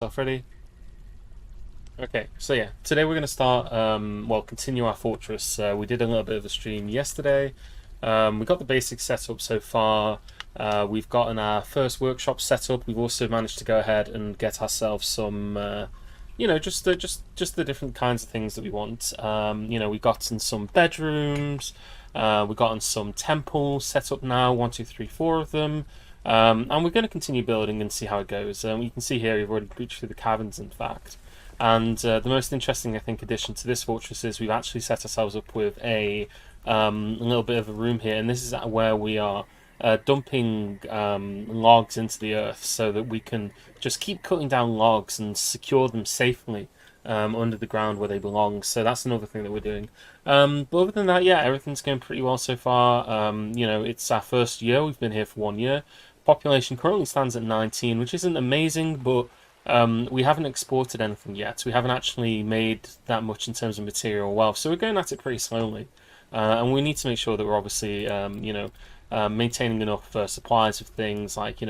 Stuff ready? Okay, so yeah, today we're going to start, well, continue our fortress. We did a little bit of a stream yesterday. We got the basics set up so far. We've gotten our first workshop set up. We've also managed to go ahead and get ourselves some, just the different kinds of things that we want. We've gotten some bedrooms. We've gotten some temples set up now, one, two, three, four of them. And we're going to continue building and see how it goes. You can see here we've already breached through the caverns, in fact. And the most interesting, I think, addition to this fortress is we've actually set ourselves up with a little bit of a room here, and this is where we are dumping logs into the earth so that we can just keep cutting down logs and secure them safely under the ground where they belong. So that's another thing that we're doing. But other than that, yeah, everything's going pretty well so far. It's our first year. We've been here for 1 year. Population currently stands at 19, which isn't amazing, but we haven't exported anything yet. We haven't actually made that much in terms of material wealth, so we're going at it pretty slowly. And we need to make sure that we're obviously, maintaining enough supplies of things like,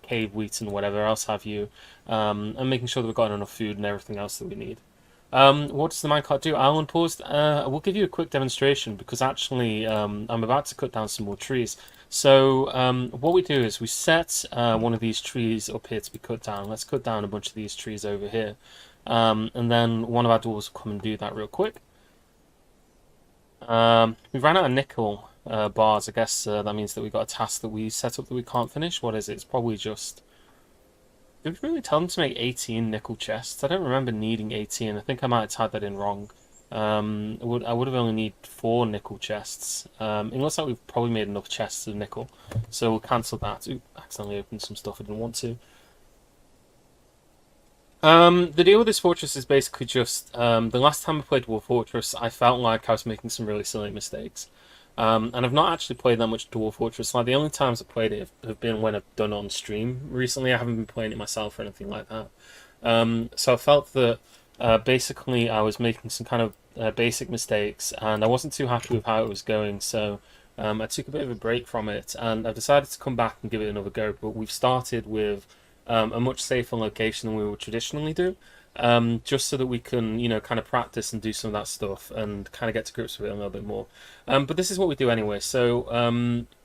cave wheat and whatever else have you, and making sure that we've got enough food and everything else that we need. What does the minecart do? I'll unpause. We'll give you a quick demonstration because actually I'm about to cut down some more trees. So what we do is we set one of these trees up here to be cut down. Let's cut down a bunch of these trees over here. And then one of our dwarves will come and do that real quick. We ran out of nickel bars. I guess that means that we got a task that we set up that we can't finish. What is it? It's probably just... Did we really tell them to make 18 nickel chests? I don't remember needing 18. I think I might have typed that in wrong. I would have only need 4 nickel chests. It looks like we've probably made enough chests of nickel, so we'll cancel that. Ooh, accidentally opened some stuff I didn't want to. The deal with this fortress is basically just the last time I played Dwarf Fortress, I felt like I was making some really silly mistakes. And I've not actually played that much Dwarf Fortress. Like the only times I've played it have been when I've done it on stream. Recently, I haven't been playing it myself or anything like that. So I felt that basically I was making some kind of basic mistakes, and I wasn't too happy with how it was going. So I took a bit of a break from it, and I've decided to come back and give it another go. But we've started with a much safer location than we would traditionally do. Just so that we can, kind of practice and do some of that stuff and kind of get to grips with it a little bit more. But this is what we do anyway. So,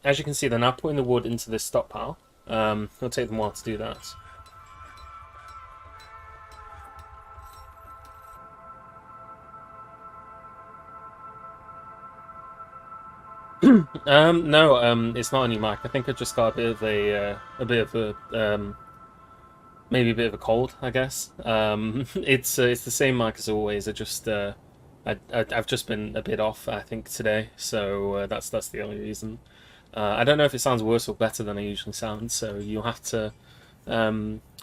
as you can see, they're now putting the wood into this stockpile. It'll take them a while to do that. No, it's not a new mic. I think I just got maybe a bit of a cold, I guess. It's the same mic as always. I've just been a bit off, I think, today, so that's the only reason. I don't know if it sounds worse or better than I usually sound, so you'll have to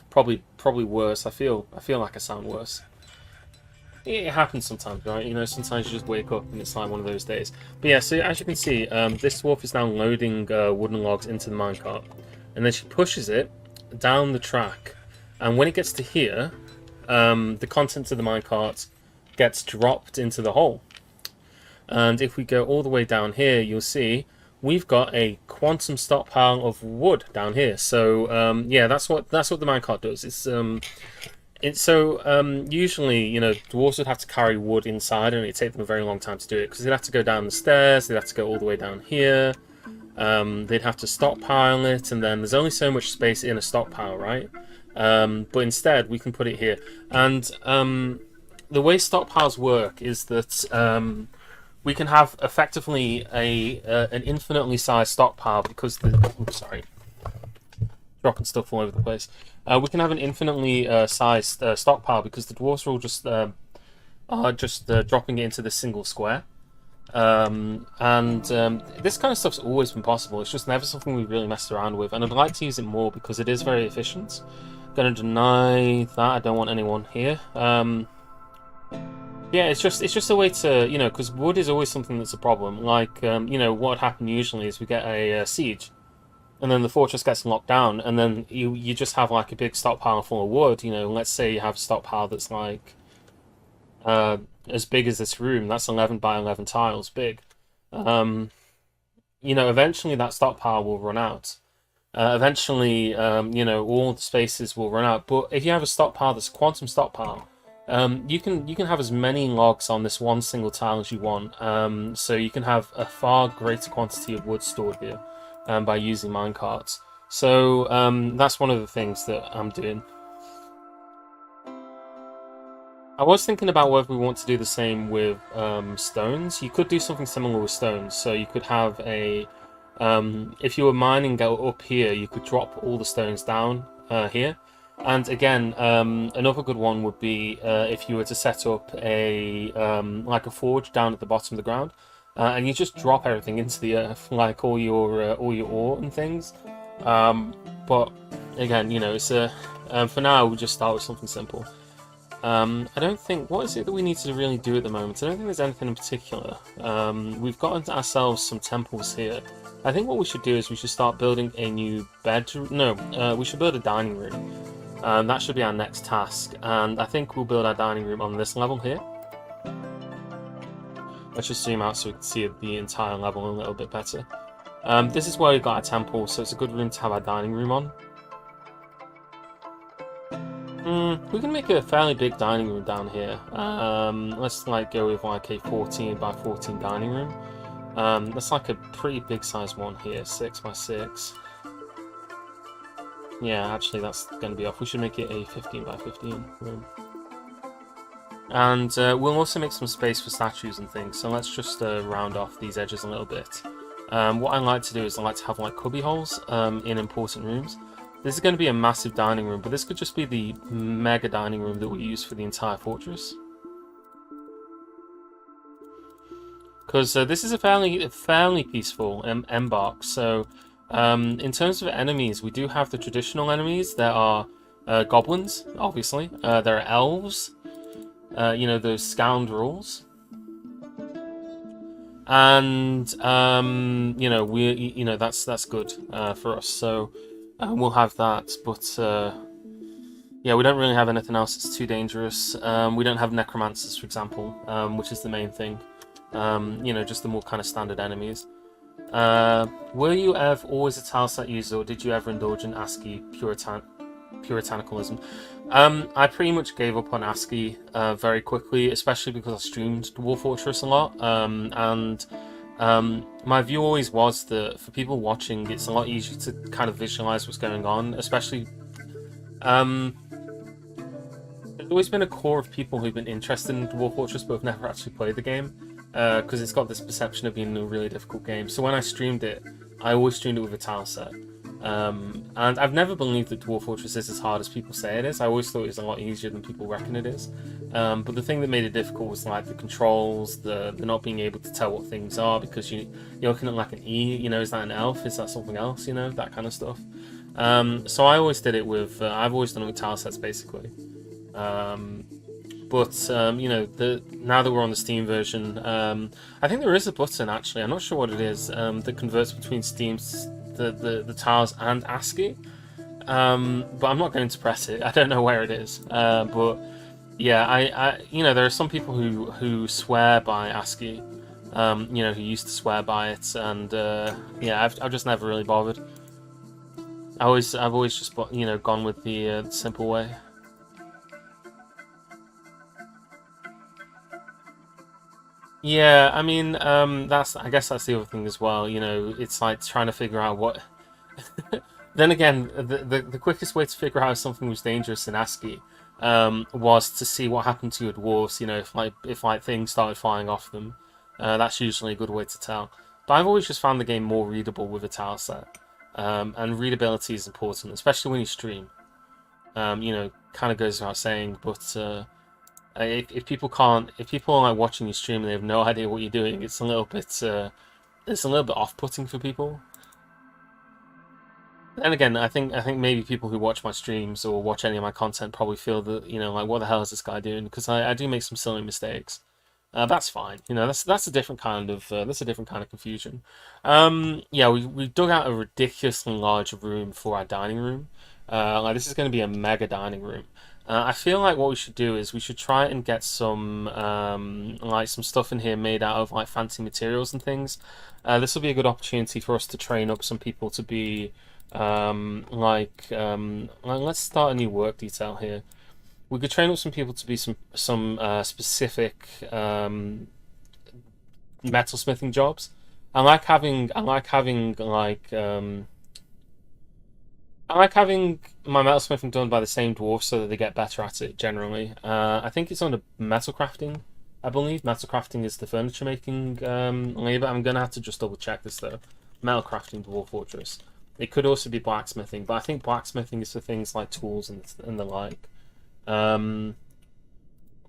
probably worse. I feel like I sound worse. It happens sometimes, right? Sometimes you just wake up and it's like one of those days. But yeah, so as you can see, this dwarf is now loading wooden logs into the minecart, and then she pushes it down the track. And when it gets to here, the contents of the minecart gets dropped into the hole. And if we go all the way down here, you'll see we've got a quantum stockpile of wood down here. So yeah, that's what the minecart does. Usually, dwarves would have to carry wood inside, and it'd take them a very long time to do it because they'd have to go down the stairs, they'd have to go all the way down here. They'd have to stockpile it, and then there's only so much space in a stockpile, right? But instead, we can put it here. And the way stockpiles work is that we can have effectively an infinitely sized stockpile because sorry, dropping stuff all over the place. We can have an infinitely sized stockpile because the dwarves are all just dropping it into this single square. This kind of stuff's always been possible. It's just never something we've really messed around with, and I'd like to use it more because it is very efficient. Gonna deny that. I don't want anyone here. Yeah, it's just a way to, because wood is always something that's a problem. Like, what would happen usually is we get a siege, and then the fortress gets locked down, and then you just have like a big stockpile full of wood. Let's say you have a stockpile that's like as big as this room. That's 11 by 11 tiles big. Eventually that stockpile will run out. Eventually, you know, all the spaces will run out. But if you have a stockpile that's a quantum stockpile, you can have as many logs on this one single tile as you want. So you can have a far greater quantity of wood stored here by using minecarts. So that's one of the things that I'm doing. I was thinking about whether we want to do the same with stones. You could do something similar with stones. So you could have a if you were mining up here, you could drop all the stones down here. And again, another good one would be if you were to set up a like a forge down at the bottom of the ground, and you just drop everything into the earth, like all your ore and things. But again, you know, it's a for now we'll just start with something simple. I don't think... What is it that we need to really do at the moment? I don't think there's anything in particular. We've got ourselves some temples here. I think what we should do is we should start building a new bedroom. No, we should build a dining room. That should be our next task. And I think we'll build our dining room on this level here. Let's just zoom out so we can see the entire level a little bit better. This is where we've got our temple, so it's a good room to have our dining room on. We can make a fairly big dining room down here. Let's like go with like a 14 by 14 dining room. That's like a pretty big size one here, 6 by 6. Yeah, actually that's going to be off. We should make it a 15 by 15 room. And we'll also make some space for statues and things, so let's just round off these edges a little bit. What I like to do is I like to have like cubby holes in important rooms. This is going to be a massive dining room, but this could just be the mega dining room that we use for the entire fortress. Because this is a fairly peaceful embark. So, in terms of enemies, we do have the traditional enemies. There are goblins, obviously. There are elves. You know, those scoundrels. And you know, that's good for us. So. We'll have that, but yeah, we don't really have anything else that's too dangerous. We don't have necromancers, for example, which is the main thing. You know, just the more kind of standard enemies. Were you ever always a tileset user, or did you ever indulge in ASCII puritanicalism? I pretty much gave up on ASCII very quickly, especially because I streamed Dwarf Fortress a lot, and my view always was that for people watching, it's a lot easier to kind of visualize what's going on, especially there's always been a core of people who've been interested in Dwarf Fortress but have never actually played the game, because it's got this perception of being a really difficult game. So when I streamed it, I always streamed it with a tile set. And I've never believed that Dwarf Fortress is as hard as people say it is. I always thought it was a lot easier than people reckon it is. But the thing that made it difficult was like the controls, the not being able to tell what things are because you're looking at like an E, you know, is that an elf? Is that something else? You know, that kind of stuff. So I always did it with, I've always done it with tile sets basically. But you know, now that we're on the Steam version, I think there is a button actually. I'm not sure what it is that converts between Steam's the tiles and ASCII, but I'm not going to press it. I don't know where it is, but yeah, I you know, there are some people who swear by ASCII, you know, who used to swear by it, and yeah, I've just never really bothered. I've always just, you know, gone with the simple way. Yeah, I mean, I guess that's the other thing as well. You know, it's like trying to figure out what. Then again, the quickest way to figure out if something was dangerous in ASCII was to see what happened to your dwarves. You know, if like things started flying off them, that's usually a good way to tell. But I've always just found the game more readable with a tile set, and readability is important, especially when you stream. You know, kind of goes without saying, but. If people can't, if people are like watching you stream and they have no idea what you're doing, it's a little bit off-putting for people. And again, I think maybe people who watch my streams or watch any of my content probably feel that, you know, like, what the hell is this guy doing? Because I do make some silly mistakes. That's fine. You know, that's a different kind of confusion. Yeah, we dug out a ridiculously large room for our dining room. Like, this is going to be a mega dining room. I feel like what we should do is we should try and get some like some stuff in here made out of like fancy materials and things. This will be a good opportunity for us to train up some people to be Let's start a new work detail here. We could train up some people to be some specific metalsmithing jobs. I like having my metalsmithing done by the same dwarf so that they get better at it generally. I think it's under metal crafting. I believe metal crafting is the furniture making labor. I'm gonna have to just double check this though. Metal crafting Dwarf Fortress. It could also be blacksmithing, but I think blacksmithing is for things like tools and the like. Um,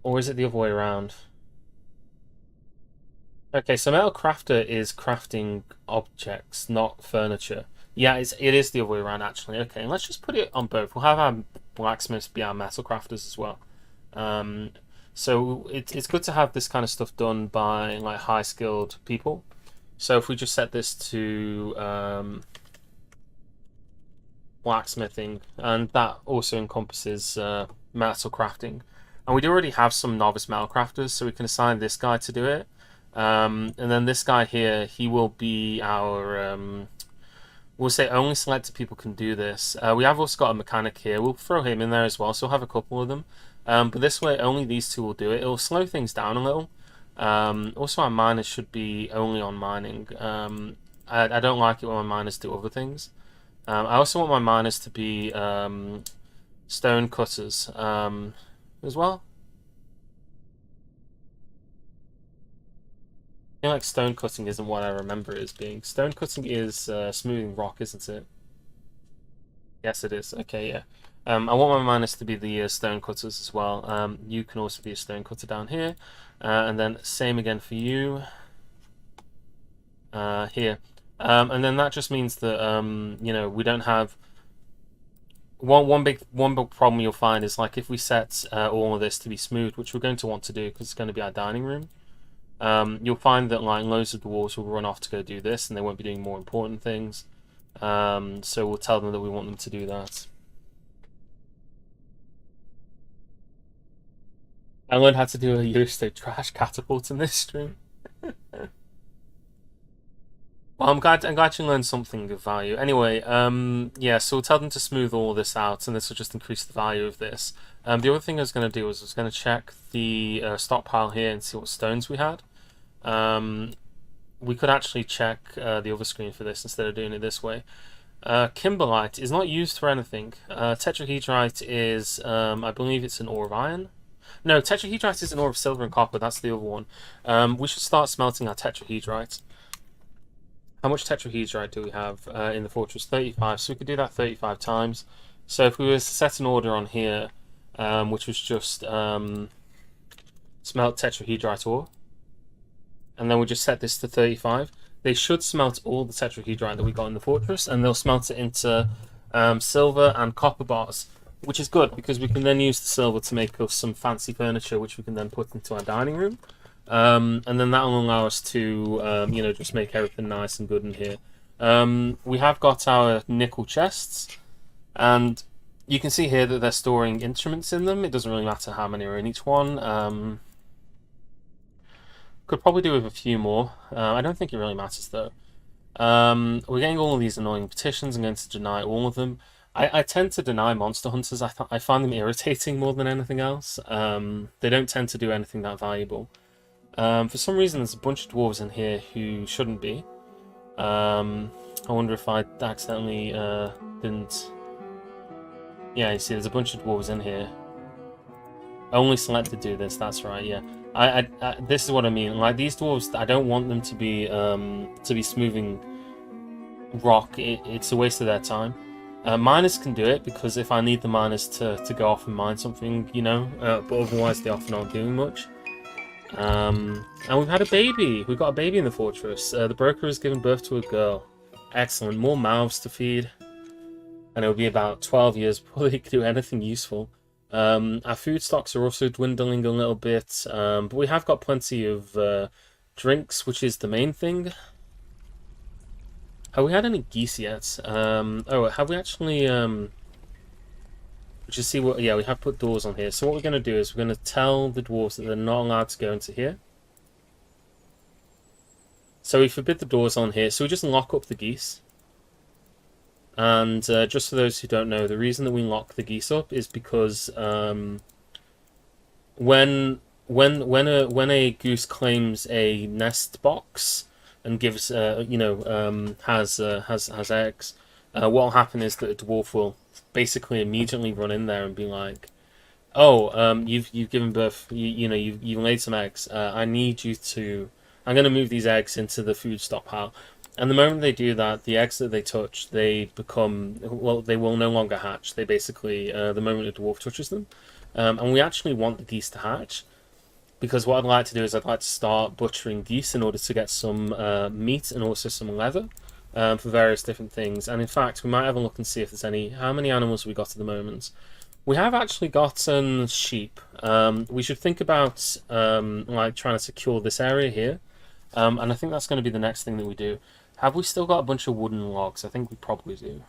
or is it the other way around? Okay, so metal crafter is crafting objects, not furniture. Yeah, it is the other way around actually. Okay, let's just put it on both. We'll have our blacksmiths be our metal crafters as well. Um, so it's good to have this kind of stuff done by like high skilled people. So if we just set this to blacksmithing, and that also encompasses metal crafting. And we do already have some novice metal crafters, so we can assign this guy to do it. And then this guy here, he will be our we'll say only selected people can do this. We have also got a mechanic here. We'll throw him in there as well, so we'll have a couple of them. But this way, only these two will do it. It'll slow things down a little. Also, our miners should be only on mining. I don't like it when my miners do other things. I also want my miners to be stone cutters as well. I feel like stone cutting isn't what I remember it as being. Stone cutting is smoothing rock, isn't it? Yes, it is. Okay, yeah. I want my miners to be the stone cutters as well. You can also be a stone cutter down here. And then same again for you. Here. And then that just means that, you know, we don't have... One big problem you'll find is like if we set all of this to be smooth, which we're going to want to do because it's going to be our dining room, you'll find that like loads of dwarves will run off to go do this and they won't be doing more important things. So we'll tell them that we want them to do that. I learned how to do a Eurostate trash catapult in this stream. Well, I'm glad you learned something of value. Anyway, yeah, so we'll tell them to smooth all this out, and this will just increase the value of this. The other thing I was going to do was I was going to check the stockpile here and see what stones we had. We could actually check the other screen for this instead of doing it this way. Kimberlite is not used for anything. Tetrahedrite is, I believe it's an ore of iron. No, tetrahedrite is an ore of silver and copper. That's the other one. We should start smelting our tetrahedrite. How much tetrahedrite do we have in the fortress? 35. So we could do that 35 times. So if we were to set an order on here, which was just smelt tetrahedrite ore, and then we just set this to 35, they should smelt all the tetrahedrite that we got in the fortress, and they'll smelt it into silver and copper bars, which is good because we can then use the silver to make us some fancy furniture, which we can then put into our dining room. And then that will allow us to, you know, just make everything nice and good in here. We have got our nickel chests, and you can see here that they're storing instruments in them. It doesn't really matter how many are in each one. Could probably do with a few more. I don't think it really matters though. We're getting all of these annoying petitions. I'm going to deny all of them. I tend to deny monster hunters. I find them irritating more than anything else. They don't tend to do anything that valuable. For some reason, there's a bunch of dwarves in here who shouldn't be. I wonder if I accidentally didn't... Yeah, you see, there's a bunch of dwarves in here. Only select to do this, that's right, yeah. This is what I mean. Like, these dwarves, I don't want them to be smoothing rock. It's a waste of their time. Miners can do it, because if I need the miners to go off and mine something, you know, but otherwise they often aren't doing much. And we've had a baby. We've got a baby in the fortress. The broker has given birth to a girl. Excellent. More mouths to feed. And it'll be about 12 years before they can do anything useful. Our food stocks are also dwindling a little bit. But we have got plenty of drinks, which is the main thing. Have we had any geese yet? Oh, have we actually... Just see what... Yeah, we have put doors on here. So what we're going to do is we're going to tell the dwarves that they're not allowed to go into here. So we forbid the doors on here. So we just lock up the geese. And just for those who don't know, the reason that we lock the geese up is because when when a goose claims a nest box and gives has eggs, what will happen is that a dwarf will basically immediately run in there and be like, "Oh, you've given birth. You've laid some eggs. I need you to. I'm going to move these eggs into the food stockpile." And the moment they do that, the eggs that they touch, they become they will no longer hatch. They basically the moment a dwarf touches them, and we actually want the geese to hatch because what I'd like to do is I'd like to start butchering geese in order to get some meat and also some leather for various different things. And in fact, we might have a look and see if there's any. How many animals have we got at the moment? We have actually gotten sheep. We should think about like trying to secure this area here, and I think that's going to be the next thing that we do. Have we still got a bunch of wooden logs? I think we probably do.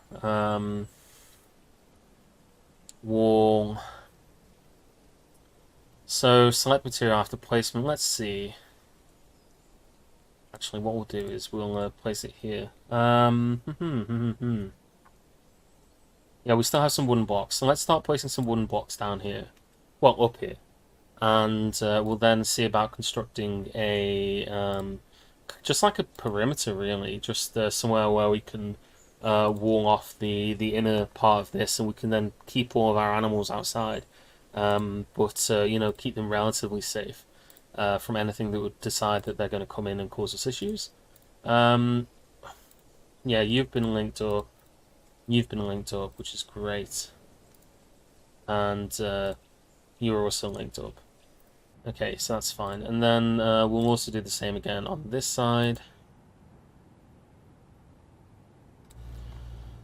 Wall. So select material after placement. Let's see. Actually, what we'll do is we'll place it here. Yeah, we still have some wooden blocks. So let's start placing some wooden blocks down here. Well, up here. And we'll then see about constructing a... just like a perimeter, really. Just somewhere where we can wall off the inner part of this, and we can then keep all of our animals outside. But keep them relatively safe from anything that would decide that they're going to come in and cause us issues. Yeah, you've been linked up. You've been linked up, which is great. And you're also linked up. Okay, so that's fine. And then we'll also do the same again on this side.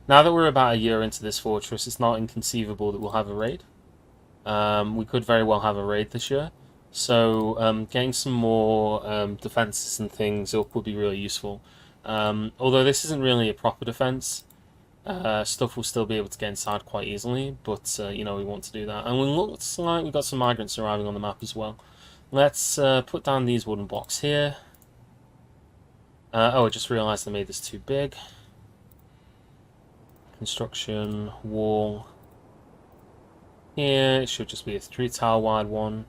Now that we're about a year into this fortress, it's not inconceivable that we'll have a raid. We could very well have a raid this year. So getting some more defenses and things up would be really useful. Although this isn't really a proper defense, stuff will still be able to get inside quite easily, but we want to do that. And it looks like we've got some migrants arriving on the map as well. Let's put down these wooden blocks here. I just realised I made this too big. Construction, wall. Here, it should just be a 3-tile wide one.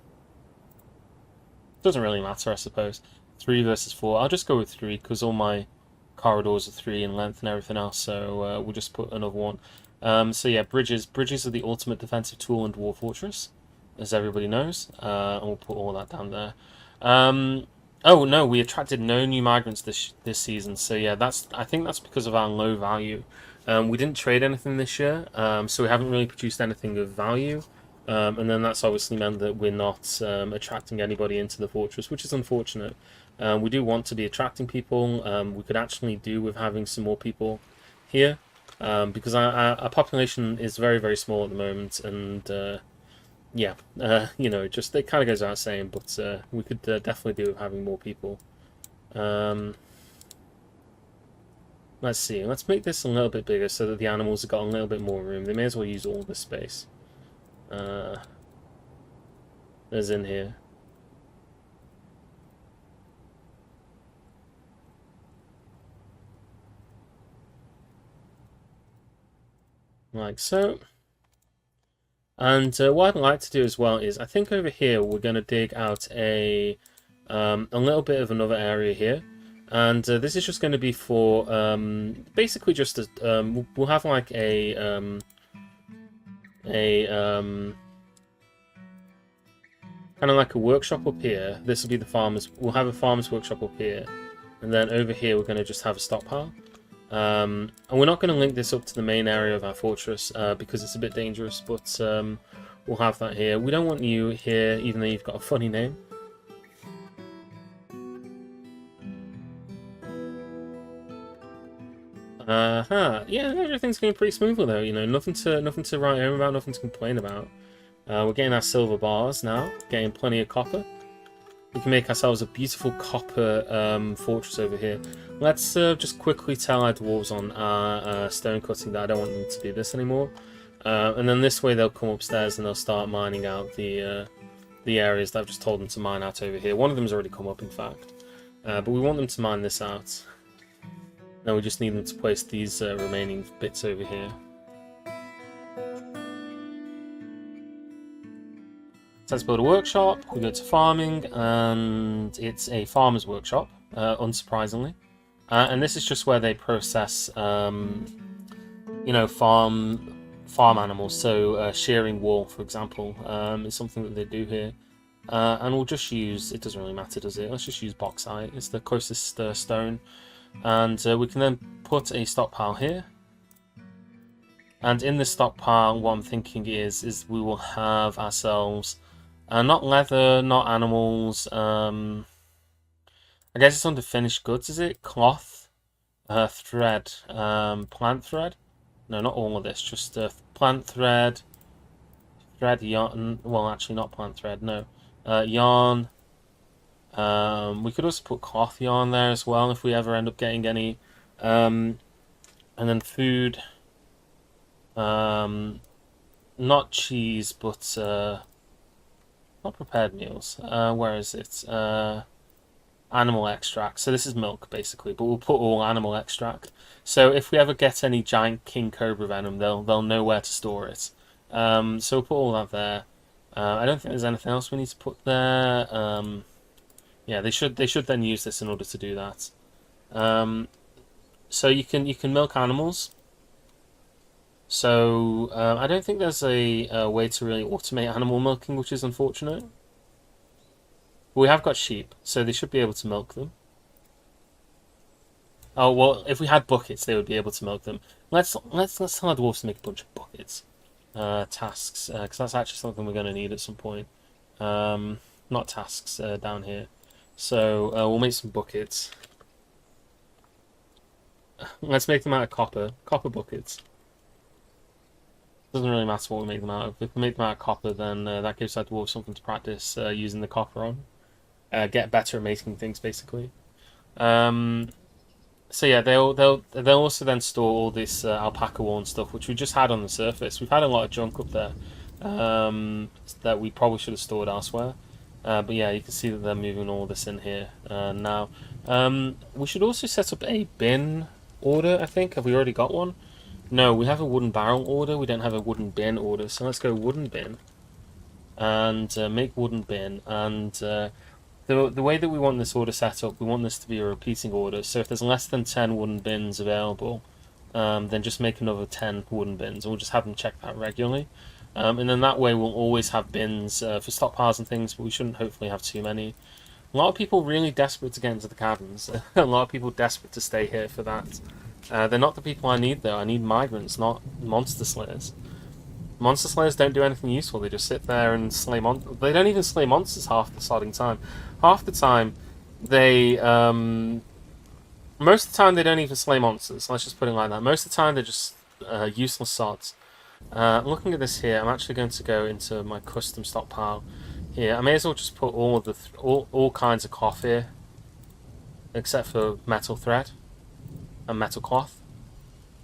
Doesn't really matter, I suppose. 3 versus 4. I'll just go with 3, because all my corridors are 3 in length and everything else, so we'll just put another one. So yeah, bridges. Bridges are the ultimate defensive tool in Dwarf Fortress, as everybody knows. And we'll put all that down there. Oh no, we attracted no new migrants this season, so yeah, I think that's because of our low value. We didn't trade anything this year, so we haven't really produced anything of value. And then that's obviously meant that we're not attracting anybody into the fortress, which is unfortunate. We do want to be attracting people. We could actually do with having some more people here, because our population is very, very small at the moment, and yeah, just it kind of goes without saying, but we could definitely do with having more people. Let's see, let's make this a little bit bigger so that the animals have got a little bit more room. They may as well use all this space. There's in here. Like so. And what I'd like to do as well is, I think over here we're going to dig out a little bit of another area here. And this is just going to be for basically just a, we'll have like a kind of like a workshop up here. This will be the farmers. We'll have a farmer's workshop up here, and then over here we're going to just have a stockpile. And we're not going to link this up to the main area of our fortress because it's a bit dangerous. But we'll have that here. We don't want you here, even though you've got a funny name. Yeah, everything's going pretty smoothly though. Nothing to write home about, nothing to complain about. We're getting our silver bars now, getting plenty of copper. We can make ourselves a beautiful copper fortress over here. Let's just quickly tell our dwarves on our stone cutting that I don't want them to do this anymore. And then this way they'll come upstairs and they'll start mining out the areas that I've just told them to mine out over here. One of them's already come up, in fact. But we want them to mine this out. Now we just need them to place these remaining bits over here. So let's build a workshop. We go to farming, and it's a farmer's workshop, unsurprisingly. And this is just where they process, you know, farm animals. So shearing wool, for example, is something that they do here. And we'll just use, it doesn't really matter, does it? Let's just use bauxite. It's the closest stone. And we can then put a stockpile here. And in this stockpile, what I'm thinking is we will have ourselves not leather, not animals. I guess it's under finished goods, is it? Cloth, thread, plant thread. No, not all of this. Just plant thread, yarn. Well, actually, not plant thread. No, yarn. We could also put cloth yarn there as well if we ever end up getting any. And then food. Not cheese, but not prepared meals. Where is it? Animal extract. So this is milk, basically, but we'll put all animal extract. So if we ever get any giant king cobra venom, they'll know where to store it. So we'll put all that there. I don't think there's anything else we need to put there. Yeah, they should then use this in order to do that. So you can milk animals. So I don't think there's a way to really automate animal milking, which is unfortunate. We have got sheep, so they should be able to milk them. Oh well, if we had buckets, they would be able to milk them. Let's tell our dwarves to make a bunch of buckets. Tasks, because that's actually something we're going to need at some point. Not tasks down here. So we'll make some buckets. Let's make them out of copper. Copper buckets. Doesn't really matter what we make them out of. If we make them out of copper, then that gives our dwarves something to practice using the copper on. Get better at making things, basically. So yeah, they'll also then store all this alpaca wool and stuff, which we just had on the surface. We've had a lot of junk up there that we probably should have stored elsewhere. But yeah, you can see that they're moving all this in here now. We should also set up a bin order, I think. Have we already got one? No, we have a wooden barrel order. We don't have a wooden bin order. So let's go wooden bin and make wooden bin. And the way that we want this order set up, we want this to be a repeating order. So if there's less than 10 wooden bins available, then just make another 10 wooden bins. And we'll just have them check that regularly. And then that way we'll always have bins for stockpiles and things, but we shouldn't hopefully have too many. A lot of people really desperate to get into the caverns. A lot of people desperate to stay here for that. They're not the people I need, though. I need migrants, not monster slayers. Monster slayers don't do anything useful. They just sit there and slay monsters. They don't even slay monsters half the starting time. Half the time, they... most of the time, they don't even slay monsters. Let's just put it like that. Most of the time, they're just useless sods. Looking at this here, I'm actually going to go into my custom stockpile here. I may as well just put all of the all kinds of cloth here, except for metal thread and metal cloth.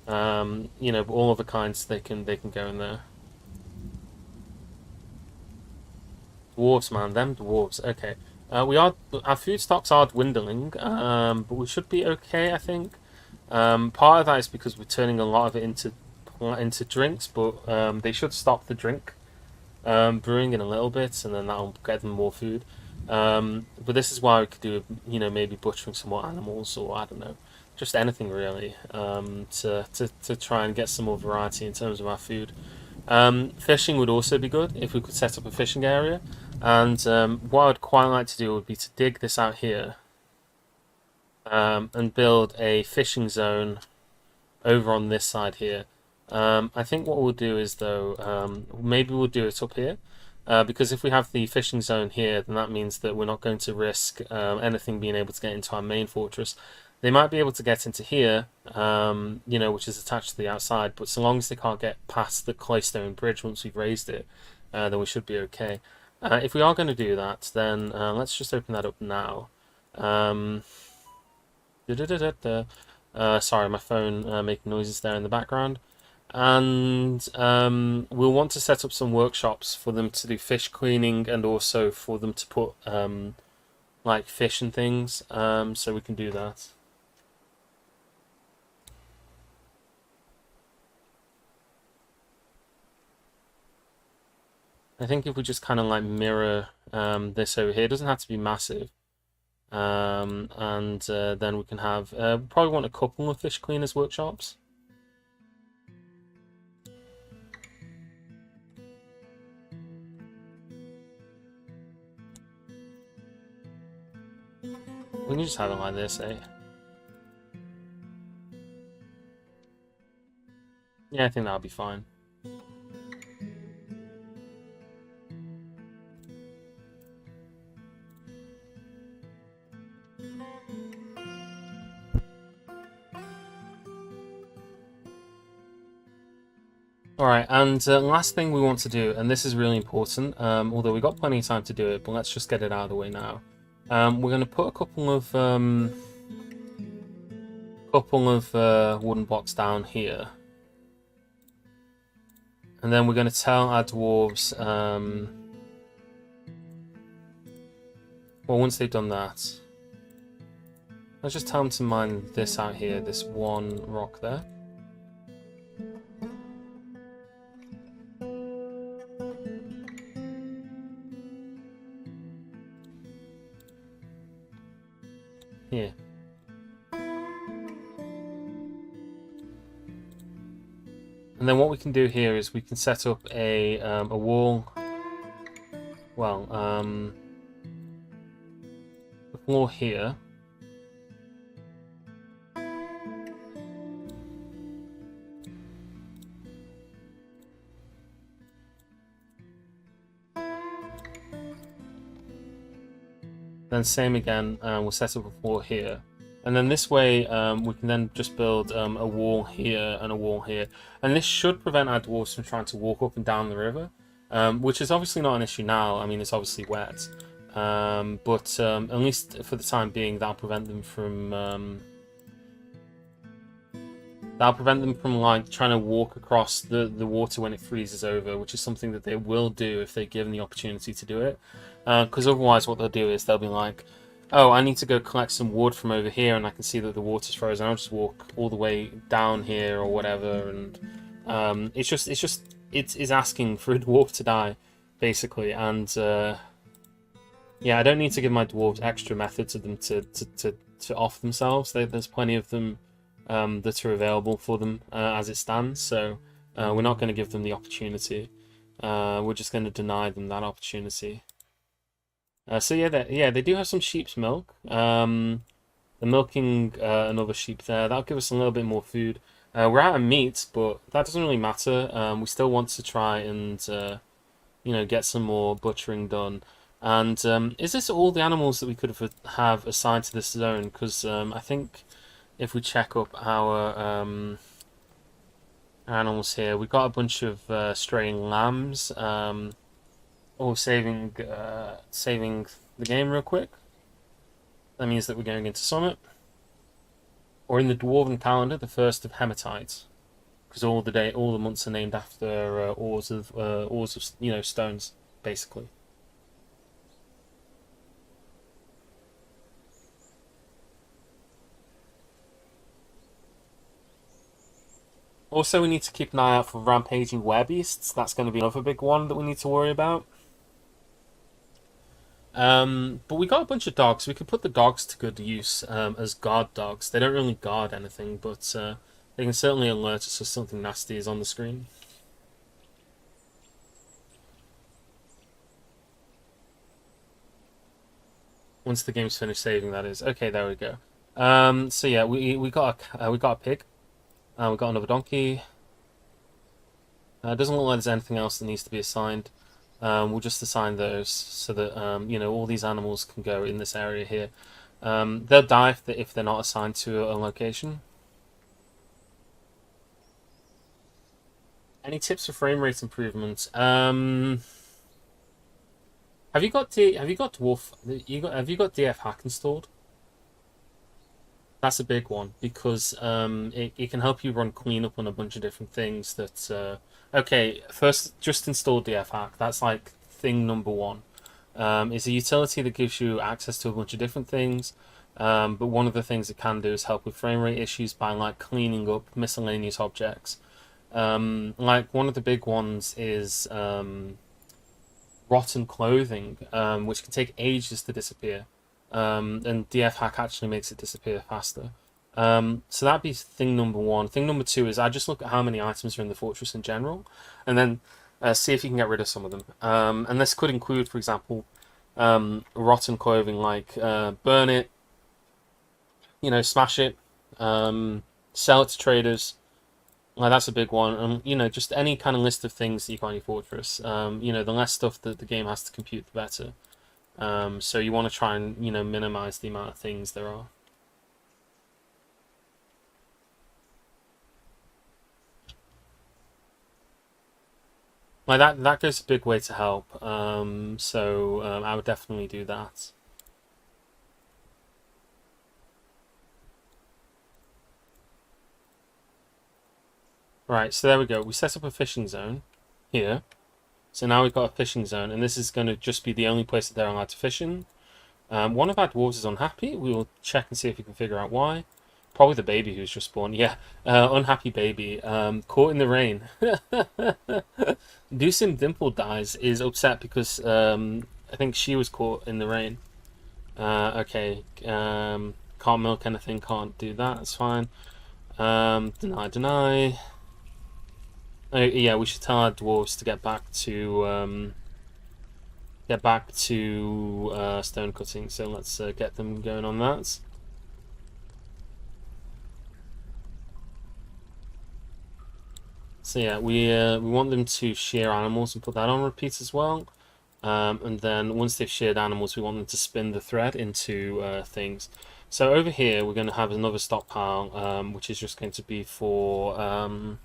You know, all of the kinds they can go in there. Dwarves, man, them dwarves. Okay, our food stocks are dwindling, but we should be okay, I think. Part of that is because we're turning a lot of it into drinks, but they should stop the drink brewing in a little bit, and then that'll get them more food. But this is why we could do, you know, maybe butchering some more animals, or I don't know, just anything really, to try and get some more variety in terms of our food. Fishing would also be good if we could set up a fishing area. And what I'd quite like to do would be to dig this out here and build a fishing zone over on this side here. I think what we'll do is, though, maybe we'll do it up here. Because if we have the fishing zone here, then that means that we're not going to risk anything being able to get into our main fortress. They might be able to get into here, you know, which is attached to the outside, but so long as they can't get past the claystone bridge once we've raised it, then we should be okay. If we are going to do that, then let's just open that up now. Sorry, my phone making noises there in the background. And we'll want to set up some workshops for them to do fish cleaning, and also for them to put like fish and things, so we can do that. I think if we just kind of like mirror this over here, it doesn't have to be massive. And then we can have probably want a couple of fish cleaners workshops. We can just have it like this, eh? Yeah, I think that'll be fine. Alright, and last thing we want to do, and this is really important, although we've got plenty of time to do it, but let's just get it out of the way now. We're going to put a couple of wooden blocks down here. And then we're going to tell our dwarves, well, once they've done that, let's just tell them to mine this out here, this one rock there. Here. And then what we can do here is we can set up a wall. Well, the floor here. Then same again, we'll set up a floor here. And then this way, we can then just build a wall here and a wall here. And this should prevent our dwarves from trying to walk up and down the river, which is obviously not an issue now. I mean, it's obviously wet. But at least for the time being, that'll prevent them from like trying to walk across the water when it freezes over, which is something that they will do if they're given the opportunity to do it. Because otherwise what they'll do is they'll be like, oh, I need to go collect some wood from over here and I can see that the water's frozen. I'll just walk all the way down here or whatever. And it's asking for a dwarf to die, basically. And yeah, I don't need to give my dwarves extra methods of them to off themselves. There's plenty of them that are available for them as it stands. So we're not going to give them the opportunity. We're just going to deny them that opportunity. So yeah, they do have some sheep's milk. They're milking another sheep there. That'll give us a little bit more food. We're out of meat, but that doesn't really matter. We still want to try and get some more butchering done. And is this all the animals that we could have assigned to this zone? Because I think if we check up our animals here, we've got a bunch of straying lambs. Saving the game real quick. That means that we're going into Summit. Or in the Dwarven calendar, the 1st of Hematite. Because all the months are named after ores of stones, basically. Also, we need to keep an eye out for rampaging werebeasts. That's going to be another big one that we need to worry about. But we got a bunch of dogs. We could put the dogs to good use as guard dogs. They don't really guard anything, but they can certainly alert us if something nasty is on the screen. Once the game's finished saving, that is. Okay, there we go. So yeah, we got a pig. We got another donkey. It doesn't look like there's anything else that needs to be assigned. We'll just assign those so that all these animals can go in this area here. They'll die if they're not assigned to a location. Any tips for frame rate improvements? Have you got DF hack installed? That's a big one because it can help you run cleanup on a bunch of different things. That okay, first just install DF hack. That's like thing number one. It's a utility that gives you access to a bunch of different things. But one of the things it can do is help with frame rate issues by like cleaning up miscellaneous objects. Like one of the big ones is rotten clothing, which can take ages to disappear. And DF hack actually makes it disappear faster. So that'd be thing number one. Thing number two is I just look at how many items are in the fortress in general, and then see if you can get rid of some of them. And this could include, for example, rotten clothing, like burn it, smash it, sell it to traders. Like that's a big one. Just any kind of list of things that you got in your fortress. The less stuff that the game has to compute, the better. So you want to try and minimize the amount of things there are. Like that goes a big way to help. I would definitely do that. Right, so there we go. We set up a fishing zone here. So now we've got a fishing zone, and this is going to just be the only place that they're allowed to fish in. One of our dwarves is unhappy. We will check and see if we can figure out why. Probably the baby who's just born. Yeah, unhappy baby. Caught in the rain. Deucim Dimple Dies is upset because I think she was caught in the rain. Okay. Can't milk anything, can't do that, that's fine. Deny. Oh, yeah, we should tell our dwarves to get back to stone cutting. So let's get them going on that. So yeah, we want them to shear animals and put that on repeat as well. And then once they've sheared animals, we want them to spin the thread into things. So over here, we're going to have another stockpile, which is just going to be for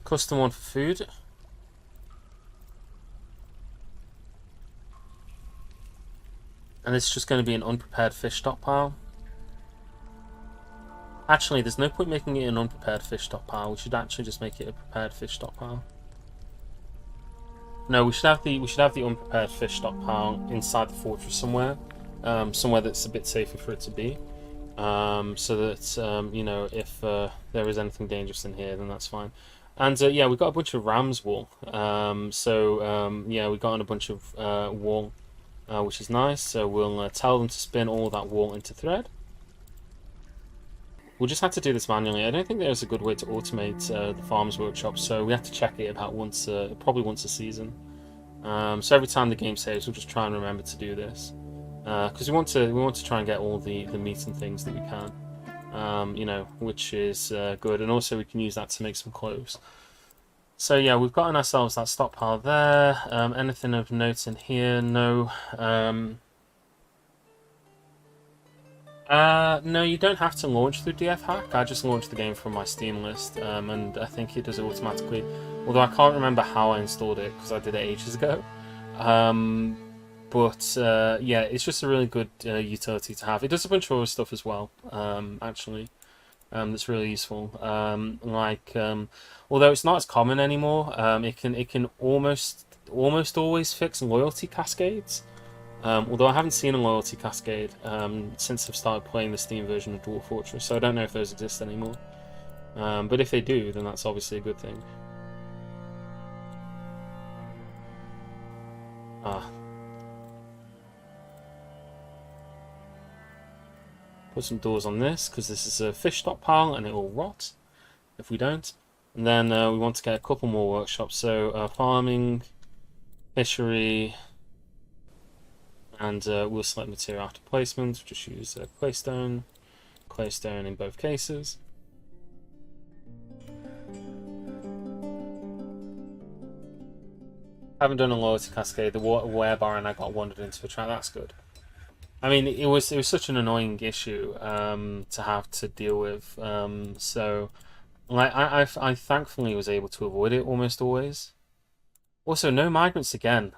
custom one for food. And it's just going to be an unprepared fish stockpile. Actually, there's no point making it an unprepared fish stockpile. We should actually just make it a prepared fish stockpile. No, we should have the unprepared fish stockpile inside the fortress somewhere, somewhere that's a bit safer for it to be. So that if there is anything dangerous in here, then that's fine. And yeah, we got a bunch of ram's wool. Yeah, we got a bunch of wool, which is nice. So we'll tell them to spin all of that wool into thread. We'll just have to do this manually. I don't think there's a good way to automate the farm's workshop, so we have to check it about once, probably once a season. So every time the game saves, we'll just try and remember to do this, because we want to try and get all the meat and things that we can, which is good, and also we can use that to make some clothes. So yeah, we've gotten ourselves that stockpile there. Anything of note in here? No. No, you don't have to launch through DF hack. I just launched the game from my Steam list, and I think it does it automatically. Although I can't remember how I installed it because I did it ages ago. Yeah, it's just a really good utility to have. It does a bunch of other stuff as well, actually. That's really useful. Although it's not as common anymore, it can almost always fix loyalty cascades. Although I haven't seen a loyalty cascade since I've started playing the Steam version of Dwarf Fortress, so I don't know if those exist anymore. But if they do, then that's obviously a good thing. Put some doors on this, because this is a fish stockpile and it will rot if we don't. And then we want to get a couple more workshops, so farming, fishery, and we'll select material after placement. Just use claystone in both cases. Haven't done a loyalty cascade. The wear bar and I got wandered into a trap. That's good. I mean, it was such an annoying issue to have to deal with. So, like, I thankfully was able to avoid it almost always. Also, no migrants again.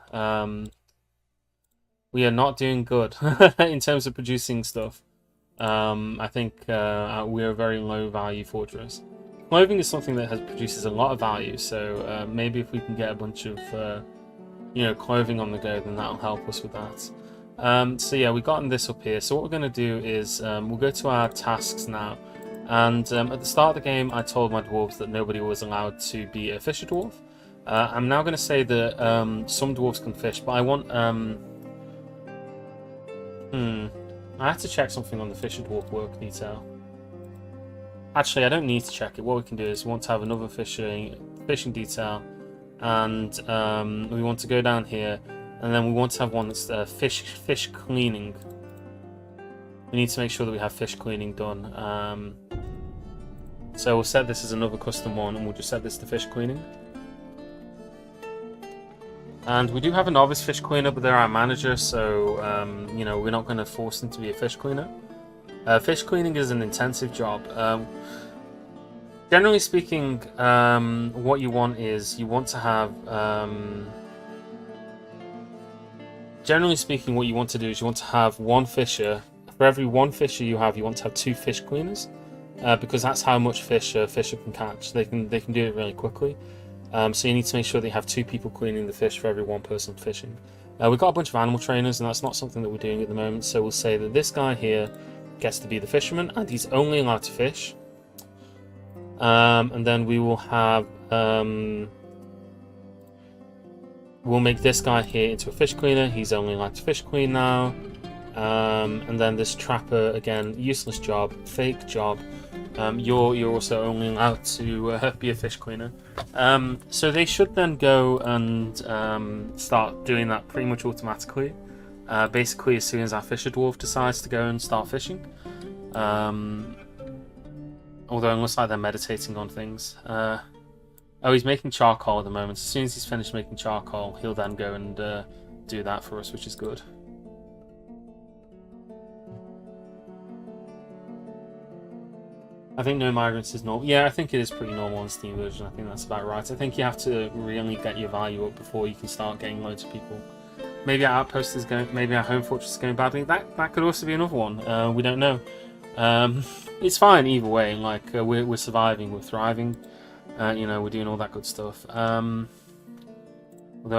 We are not doing good in terms of producing stuff. I think we are a very low value fortress. Clothing is something that produces a lot of value, so maybe if we can get a bunch of clothing on the go, then that'll help us with that. So yeah, we've gotten this up here. So what we're going to do is we'll go to our tasks now, And at the start of the game, I told my dwarves that nobody was allowed to be a fisher dwarf. I'm now going to say that some dwarves can fish, but I want... I have to check something on the fisher dwarf work detail. Actually, I don't need to check it. What we can do is we want to have another fishing detail, and we want to go down here, and then we want to have one that's fish cleaning. We need to make sure that we have fish cleaning done. So we'll set this as another custom one, and we'll just set this to fish cleaning. And we do have a novice fish cleaner, but they're our manager, so you know, we're not going to force them to be a fish cleaner. Fish cleaning is an intensive job. Generally speaking, what you want is you want to have. Generally speaking, what you want to do is you want to have one fisher. For every one fisher you have, you want to have 2 fish cleaners, because that's how much fish a fisher can catch. They can do it really quickly. So you need to make sure that you have 2 people cleaning the fish for every 1 person fishing. We've got a bunch of animal trainers, and that's not something that we're doing at the moment. So we'll say that this guy here gets to be the fisherman, and he's only allowed to fish. And then we will have we'll make this guy here into a fish cleaner. He's only allowed to fish clean now. And then this trapper, again, useless job, fake job. You're also only allowed to be a fish cleaner. So they should then go and start doing that pretty much automatically. Basically, as soon as our fisher dwarf decides to go and start fishing. Although it looks like they're meditating on things. Oh, he's making charcoal at the moment. As soon as he's finished making charcoal, he'll then go and do that for us, which is good. I think no migrants is normal. Yeah, I think it is pretty normal on Steam version. I think that's about right. I think you have to really get your value up before you can start getting loads of people. Maybe our outpost is going. Maybe our home fortress is going badly. That could also be another one. We don't know. It's fine either way. Like we're surviving, we're thriving. You know, we're doing all that good stuff. Although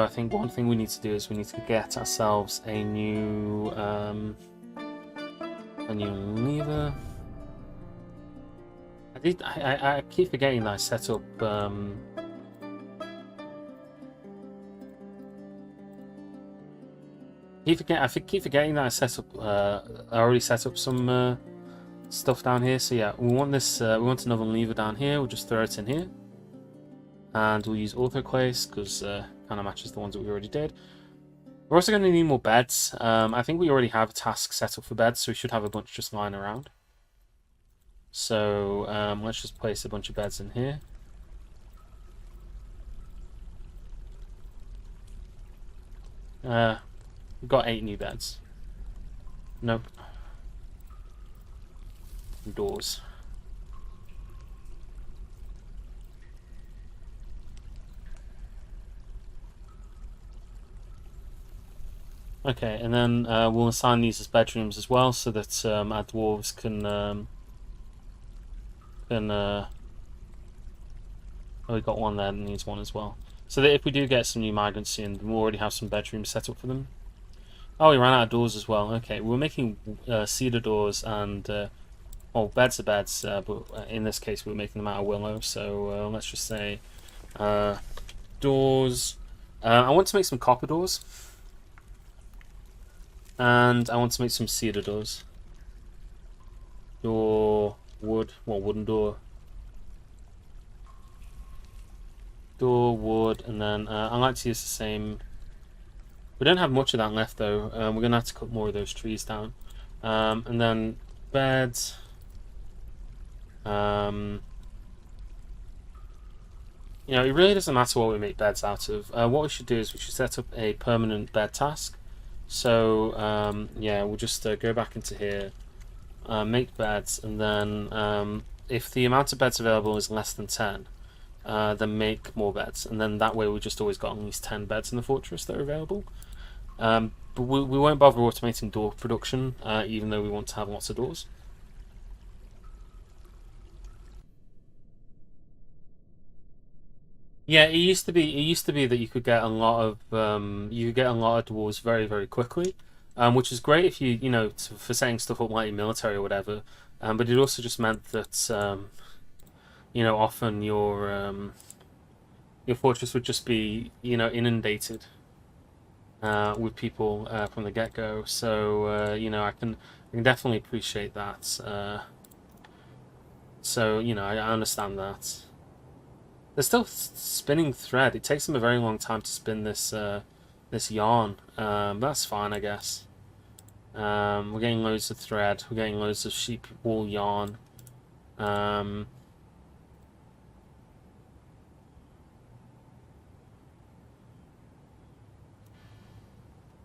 I think one thing we need to do is we need to get ourselves a new lever. I keep forgetting that I set up. I keep forgetting that I set up. I already set up some stuff down here. So yeah, we want this. We want another lever down here. We'll just throw it in here, and we'll use orthoclase because kind of matches the ones that we already did. We're also going to need more beds. I think we already have a task set up for beds, so we should have a bunch just lying around. So let's just place a bunch of beds in here. We've got 8 new beds. Nope. Doors. Okay, and then we'll assign these as bedrooms as well, so that our dwarves can oh, we got one there that needs one as well. So that if we do get some new migrants in, we'll already have some bedrooms set up for them. Oh, we ran out of doors as well. Okay, we're making cedar doors and well, beds are beds, but in this case we're making them out of willow. So let's just say doors. I want to make some copper doors, and I want to make some cedar doors. Door. Wood, well, wooden door. Door, wood, and then I like to use the same. We don't have much of that left though. We're gonna have to cut more of those trees down. And then beds. You know, it really doesn't matter what we make beds out of. What we should do is we should set up a permanent bed task. So yeah, we'll just go back into here. Make beds, and then if the amount of beds available is less than 10, then make more beds, and then that way we just always got at least 10 beds in the fortress that are available. But we won't bother automating door production, even though we want to have lots of doors. Yeah, it used to be that you could get a lot of dwarves very, very quickly. Which is great if you know for setting stuff up like your military or whatever. but it also just meant that you know, often your fortress would just be, you know, inundated with people from the get-go. So you know, I can definitely appreciate that. So you know, I understand that. They're still spinning thread. It takes them a very long time to spin this yarn. That's fine, I guess. We're getting loads of thread. We're getting loads of sheep wool yarn.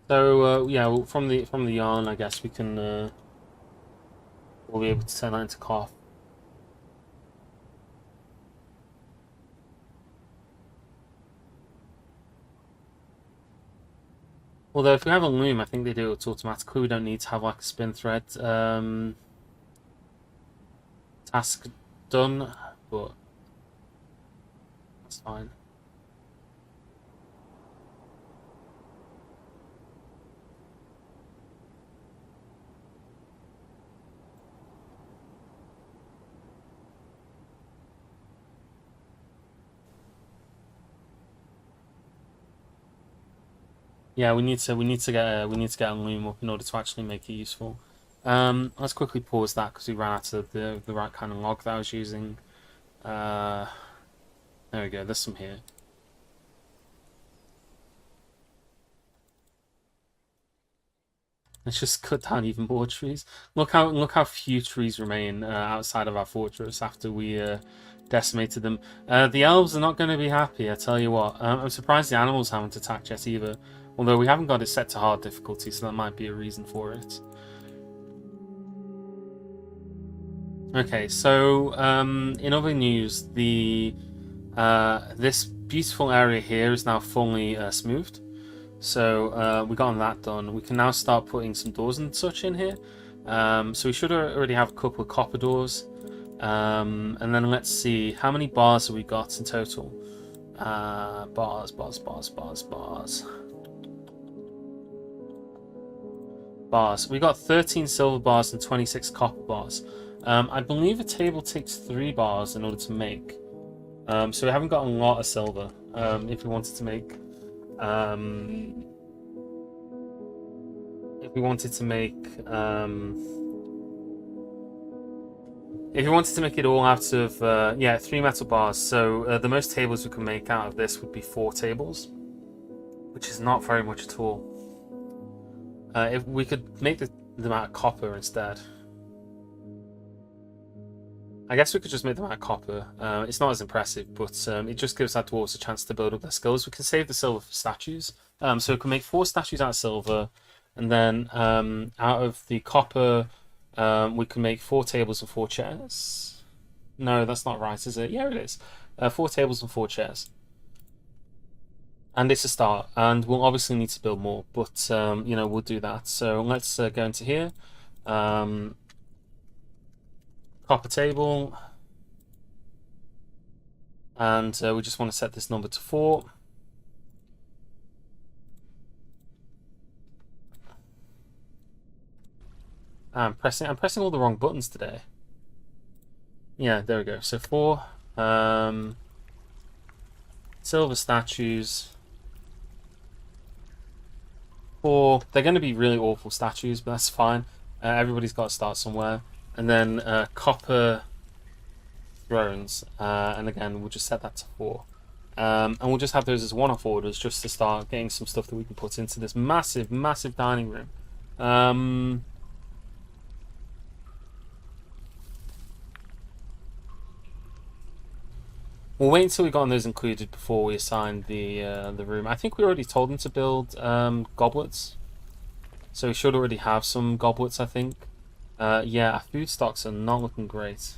So yeah, well, from the yarn, I guess we can we'll be able to turn that into cloth. Although if we have a loom, I think they do it automatically. We don't need to have like a spin thread task done, but that's fine. Yeah, we need to get a loom up in order to actually make it useful. Let's quickly pause that because we ran out of the right kind of log that I was using. There we go. There's some here. Let's just cut down even more trees. Look how few trees remain outside of our fortress after we decimated them. The elves are not going to be happy, I tell you what. I'm surprised the animals haven't attacked yet either. Although we haven't got it set to hard difficulty, so that might be a reason for it. Okay, so in other news, the this beautiful area here is now fully smoothed. So we got that done. We can now start putting some doors and such in here. So we should already have a couple of copper doors. And then let's see, how many bars have we got in total? Bars. We got 13 silver bars and 26 copper bars. I believe a table takes 3 bars in order to make. So we haven't got a lot of silver. If we wanted to make if we wanted to make it all out of yeah, 3 metal bars, so the most tables we can make out of this would be 4 tables, which is not very much at all. If we could make them out of copper instead. I guess we could just make them out of copper. It's not as impressive, but it just gives our dwarves a chance to build up their skills. We can save the silver for statues. So we can make 4 statues out of silver, and then out of the copper, we can make 4 tables and 4 chairs. No, that's not right, is it? Yeah, it is. 4 tables and 4 chairs. And it's a start, and we'll obviously need to build more, but you know, we'll do that. So let's go into here. Copper table, and we just want to set this number to 4. I'm pressing all the wrong buttons today. Yeah, there we go. So 4 silver statues. 4. They're going to be really awful statues, but that's fine. Everybody's got to start somewhere. And then copper thrones, and again we'll just set that to 4, and we'll just have those as one-off orders just to start getting some stuff that we can put into this massive dining room. We'll wait until we got those included before we assign the room. I think we already told them to build goblets, so we should already have some goblets, I think. Yeah, our food stocks are not looking great.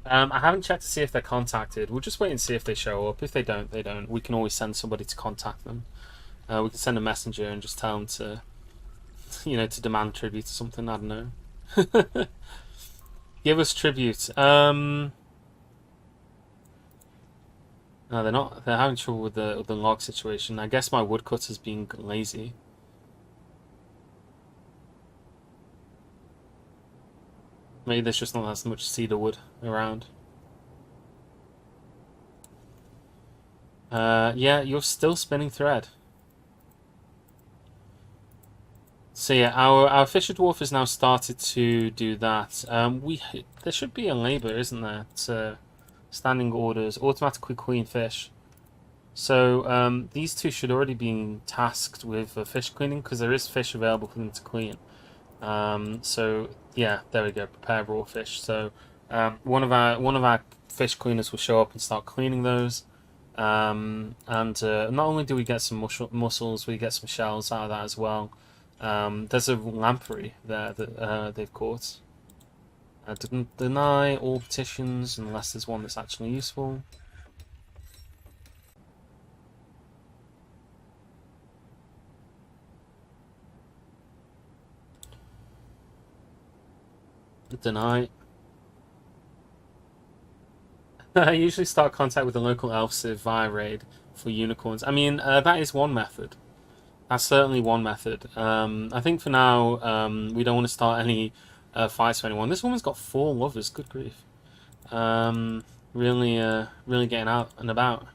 I haven't checked to see if they're contacted. We'll just wait and see if they show up. If they don't, they don't. We can always send somebody to contact them. We can send a messenger and just tell them to, you know, to demand tribute or something. I don't know. Give us tribute. No, they're not. They're having trouble with the log situation. I guess my woodcutter's being lazy. Maybe there's just not as much cedar wood around. Yeah, you're still spinning thread. So yeah, our fisher dwarf has now started to do that. There should be a labor, isn't there? To standing orders, automatically clean fish. So these two should already be tasked with fish cleaning because there is fish available for them to clean. So yeah, there we go. Prepare raw fish. So one of our fish cleaners will show up and start cleaning those. And not only do we get some mussels, we get some shells out of that as well. There's a lamprey there that they've caught. Didn't deny all petitions unless there's one that's actually useful. Deny. I usually start contact with the local elf civ via raid for unicorns. I mean, that is one method. That's certainly one method. I think for now, we don't want to start any fights with anyone. This woman's got 4 lovers. Good grief. Really getting out and about.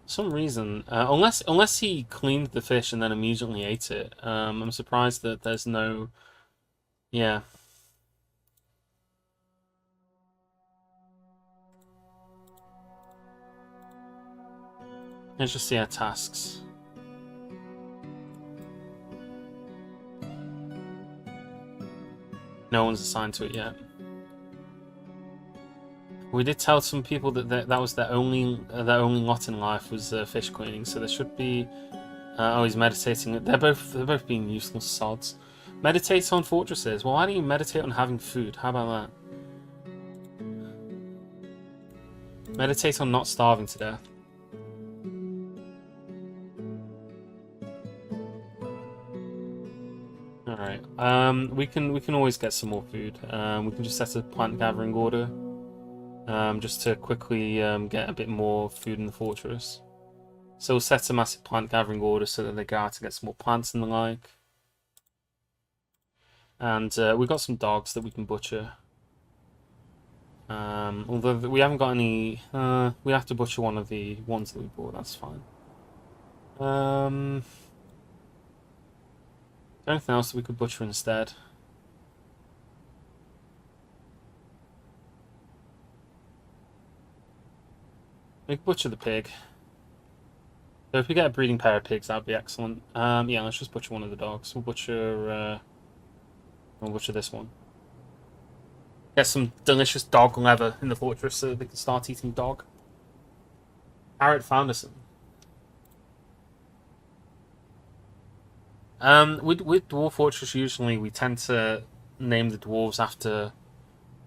For some reason, unless he cleaned the fish and then immediately ate it. I'm surprised that there's no. Yeah. Let's just see our tasks. No one's assigned to it yet. We did tell some people that that was their only lot in life was fish cleaning, so there should be. Oh, he's meditating. They're both being useless sods. Meditate on fortresses. Well, why don't you meditate on having food? How about that? Meditate on not starving to death. Alright. We can always get some more food. We can just set a plant gathering order. Just to quickly get a bit more food in the fortress. So we'll set a massive plant gathering order so that they go out to get some more plants and the like. And we've got some dogs that we can butcher. Although we haven't got any... we have to butcher one of the ones that we bought, that's fine. Anything else that we could butcher instead? We could butcher the pig. So if we get a breeding pair of pigs, that'd be excellent. Yeah, let's just butcher one of the dogs. We'll butcher this one. Get some delicious dog leather in the fortress so they can start eating dog. Parrot Founderson. With Dwarf Fortress, usually we tend to name the dwarves after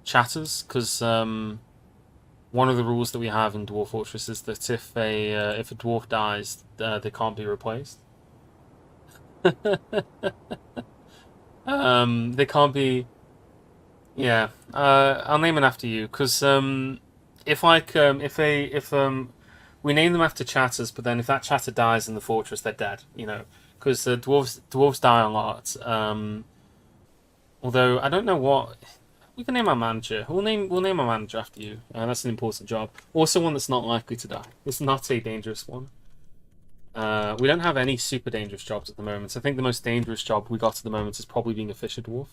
chatters, because one of the rules that we have in Dwarf Fortress is that if a dwarf dies, they can't be replaced. They can't be. Yeah, I'll name it after you, because if we name them after chatters, but then if that chatter dies in the fortress, they're dead. You know, because the dwarves die a lot. Although I don't know what. We can name our manager. We'll name our manager after you. That's an important job. Also, one that's not likely to die. It's not a dangerous one. We don't have any super dangerous jobs at the moment. I think the most dangerous job we got at the moment is probably being a fisher dwarf.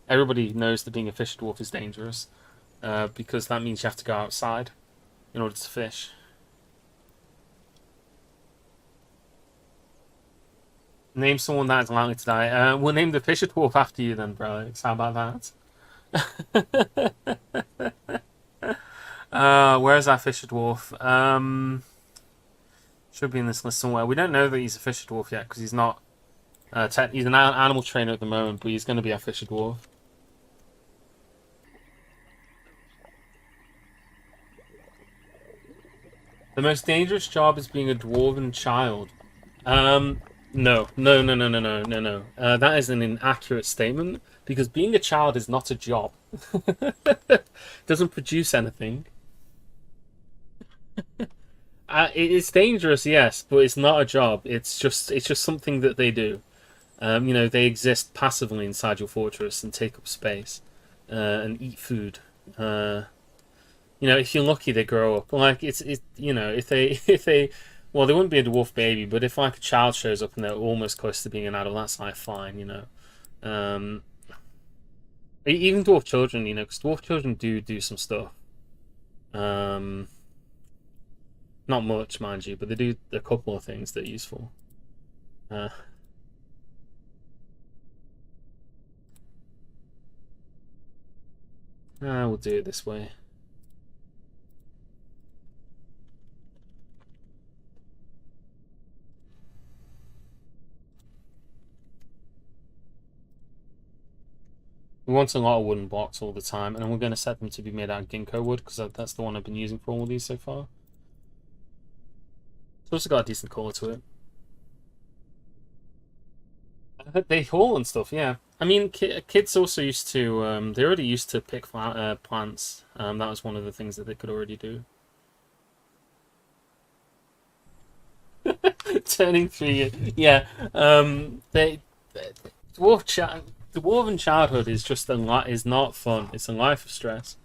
Everybody knows that being a fisher dwarf is dangerous, because that means you have to go outside in order to fish. Name someone that is likely to die. We'll name the fisher dwarf after you then, bro. How about that? Where's our fisher dwarf? Should be in this list somewhere. We don't know that he's a fisher dwarf yet because he's not. He's an animal trainer at the moment, but he's going to be our fisher dwarf. The most dangerous job is being a dwarven child. No. That is an inaccurate statement, because being a child is not a job. Doesn't produce anything. It's dangerous, yes, but it's not a job. It's just something that they do. They exist passively inside your fortress and take up space, and eat food. Uh, if you're lucky, they grow up. Like if they well, they wouldn't be a dwarf baby, but if like a child shows up and they're almost close to being an adult, that's like fine. Um, Even dwarf children, because dwarf children do some stuff. Um, Not much, mind you, but they do a couple of things that are useful. Uh, we'll do it this way. We want a lot of wooden blocks all the time, and we're going to set them to be made out of ginkgo wood, because that's the one I've been using for all of these so far. It's also got a decent colour to it. They haul and stuff, yeah. I mean, kids also used to, they already used to pick plants. That was one of the things that they could already do. Turning 3 years, yeah. Dwarven childhood is just is not fun. It's a life of stress.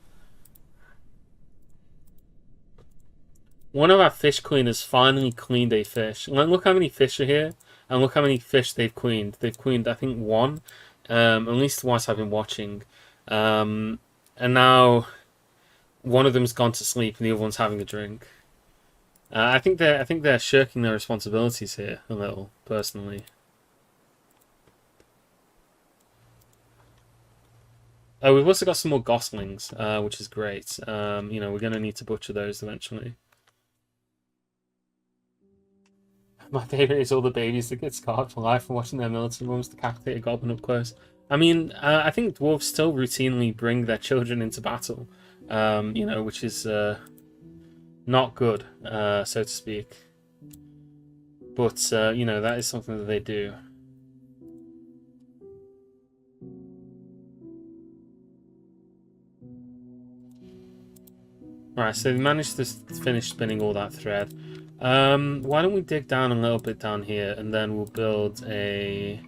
One of our fish cleaners finally cleaned a fish. Look how many fish are here, and look how many fish they've cleaned. They've cleaned, I think, one, at least twice I've been watching, and now one of them's gone to sleep and the other one's having a drink. I think they're shirking their responsibilities here a little, personally. Oh, we've also got some more goslings, which is great. We're going to need to butcher those eventually. My favorite is all the babies that get scarred for life from watching their military mums decapitate a goblin up close. I mean, I think dwarves still routinely bring their children into battle, which is not good, so to speak. But, that is something that they do. Right, so we managed to finish spinning all that thread. Why don't we dig down a little bit down here, and then we'll build a...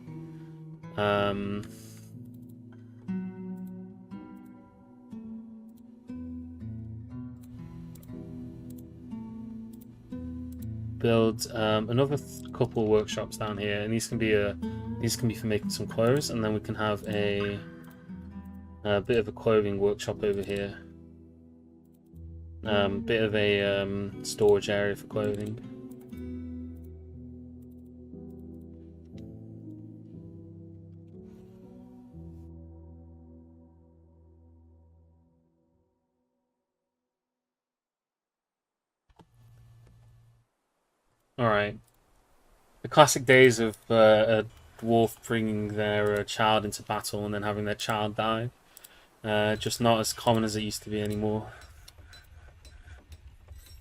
build another couple workshops down here, and these can be for making some clothes, and then we can have a bit of a clothing workshop over here. Bit of a storage area for clothing. Alright. The classic days of a dwarf bringing their child into battle and then having their child die. Just not as common as it used to be anymore.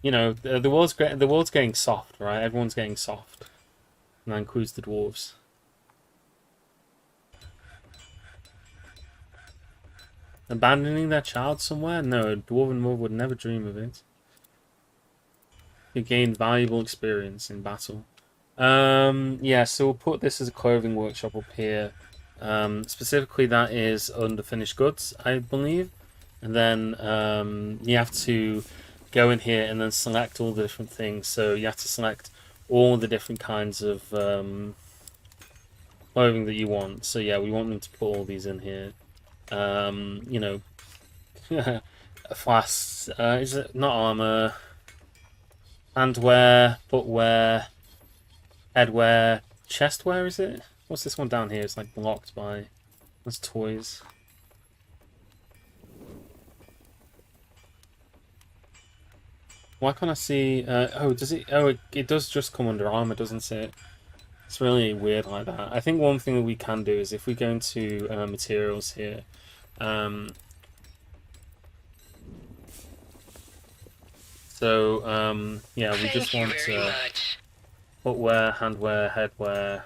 The world's getting soft, right? Everyone's getting soft. And that includes the dwarves. Abandoning their child somewhere? No, a dwarven mother would never dream of it. You gain valuable experience in battle. Yeah, so we'll put this as a clothing workshop up here. Specifically, that is under finished goods, I believe. And then you have to go in here and then select all the different things. So you have to select all the different kinds of clothing that you want. So yeah, we want them to put all these in here. Flasks. Is it not armor? Handwear, footwear, headwear, chestwear, is it? What's this one down here? It's like blocked by... That's toys. Why can't I see... does it... Oh, it does just come under armor, doesn't it? It's really weird like that. I think one thing that we can do is if we go into materials here... yeah, we just want footwear, handwear, headwear,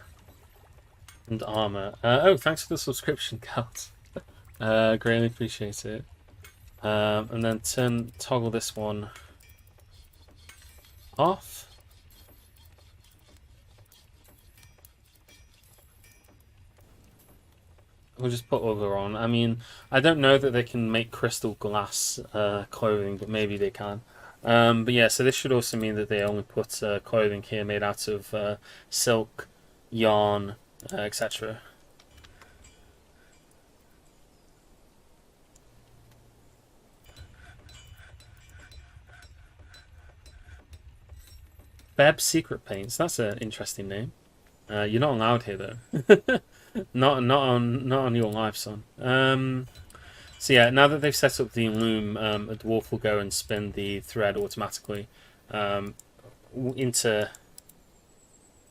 and armor. Oh, thanks for the subscription, Cat. Greatly appreciate it. And then toggle this one off. We'll just put other on. I mean, I don't know that they can make crystal glass clothing, but maybe they can. But yeah, so this should also mean that they only put clothing here made out of silk, yarn, etc. Beb Secret Paints. That's an interesting name. You're not allowed here though. not on your live, son. So yeah, now that they've set up the loom, a dwarf will go and spin the thread automatically into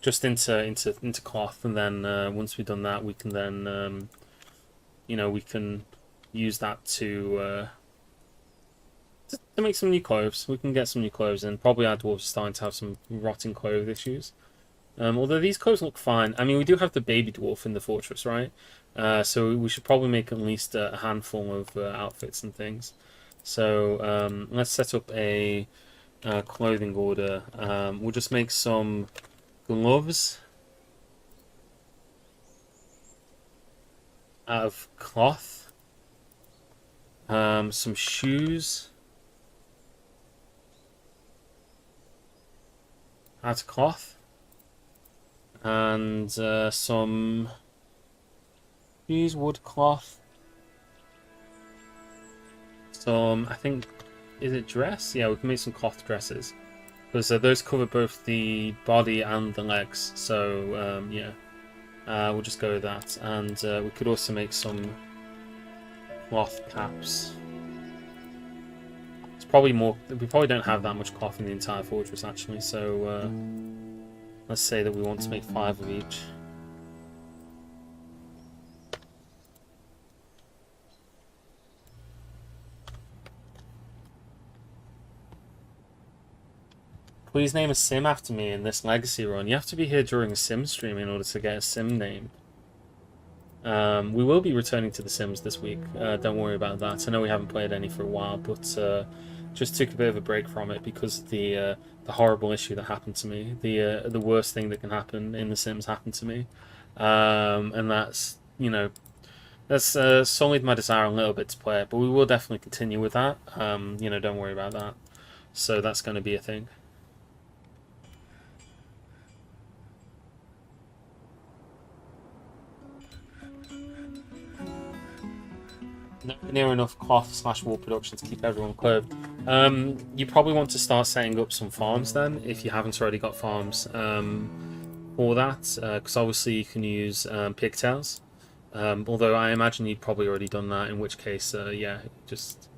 into cloth, and then once we've done that, we can then we can use that to make some new clothes. We can get some new clothes, and probably our dwarves are starting to have some rotting clothes issues. Although these clothes look fine. I mean, we do have the baby dwarf in the fortress, right? So we should probably make at least a handful of outfits and things. So let's set up a clothing order. We'll just make some gloves out of cloth. Some shoes out of cloth. And some use wood cloth. Some, I think, is it dress? Yeah, we can make some cloth dresses because those cover both the body and the legs. So yeah, we'll just go with that. And we could also make some cloth caps. It's probably more. We probably don't have that much cloth in the entire fortress actually. So. Let's say that we want to make 5 of each. Please name a sim after me in this legacy run. You have to be here during a sim stream in order to get a sim name. We will be returning to the Sims this week. Don't worry about that. I know we haven't played any for a while, but just took a bit of a break from it because the horrible issue that happened to me, the worst thing that can happen in the Sims happened to me, and that's that's sullied my desire a little bit to play it. But we will definitely continue with that. Don't worry about that. So that's going to be a thing. Near enough cloth/wool production to keep everyone clothed. You probably want to start setting up some farms then, if you haven't already got farms for that, because obviously you can use pigtails. Although I imagine you've probably already done that, in which case, yeah, just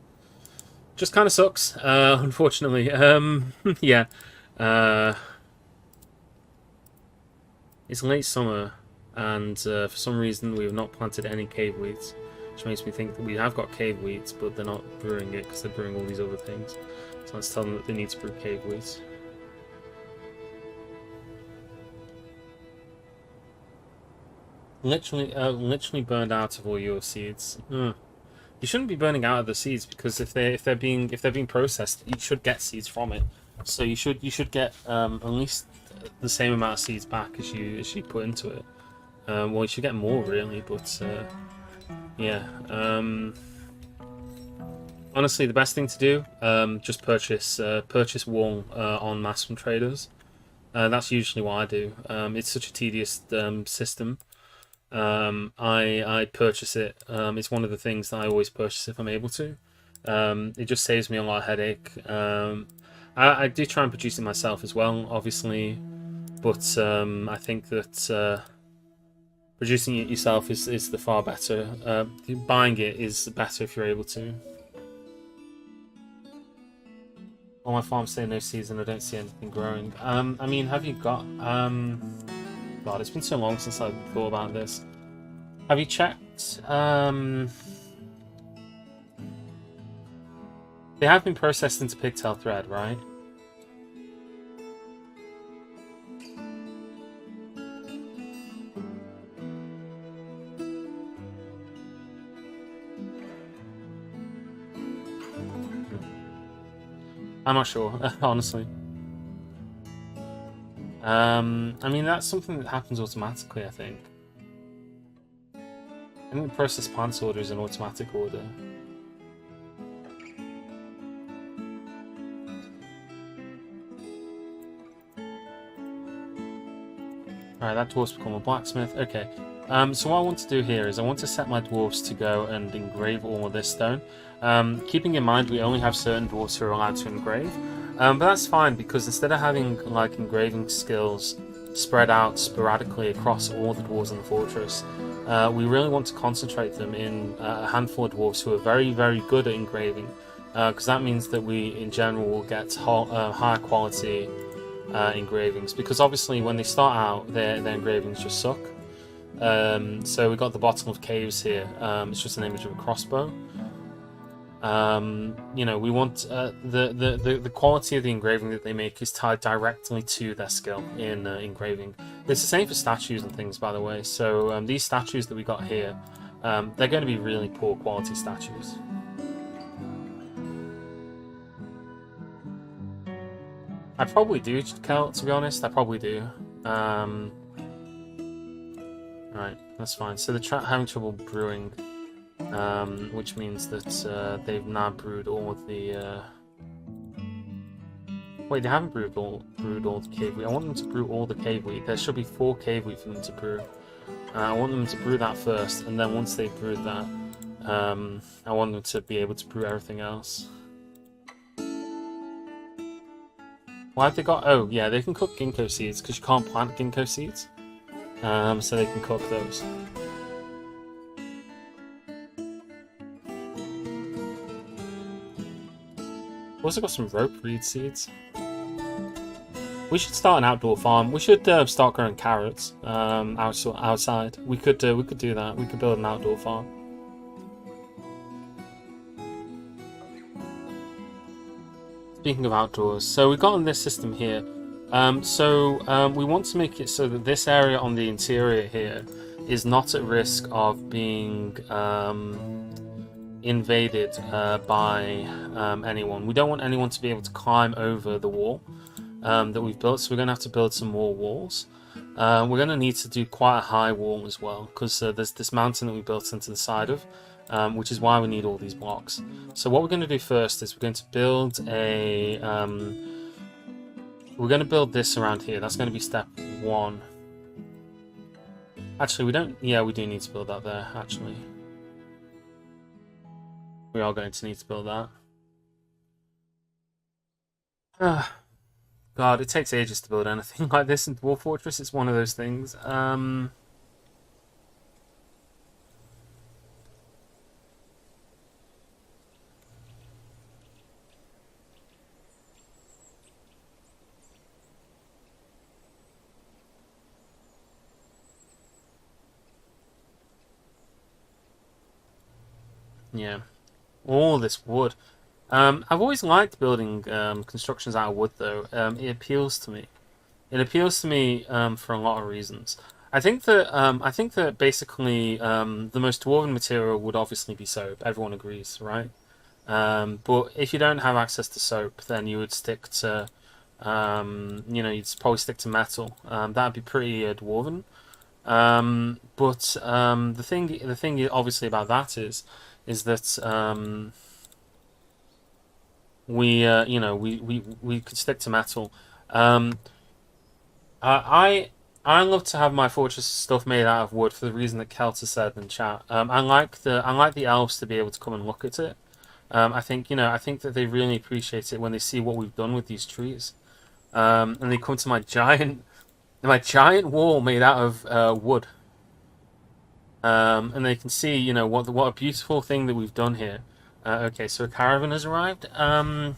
kind of sucks, unfortunately. Yeah, it's late summer, and for some reason we have not planted any cave wheat. Which makes me think that we have got cave wheat, but they're not brewing it because they're brewing all these other things. So let's tell them that they need to brew cave wheat. Literally burned out of all your seeds. You shouldn't be burning out of the seeds because if they're being processed, you should get seeds from it. So you should get at least the same amount of seeds back as you put into it. Well, you should get more really, but. Yeah. Honestly, the best thing to do, just purchase wool en masse from traders. That's usually what I do. It's such a tedious system. I purchase it. It's one of the things that I always purchase if I'm able to. It just saves me a lot of headache. I do try and produce it myself as well, obviously, but I think that. Producing it yourself is the far better. Buying it is better if you're able to. On my farm say no season, I don't see anything growing. I mean, have you got... God, it's been so long since I thought about this. Have you checked... They have been processed into pigtail thread, right? I'm not sure, honestly. I mean, that's something that happens automatically, I think. I think the process plants order is an automatic order. Alright, that dwarf's become a blacksmith. Okay. So what I want to do here is I want to set my dwarves to go and engrave all of this stone. Keeping in mind we only have certain dwarves who are allowed to engrave. But that's fine, because instead of having like engraving skills spread out sporadically across all the dwarves in the fortress, we really want to concentrate them in a handful of dwarves who are very, very good at engraving. Because that means that we, in general, will get higher quality engravings, because obviously when they start out their engravings just suck. So we've got the bottom of caves here. It's just an image of a crossbow. You know, we want the quality of the engraving that they make is tied directly to their skill in engraving. It's the same for statues and things, by the way. So these statues that we got here, they're going to be really poor quality statues. I probably do, Kel, to be honest. I probably do. Right, that's fine. So they're having trouble brewing, which means that they've now brewed all of the... Wait, they haven't brewed all the cave wheat. I want them to brew all the cave wheat. There should be 4 cave wheat for them to brew. I want them to brew that first, and then once they've brewed that, I want them to be able to brew everything else. Why have they got... Oh, yeah, they can cook ginkgo seeds, because you can't plant ginkgo seeds. So they can cook those. Also got some rope reed seeds. We should start an outdoor farm. We should start growing carrots outside. We could do that. We could build an outdoor farm. Speaking of outdoors, so we've got on this system here. We want to make it so that this area on the interior here is not at risk of being invaded by anyone. We don't want anyone to be able to climb over the wall that we've built, so we're going to have to build some more walls. We're going to need to do quite a high wall as well, because there's this mountain that we built into the side of, which is why we need all these blocks. So what we're going to do first is we're going to build a... we're going to build this around here. That's going to be step 1. Actually, we don't... Yeah, we do need to build that there, actually. We are going to need to build that. God, it takes ages to build anything like this in Dwarf Fortress. It's one of those things. Yeah. All this wood. I've always liked building constructions out of wood, though. It appeals to me. It appeals to me for a lot of reasons. I think that basically the most dwarven material would obviously be soap. Everyone agrees, right? But if you don't have access to soap, then you would stick to, you know, you'd probably stick to metal. That'd be pretty dwarven. But the thing obviously about that is that you know, we could stick to metal. I love to have my fortress stuff made out of wood for the reason that Kelta said in chat. I like the elves to be able to come and look at it. I think that they really appreciate it when they see what we've done with these trees. And they come to my giant wall made out of wood. And they can see, you know, what a beautiful thing that we've done here. Okay, so a caravan has arrived.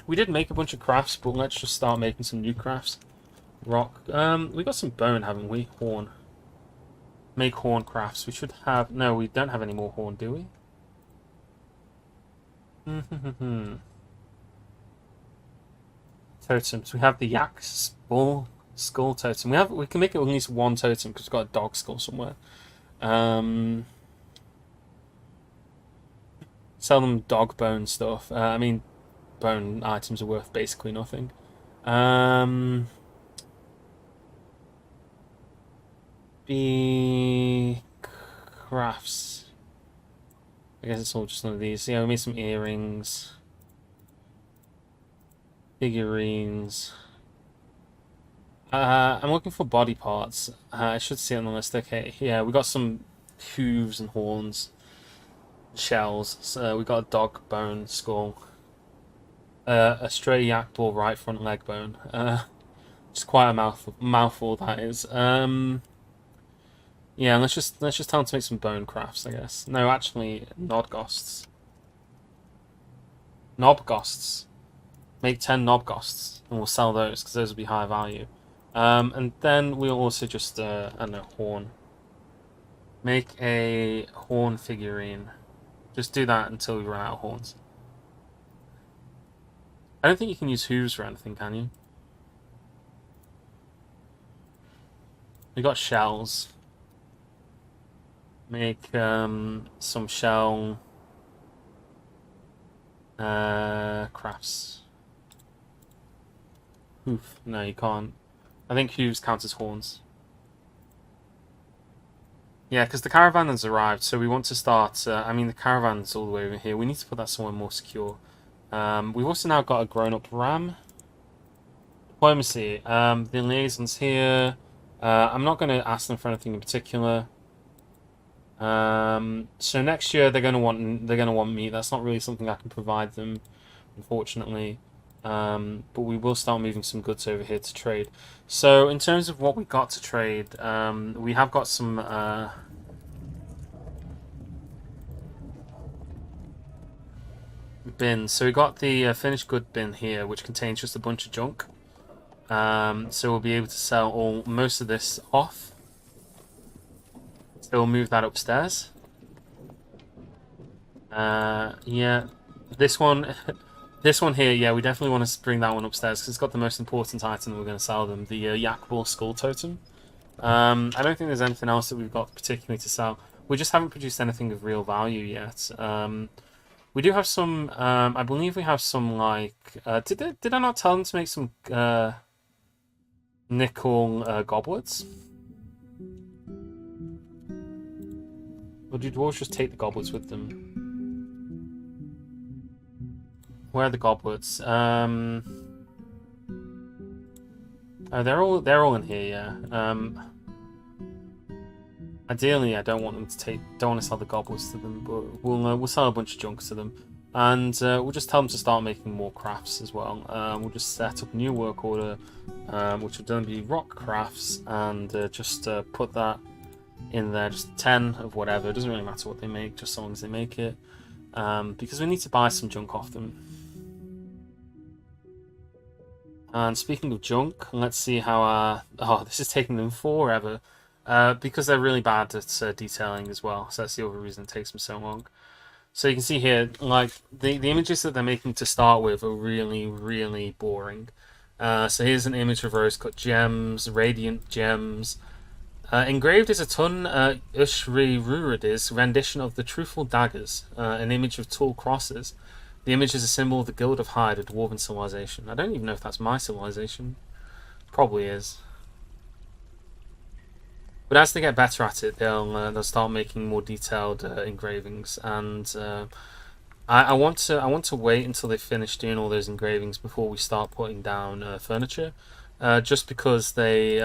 We did make a bunch of crafts, but let's just start making some new crafts. Rock. We got some bone, haven't we? Horn. Make horn crafts. We should have... No, we don't have any more horn, do we? Totems. We have the yak skull totem. We can make it at least one totem because we've got a dog skull somewhere. Sell them dog bone stuff. I mean, bone items are worth basically nothing. be crafts. I guess it's all just one of these. Yeah, we made some earrings, figurines. I'm looking for body parts. I should see it on the list. Okay, yeah, we got some hooves and horns, shells. So we got a dog bone skull, a stray yak ball right front leg bone. Just quite a mouthful that is. Yeah, let's just tell him to make some bone crafts, I guess. No, actually, nodgosts. Knobgosts. Make 10 knobgosts, and we'll sell those because those will be high value. And then we'll also just, I don't know, horn. Make a horn figurine. Just do that until we run out of horns. I don't think you can use hooves for anything, can you? We got shells. Make some shell crafts. Hoof. No, you can't. I think hooves count as horns. Yeah, because the caravan has arrived, so we want to start. I mean, the caravan's all the way over here. We need to put that somewhere more secure. We've also now got a grown-up ram. Diplomacy. The liaison's here. I'm not going to ask them for anything in particular. So next year they're gonna want meat. That's not really something I can provide them, unfortunately. But we will start moving some goods over here to trade. So in terms of what we got to trade, we have got some bins. So we got the finished good bin here, which contains just a bunch of junk. So we'll be able to sell most of this off. So we'll move that upstairs. Yeah, this one, this one here. Yeah, we definitely want to bring that one upstairs because it's got the most important item that we're going to sell them: the yak ball skull totem. I don't think there's anything else that we've got particularly to sell. We just haven't produced anything of real value yet. We do have some. I believe we have some like. Did I not tell them to make some nickel goblets? Or do dwarves just take the goblets with them? Where are the goblets? Oh, they're all in here, yeah. Ideally, I don't want them to don't want to sell the goblets to them, but we'll sell a bunch of junk to them, and we'll just tell them to start making more crafts as well. We'll just set up a new work order, which will then be rock crafts, and just put that in there, just 10 of whatever. It doesn't really matter what they make, just as long as they make it, because we need to buy some junk off them. And speaking of junk, let's see how oh, this is taking them forever, because they're really bad at detailing as well, so that's the other reason it takes them so long. So you can see here, like, the images that they're making to start with are really, really boring. So here's an image of rose-cut gems, radiant gems. Engraved is a Tun Ushri Rurid's rendition of the Truthful Daggers, an image of tall crosses. The image is a symbol of the Guild of Hyde, a dwarven civilization. I don't even know if that's my civilization. Probably is. But as they get better at it, they'll start making more detailed engravings, and I want to wait until they finish doing all those engravings before we start putting down furniture, just because they.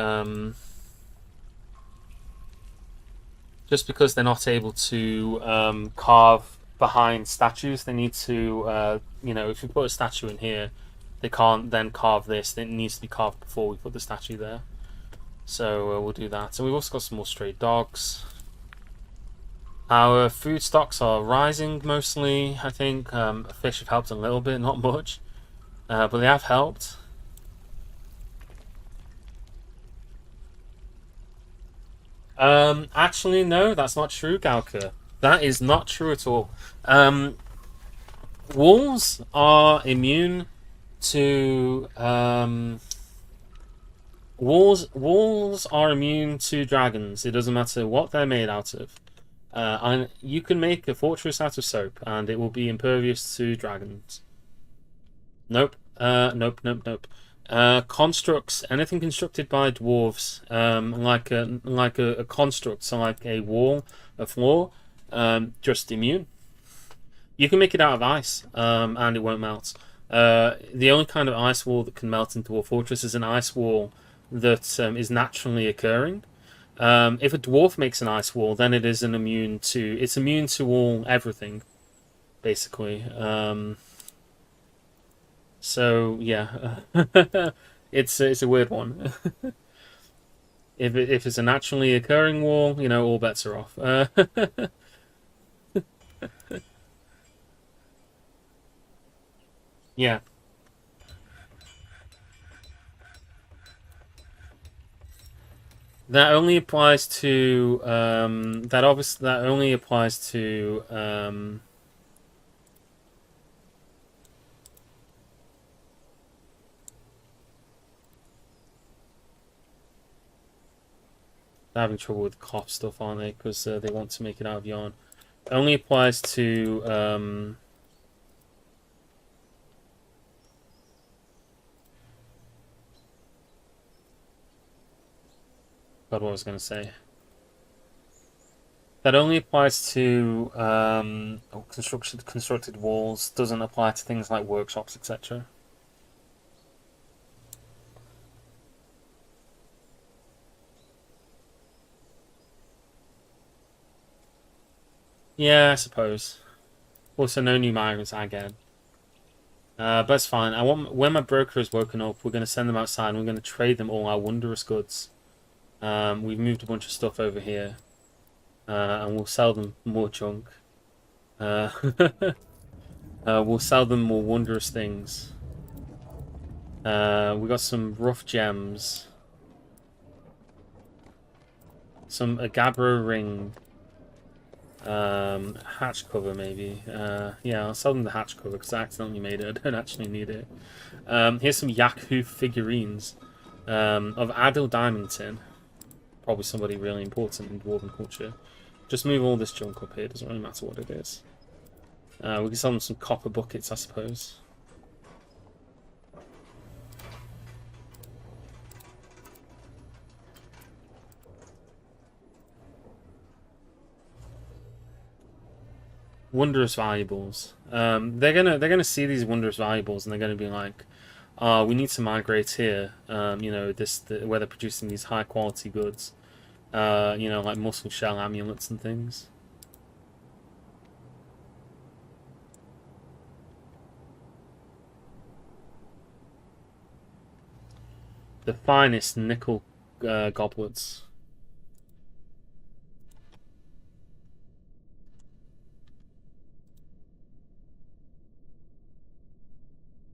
Just because they're not able to carve behind statues, they need to, you know, if we put a statue in here, they can't then carve this. It needs to be carved before we put the statue there. So we'll do that. And we've also got some more stray dogs. Our food stocks are rising mostly, I think. Fish have helped a little bit, not much. But they have helped. Actually, no, that's not true, Galka. That is not true at all. Wolves are immune to wolves are immune to dragons. It doesn't matter what they're made out of. And you can make a fortress out of soap, and it will be impervious to dragons. Nope. Nope. Constructs, anything constructed by dwarves, like a construct, so like a wall, a floor, just immune. You can make it out of ice, and it won't melt. The only kind of ice wall that can melt in Dwarf Fortress is an ice wall that is naturally occurring. If a dwarf makes an ice wall, then it is it's immune to all everything, basically. So yeah, it's a weird one. If it's a naturally occurring wall, all bets are off. Yeah, that only applies to that only applies to they're having trouble with cloth stuff, aren't they? Because they want to make it out of yarn. It only applies to God, what was I going to say? That only applies to constructed walls. Doesn't apply to things like workshops, etc. Yeah, I suppose. Also, no new migrants again. But that's fine. I want when my broker has woken up, we're going to send them outside and we're going to trade them all our wondrous goods. We've moved a bunch of stuff over here, and we'll sell them more junk. Uh, we'll sell them more wondrous things. We got some rough gems, some Agabro ring, hatch cover maybe. Yeah, I'll sell them the hatch cover because I accidentally made it. I don't actually need it. Here's some yak hoof figurines of Adil Diamond Tin. Probably somebody really important in dwarven culture. Just move all this junk up here, doesn't really matter what it is. We can sell them some copper buckets, I suppose. Wondrous valuables. They're gonna see these wondrous valuables and they're gonna be like, we need to migrate here. Where they're producing these high quality goods. Like muscle shell amulets and things. The finest nickel goblets.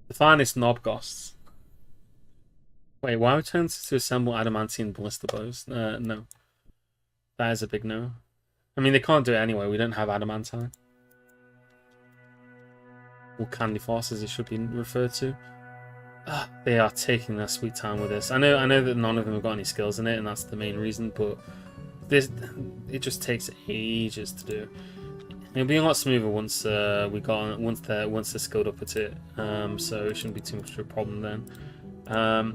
The finest knobgosts. Wait, why would turn to assemble adamantine ballista bows? No. That is a big no. I mean, they can't do it anyway. We don't have adamantine. Or candy floss, as it should be referred to. They are taking their sweet time with this. I know that none of them have got any skills in it, and that's the main reason. But it just takes ages to do. It'll be a lot smoother once they're skilled up at it. So it shouldn't be too much of a problem then.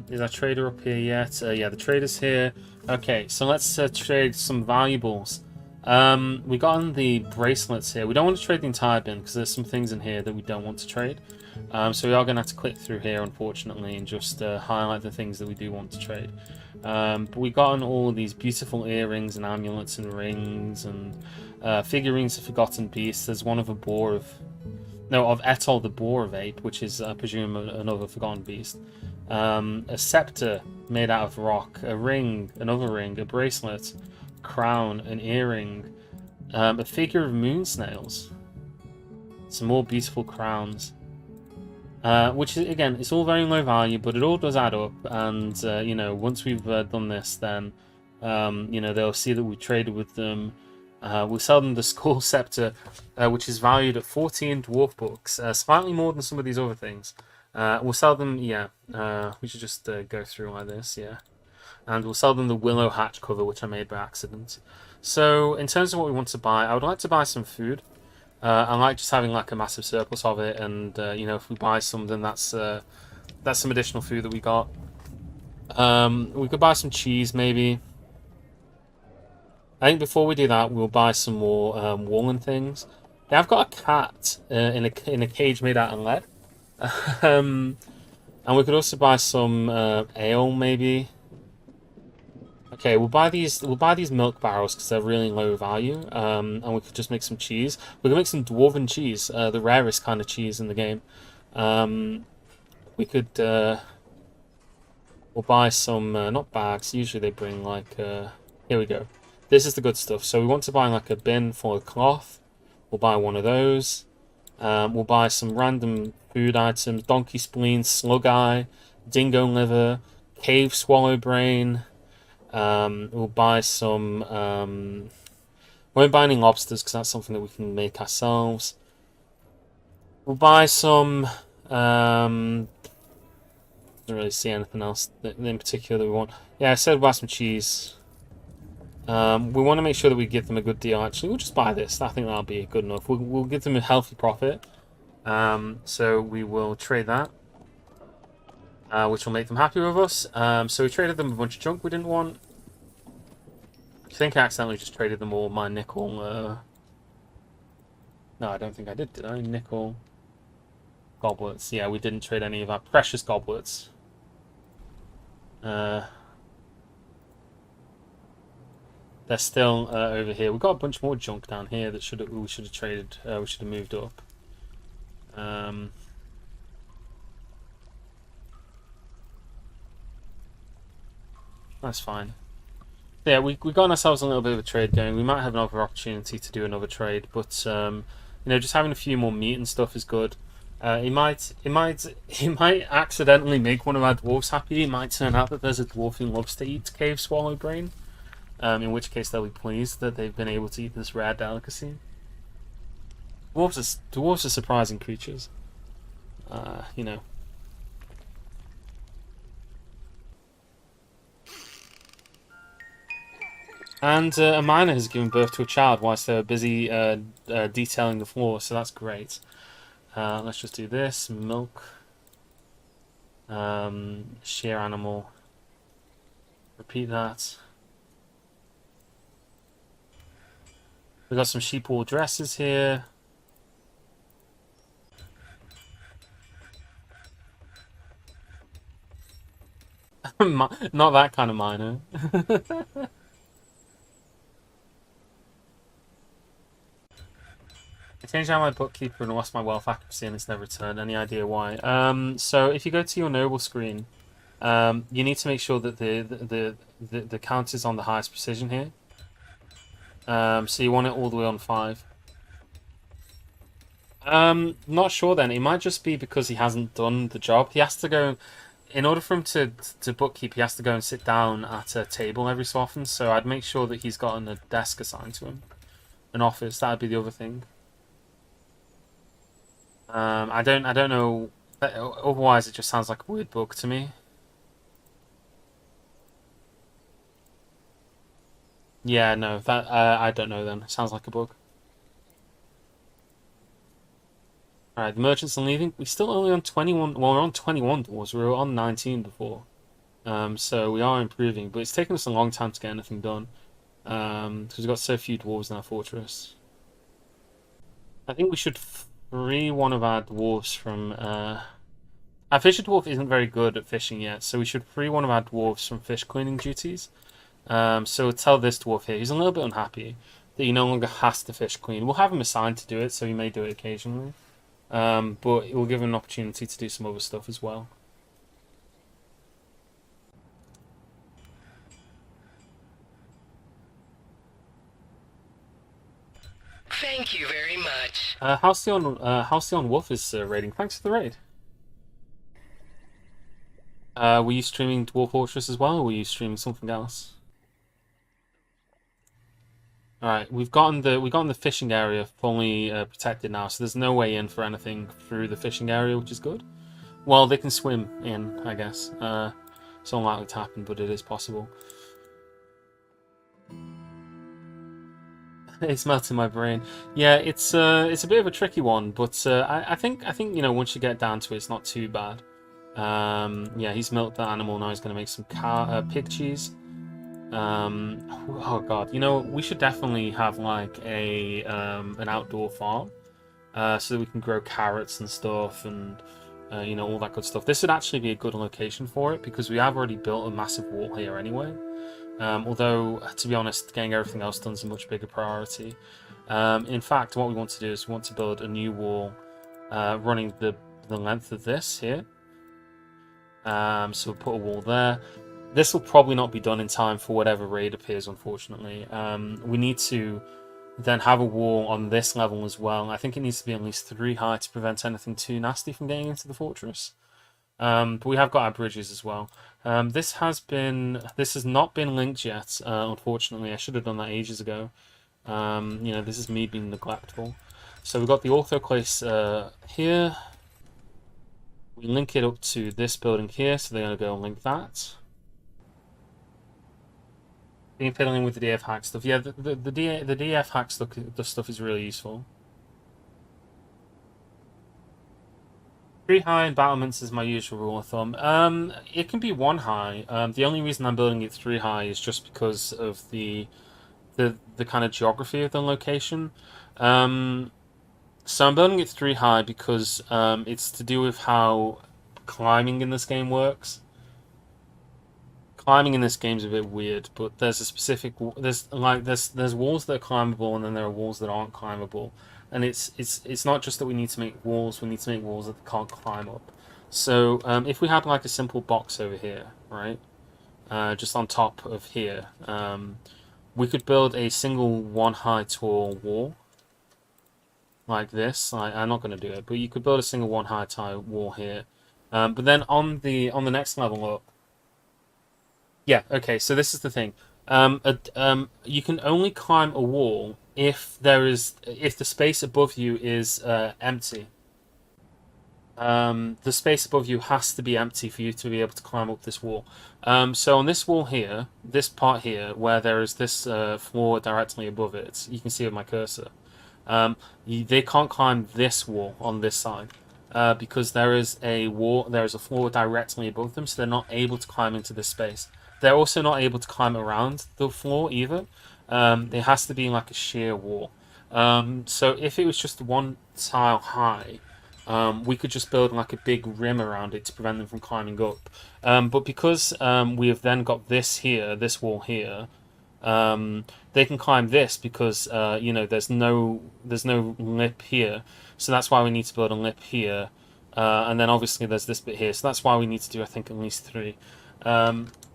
Is our trader up here yet? Yeah, the trader's here. Okay, so let's trade some valuables. We got on the bracelets here. We don't want to trade the entire bin because there's some things in here that we don't want to trade. So we are going to have to click through here, unfortunately, and just highlight the things that we do want to trade. But we got on all of these beautiful earrings and amulets and rings and figurines of forgotten beasts. There's one of of Etol the boar of ape, which is, I presume, another forgotten beast. A scepter made out of rock, a ring, another ring, a bracelet, crown, an earring, a figure of moon snails, some more beautiful crowns, which is, again, it's all very low value, but it all does add up. And once we've done this, then they'll see that we traded with them. We'll sell them the skull scepter, which is valued at 14 dwarf books, slightly more than some of these other things. We'll sell them, we should just go through like this, yeah. And we'll sell them the willow hatch cover, which I made by accident. So, in terms of what we want to buy, I would like to buy some food. I like just having like a massive surplus of it, and if we buy some, then that's That's some additional food that we got. We could buy some cheese, maybe. I think before we do that, we'll buy some more wool and things. Yeah, I've got a cat in a cage made out of lead. um, and we could also buy some ale, maybe. Okay, we'll buy these. We'll buy these milk barrels because they're really low value. And we could just make some cheese. We can make some dwarven cheese, the rarest kind of cheese in the game. We could. We'll buy some not bags. Usually they bring like. Here we go. This is the good stuff. So we want to buy like a bin full of cloth. We'll buy one of those. We'll buy some random food items: donkey spleen, slug eye, dingo liver, cave swallow brain. We'll buy some. We won't buy any lobsters because that's something that we can make ourselves. We'll buy some. Don't really see anything else in particular that we want. Yeah, I said buy some cheese. We want to make sure that we give them a good deal. Actually, we'll just buy this. I think that'll be good enough. We'll give them a healthy profit. So we will trade that. Which will make them happy with us. So we traded them a bunch of junk we didn't want. I think I accidentally just traded them all my nickel. No, I don't think I did I? Nickel goblets. Yeah, we didn't trade any of our precious goblets. They're still over here. We've got a bunch more junk down here that we should have traded. We should have moved up. That's fine. Yeah, we got ourselves a little bit of a trade going. We might have another opportunity to do another trade, but just having a few more meat and stuff is good. He might accidentally make one of our dwarves happy. It might turn out that there's a dwarf who loves to eat cave swallow brain. In which case they'll be pleased that they've been able to eat this rare delicacy. Dwarves are surprising creatures. And a miner has given birth to a child whilst they were busy detailing the floor, so that's great. Let's just do this. Milk. Shear animal. Repeat that. We've got some sheep wool dresses here. Not that kind of miner. I changed out my bookkeeper and lost my wealth accuracy and it's never returned. Any idea why? So if you go to your noble screen, you need to make sure that the count is on the highest precision here. So you want it all the way on 5. Not sure then. It might just be because he hasn't done the job. He has to go, in order for him to bookkeep, he has to go and sit down at a table every so often. So I'd make sure that he's gotten a desk assigned to him, an office. That'd be the other thing. I don't know. Otherwise, it just sounds like a weird bug to me. Yeah, no, that I don't know then. It sounds like a bug. Alright, the merchants are leaving. We're still only on 21. Well, we're on 21 dwarves. We were on 19 before. So we are improving, but it's taken us a long time to get anything done. Because we've got so few dwarves in our fortress. I think we should free one of our dwarves from... Our fisher dwarf isn't very good at fishing yet, so we should free one of our dwarves from fish cleaning duties. So tell this dwarf here, he's a little bit unhappy that he no longer has to fish clean. We'll have him assigned to do it, so he may do it occasionally. But it will give him an opportunity to do some other stuff as well. Thank you very much. Halcyon Wolf is raiding. Thanks for the raid. Were you streaming Dwarf Fortress as well, or were you streaming something else? Alright, we've gotten the fishing area fully protected now, so there's no way in for anything through the fishing area, which is good. Well, they can swim in, I guess. It's unlikely to happen, but it is possible. It's melting my brain. Yeah, it's a bit of a tricky one, but I think once you get down to it, it's not too bad. Yeah, he's milked that animal. Now he's going to make some pig cheese. Oh god, you know, we should definitely have like a an outdoor farm, so that we can grow carrots and stuff, and you know, all that good stuff. This would actually be a good location for it because we have already built a massive wall here anyway. Although, to be honest, getting everything else done is a much bigger priority. In fact, what we want to do is we want to build a new wall running the length of this here. So we'll put a wall there. This will probably not be done in time for whatever raid appears, unfortunately. We need to then have a wall on this level as well. I think it needs to be at least 3 high to prevent anything too nasty from getting into the fortress. But we have got our bridges as well. This has not been linked yet, unfortunately. I should have done that ages ago. You know, this is me being neglectful. So we've got the orthoclase here. We link it up to this building here, so they're going to go and link that. Being fiddling with the DF hack stuff. Yeah, the DF hack stuff is really useful. 3 high in battlements is my usual rule of thumb. It can be 1 high. The only reason I'm building it 3 high is just because of the kind of geography of the location. So I'm building it 3 high because it's to do with how climbing in this game works. Climbing in this game is a bit weird, but there's a specific there's walls that are climbable, and then there are walls that aren't climbable. And it's not just that we need to make walls; we need to make walls that they can't climb up. So if we had like a simple box over here, right, just on top of here, we could build a single 1 high tall wall like this. I'm not going to do it, but you could build a single 1 high tall wall here. But then on the next level up. Yeah, okay, so this is the thing. You can only climb a wall if the space above you is empty. The space above you has to be empty for you to be able to climb up this wall. So on this wall here, this part here, where there is this floor directly above it, you can see with my cursor. They can't climb this wall on this side. Because there is a floor directly above them, so they're not able to climb into this space. They're also not able to climb around the floor either. It has to be like a sheer wall. So if it was just 1 tile high, we could just build like a big rim around it to prevent them from climbing up. But because we have then got this wall here, they can climb this because you know, there's no lip here. So that's why we need to build a lip here. And then obviously there's this bit here. So that's why we need to do, I think, at least 3.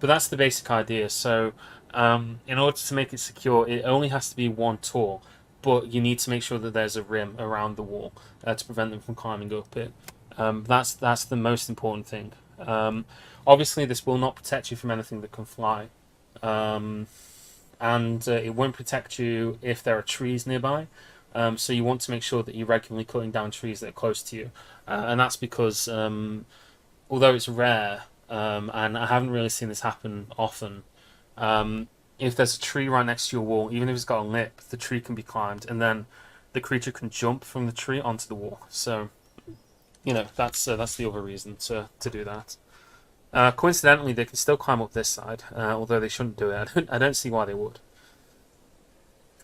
But that's the basic idea. So in order to make it secure, it only has to be 1 tall. But you need to make sure that there's a rim around the wall to prevent them from climbing up it. That's the most important thing. Obviously, this will not protect you from anything that can fly. And it won't protect you if there are trees nearby. So you want to make sure that you're regularly cutting down trees that are close to you. And that's because, although it's rare, and I haven't really seen this happen often, if there's a tree right next to your wall, even if it's got a lip, the tree can be climbed, and then the creature can jump from the tree onto the wall. So, you know, that's the other reason to do that. Coincidentally, they can still climb up this side, although they shouldn't do it. I don't see why they would.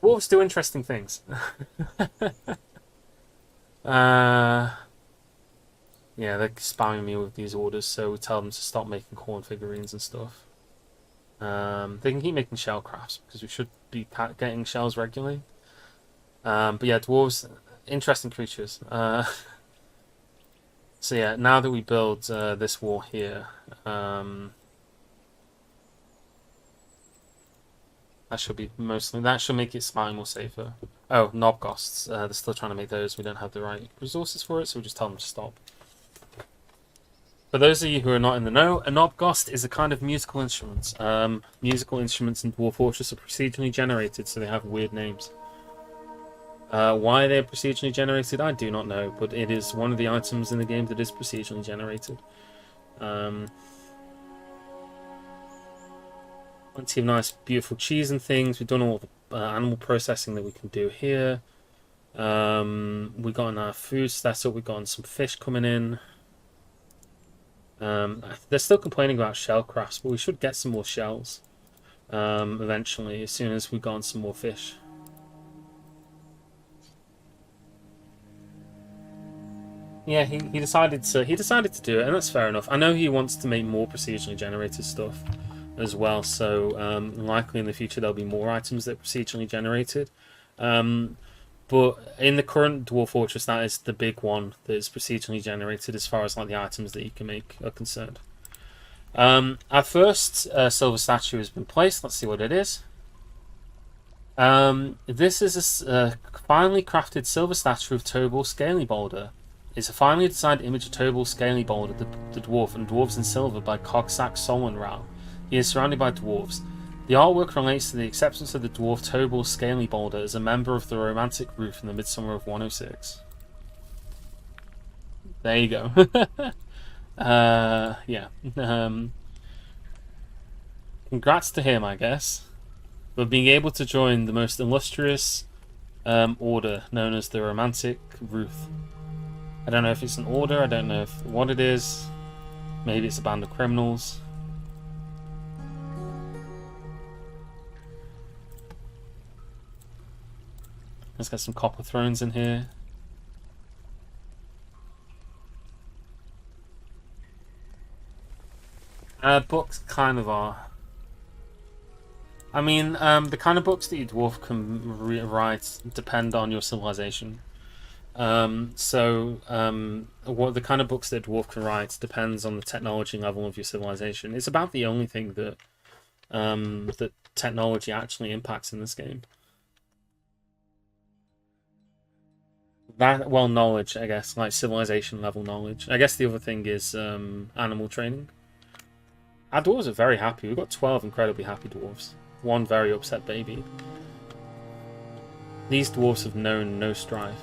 Dwarves do interesting things. Yeah, they're spamming me with these orders, so we tell them to stop making corn figurines and stuff. They can keep making shell crafts because we should be getting shells regularly. But yeah, dwarves, interesting creatures. So yeah, now that we build this wall here, that should make it slightly more safer. Oh, knob ghosts. They're still trying to make those. We don't have the right resources for it, so we just tell them to stop. For those of you who are not in the know, a knob ghost is a kind of musical instrument. Musical instruments in Dwarf Fortress are procedurally generated, so they have weird names. Why they're procedurally generated, I do not know, but it is one of the items in the game that is procedurally generated. Plenty of nice, beautiful cheese and things. We've done all the animal processing that we can do here. We got our food set up. We've got some fish coming in. They're still complaining about shell crafts, but we should get some more shells eventually, as soon as we've gotten some more fish. Yeah, he decided to do it, and that's fair enough. I know he wants to make more procedurally generated stuff as well, so likely in the future there'll be more items that are procedurally generated. But in the current Dwarf Fortress, that is the big one that is procedurally generated as far as like the items that you can make are concerned. Our first silver statue has been placed. Let's see what it is. This is a finely crafted silver statue of Tobal Scaly Boulder. It's a finely designed image of Tobal Scaly Boulder, the dwarf, and dwarves in silver by Cogsack Solon Rao. He is surrounded by dwarves. The artwork relates to the acceptance of the dwarf Tobal Scaly Boulder as a member of the romantic group in the midsummer of 106. There you go. Yeah. Congrats to him, I guess, for being able to join the most illustrious order known as the Romantic Ruth. I don't know if it's an order, I don't know what it is. Maybe it's a band of criminals. Let's get some copper thrones in here. Books kind of are. I mean, the kind of books that your dwarf can write depend on your civilization. What the kind of books that dwarf can write depends on the technology level of your civilization. It's about the only thing that that technology actually impacts in this game. That, well, knowledge, I guess, like civilization level knowledge. I guess the other thing is animal training. Our dwarves are very happy. We've got 12 incredibly happy dwarves. One very upset baby. These dwarves have known no strife.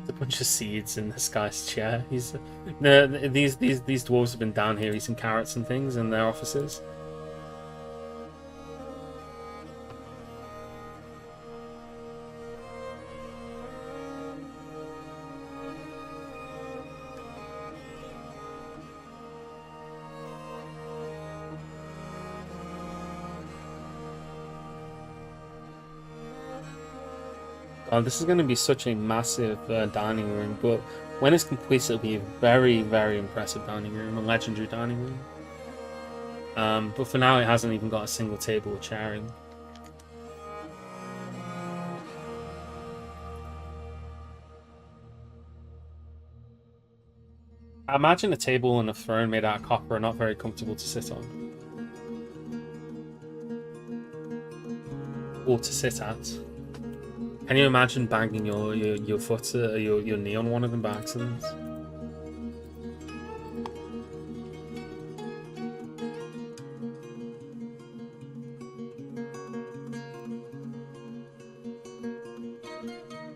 A bunch of seeds in this guy's chair. These dwarves have been down here eating carrots and things in their offices. This is going to be such a massive dining room, but when it's complete, it'll be a very, very impressive dining room, a legendary dining room. But for now, it hasn't even got a single table or chair in. I imagine a table and a throne made out of copper are not very comfortable to sit on. Or to sit at. Can you imagine banging your foot, your knee on one of them by accident?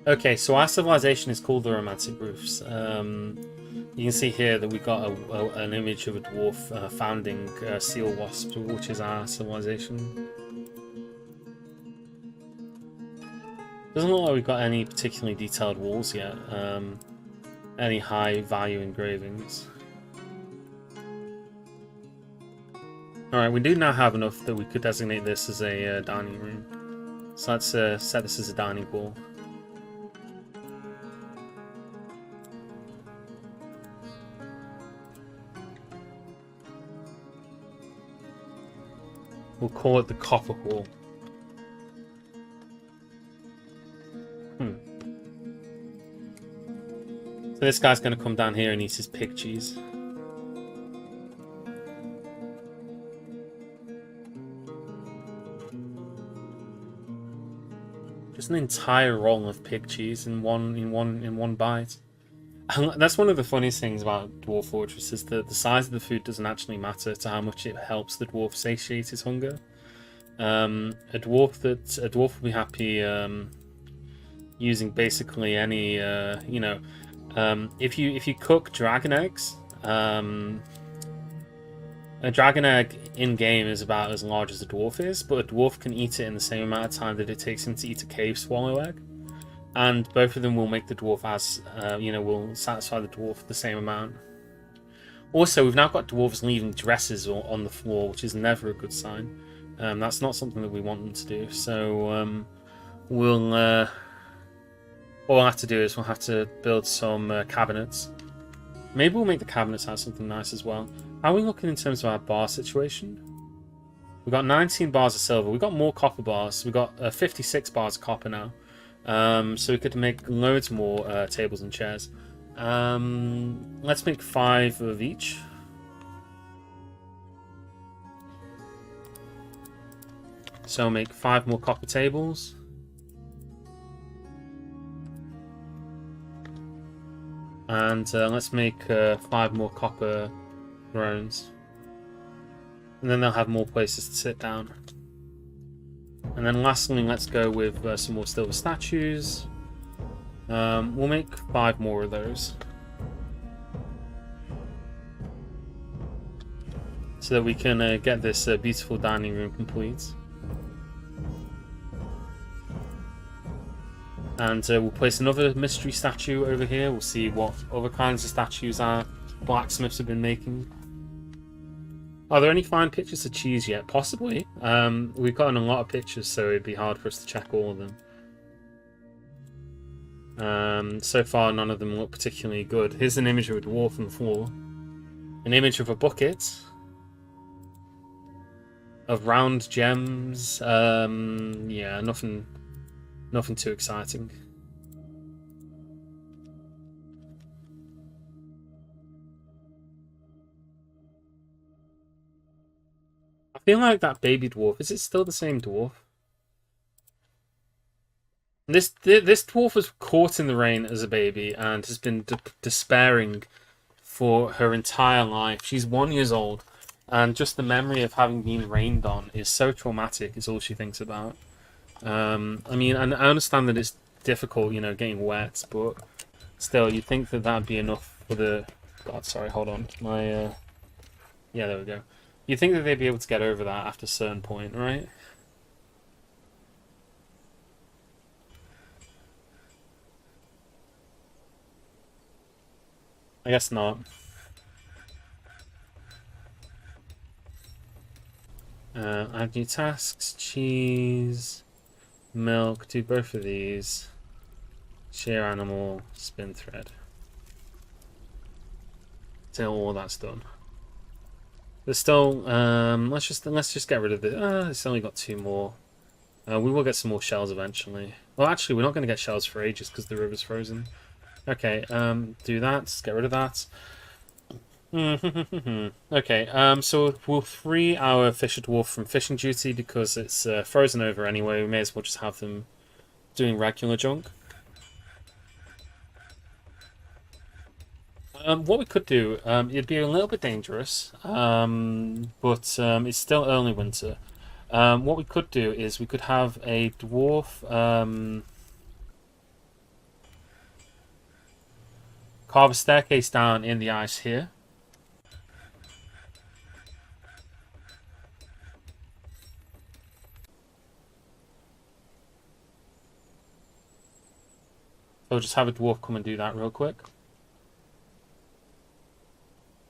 Okay, so our civilization is called the Romantic Roofs. You can see here that we got an image of a dwarf founding Sealwasps, which is our civilization. Doesn't look like we've got any particularly detailed walls yet. Any high value engravings. Alright, we do now have enough that we could designate this as a dining room. So let's set this as a dining hall. We'll call it the Copper Hall. So this guy's going to come down here and eat his pig cheese. Just an entire roll of pig cheese in one bite. And that's one of the funniest things about Dwarf Fortress is that the size of the food doesn't actually matter to how much it helps the dwarf satiate his hunger. A dwarf will be happy using basically any if you cook dragon eggs, a dragon egg in game is about as large as a dwarf is, but a dwarf can eat it in the same amount of time that it takes him to eat a cave swallow egg, and both of them will make the dwarf as will satisfy the dwarf the same amount. Also, we've now got dwarves leaving dresses on the floor, which is never a good sign. That's not something that we want them to do. So we'll what we'll have to do is we'll have to build some cabinets. Maybe we'll make the cabinets have something nice as well. How are we looking in terms of our bar situation? We've got 19 bars of silver. We've got more copper bars. We've got 56 bars of copper now. So we could make loads more tables and chairs. Let's make 5 of each. So make 5 more copper tables. And let's make 5 more copper thrones. And then they'll have more places to sit down. And then lastly, let's go with some more silver statues. We'll make 5 more of those. So that we can get this beautiful dining room complete. And we'll place another mystery statue over here. We'll see what other kinds of statues our blacksmiths have been making. Are there any fine pictures of cheese yet? Possibly. We've gotten a lot of pictures, so it'd be hard for us to check all of them. So far, none of them look particularly good. Here's an image of a dwarf on the floor. An image of a bucket. Of round gems. Yeah, nothing too exciting. I feel like that baby dwarf, is it still the same dwarf? This dwarf was caught in the rain as a baby and has been despairing for her entire life. She's 1 year old, and just the memory of having been rained on is so traumatic. Is all she thinks about. I mean, and I understand that it's difficult, you know, getting wet, but still, you'd think that that'd be enough for the. God, sorry, hold on. Yeah, there we go. You'd think that they'd be able to get over that after a certain point, right? I guess not. Add new tasks, cheese, milk, do both of these. Shear animal, spin thread. Till all that's done. There's still let's just get rid of it. It's only got 2 more. We will get some more shells eventually. Well, actually, we're not going to get shells for ages because the river's frozen. Okay, do that. Get rid of that. Okay, so we'll free our fisher dwarf from fishing duty because it's frozen over anyway. We may as well just have them doing regular junk. What we could do, it'd be a little bit dangerous, but it's still early winter. What we could do is we could have a dwarf carve a staircase down in the ice here. So we'll just have a dwarf come and do that real quick.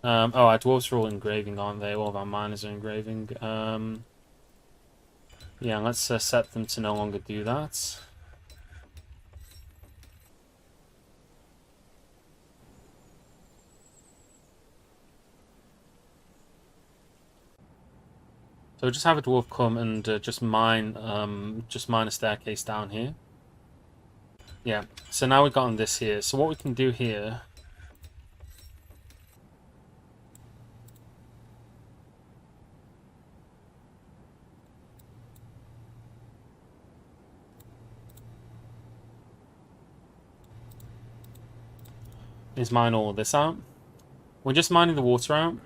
Oh, our dwarves are all engraving, aren't they? All of our miners are engraving. Yeah, let's set them to no longer do that. So just have a dwarf come and just mine a staircase down here. Yeah. So now we've gotten this here. So what we can do here. Is mine all of this out. We're just mining the water out.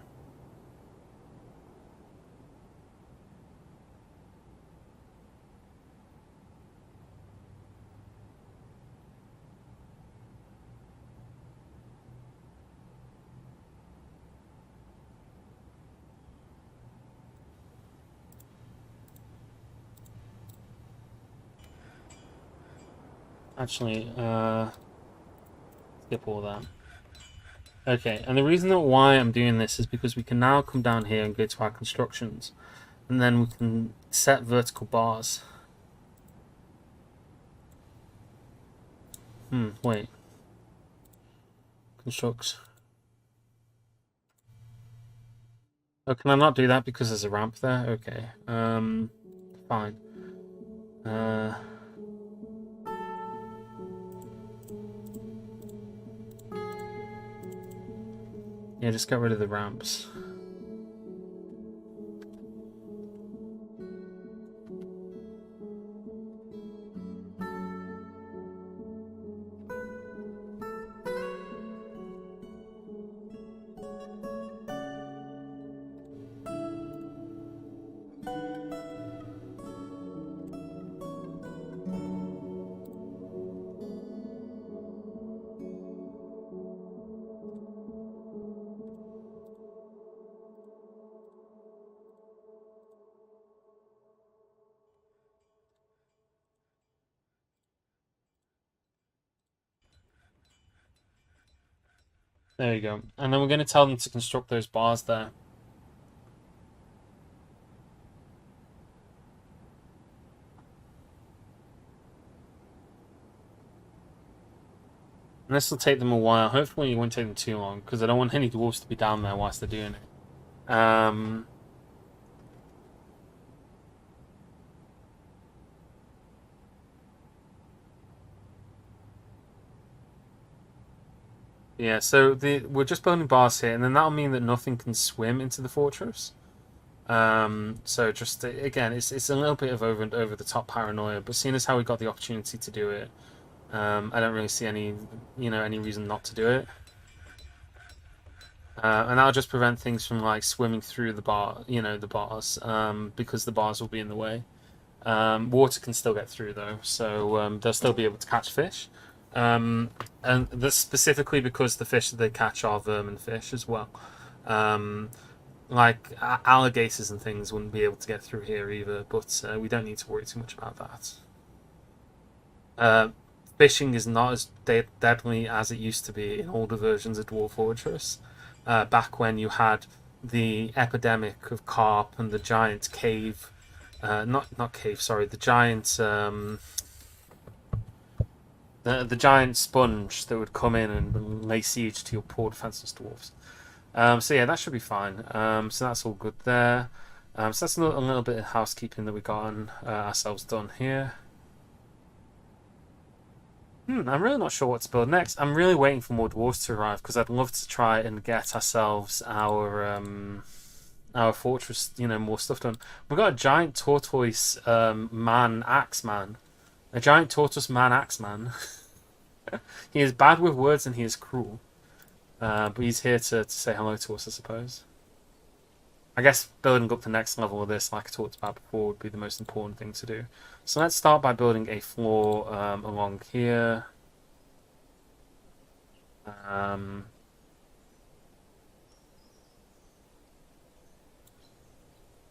Actually, skip all that. Okay, and the reason that why I'm doing this is because we can now come down here and go to our constructions, and then we can set vertical bars. Wait. Constructs. Oh, can I not do that because there's a ramp there? Okay. Fine. Uh, yeah, just get rid of the ramps. There you go. And then we're going to tell them to construct those bars there. And this will take them a while. Hopefully it won't take them too long, because I don't want any dwarves to be down there whilst they're doing it. Yeah, so we're just building bars here, and then that'll mean that nothing can swim into the fortress. So just again, it's a little bit of over the top paranoia, but seeing as how we got the opportunity to do it, I don't really see any reason not to do it. And that'll just prevent things from like swimming through the bars, because the bars will be in the way. Water can still get through though, so they'll still be able to catch fish. And that's specifically because the fish that they catch are vermin fish as well. Um, like alligators and things wouldn't be able to get through here either, but we don't need to worry too much about that. Uh, Fishing is not as deadly as it used to be in older versions of Dwarf Fortress. Back when you had the epidemic of carp and the giant cave, not cave, sorry, the giant the giant sponge that would come in and lay siege to your poor defenseless dwarves. So yeah, that should be fine. So that's all good there. So that's a little bit of housekeeping that we got ourselves done here. I'm really not sure what to build next. I'm really waiting for more dwarves to arrive because I'd love to try and get ourselves our fortress, more stuff done. We've got a giant tortoise man axe man, a giant tortoise man axe man. He is bad with words and he is cruel. But he's here to say hello to us, I suppose. I guess building up the next level of this, like I talked about before, would be the most important thing to do. So let's start by building a floor along here.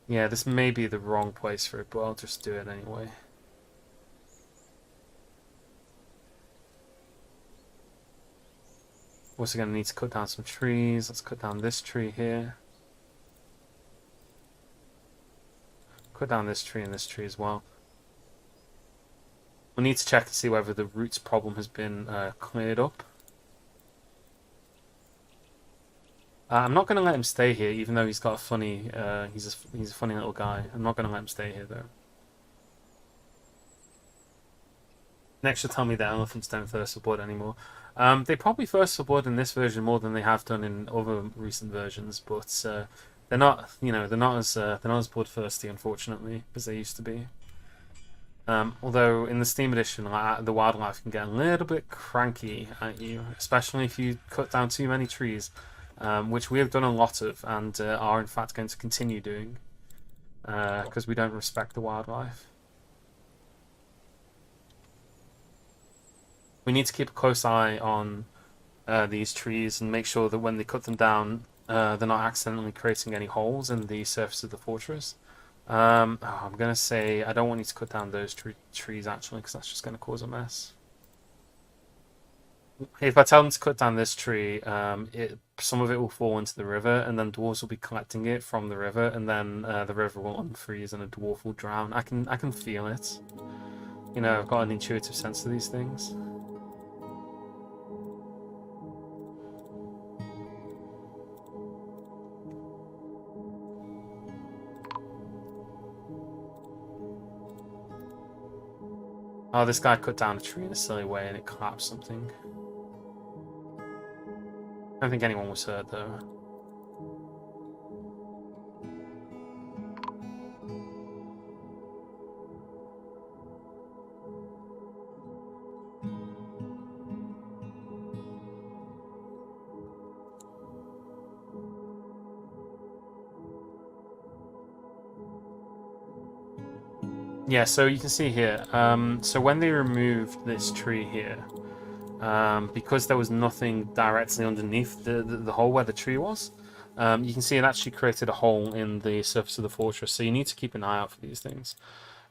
Yeah, this may be the wrong place for it, but I'll just do it anyway. Also going to need to cut down some trees. Let's cut down this tree here. Cut down this tree and this tree as well. We'll need to check to see whether the roots problem has been cleared up. I'm not going to let him stay here, even though he's got a funny. He's a funny little guy. I'm not going to let him stay here though. Next, you'll tell me that elephants don't thirst for blood anymore. They probably thirst for blood in this version more than they have done in other recent versions, but they're not. They're not as bloodthirsty, unfortunately, as they used to be. Although in the Steam edition, the wildlife can get a little bit cranky at you, especially if you cut down too many trees, which we have done a lot of and are in fact going to continue doing, because we don't respect the wildlife. We need to keep a close eye on these trees and make sure that when they cut them down, they're not accidentally creating any holes in the surface of the fortress. I'm going to say I don't want you to cut down those trees actually, because that's just going to cause a mess. if I tell them to cut down this tree, some of it will fall into the river, and then dwarves will be collecting it from the river, and then the river will unfreeze and a dwarf will drown. I can feel it. You know, I've got an intuitive sense of these things. Oh, this guy cut down a tree in a silly way and it collapsed something. I don't think anyone was hurt though. Yeah, so you can see here. So when they removed this tree here, because there was nothing directly underneath the hole where the tree was, you can see it actually created a hole in the surface of the fortress. So you need to keep an eye out for these things.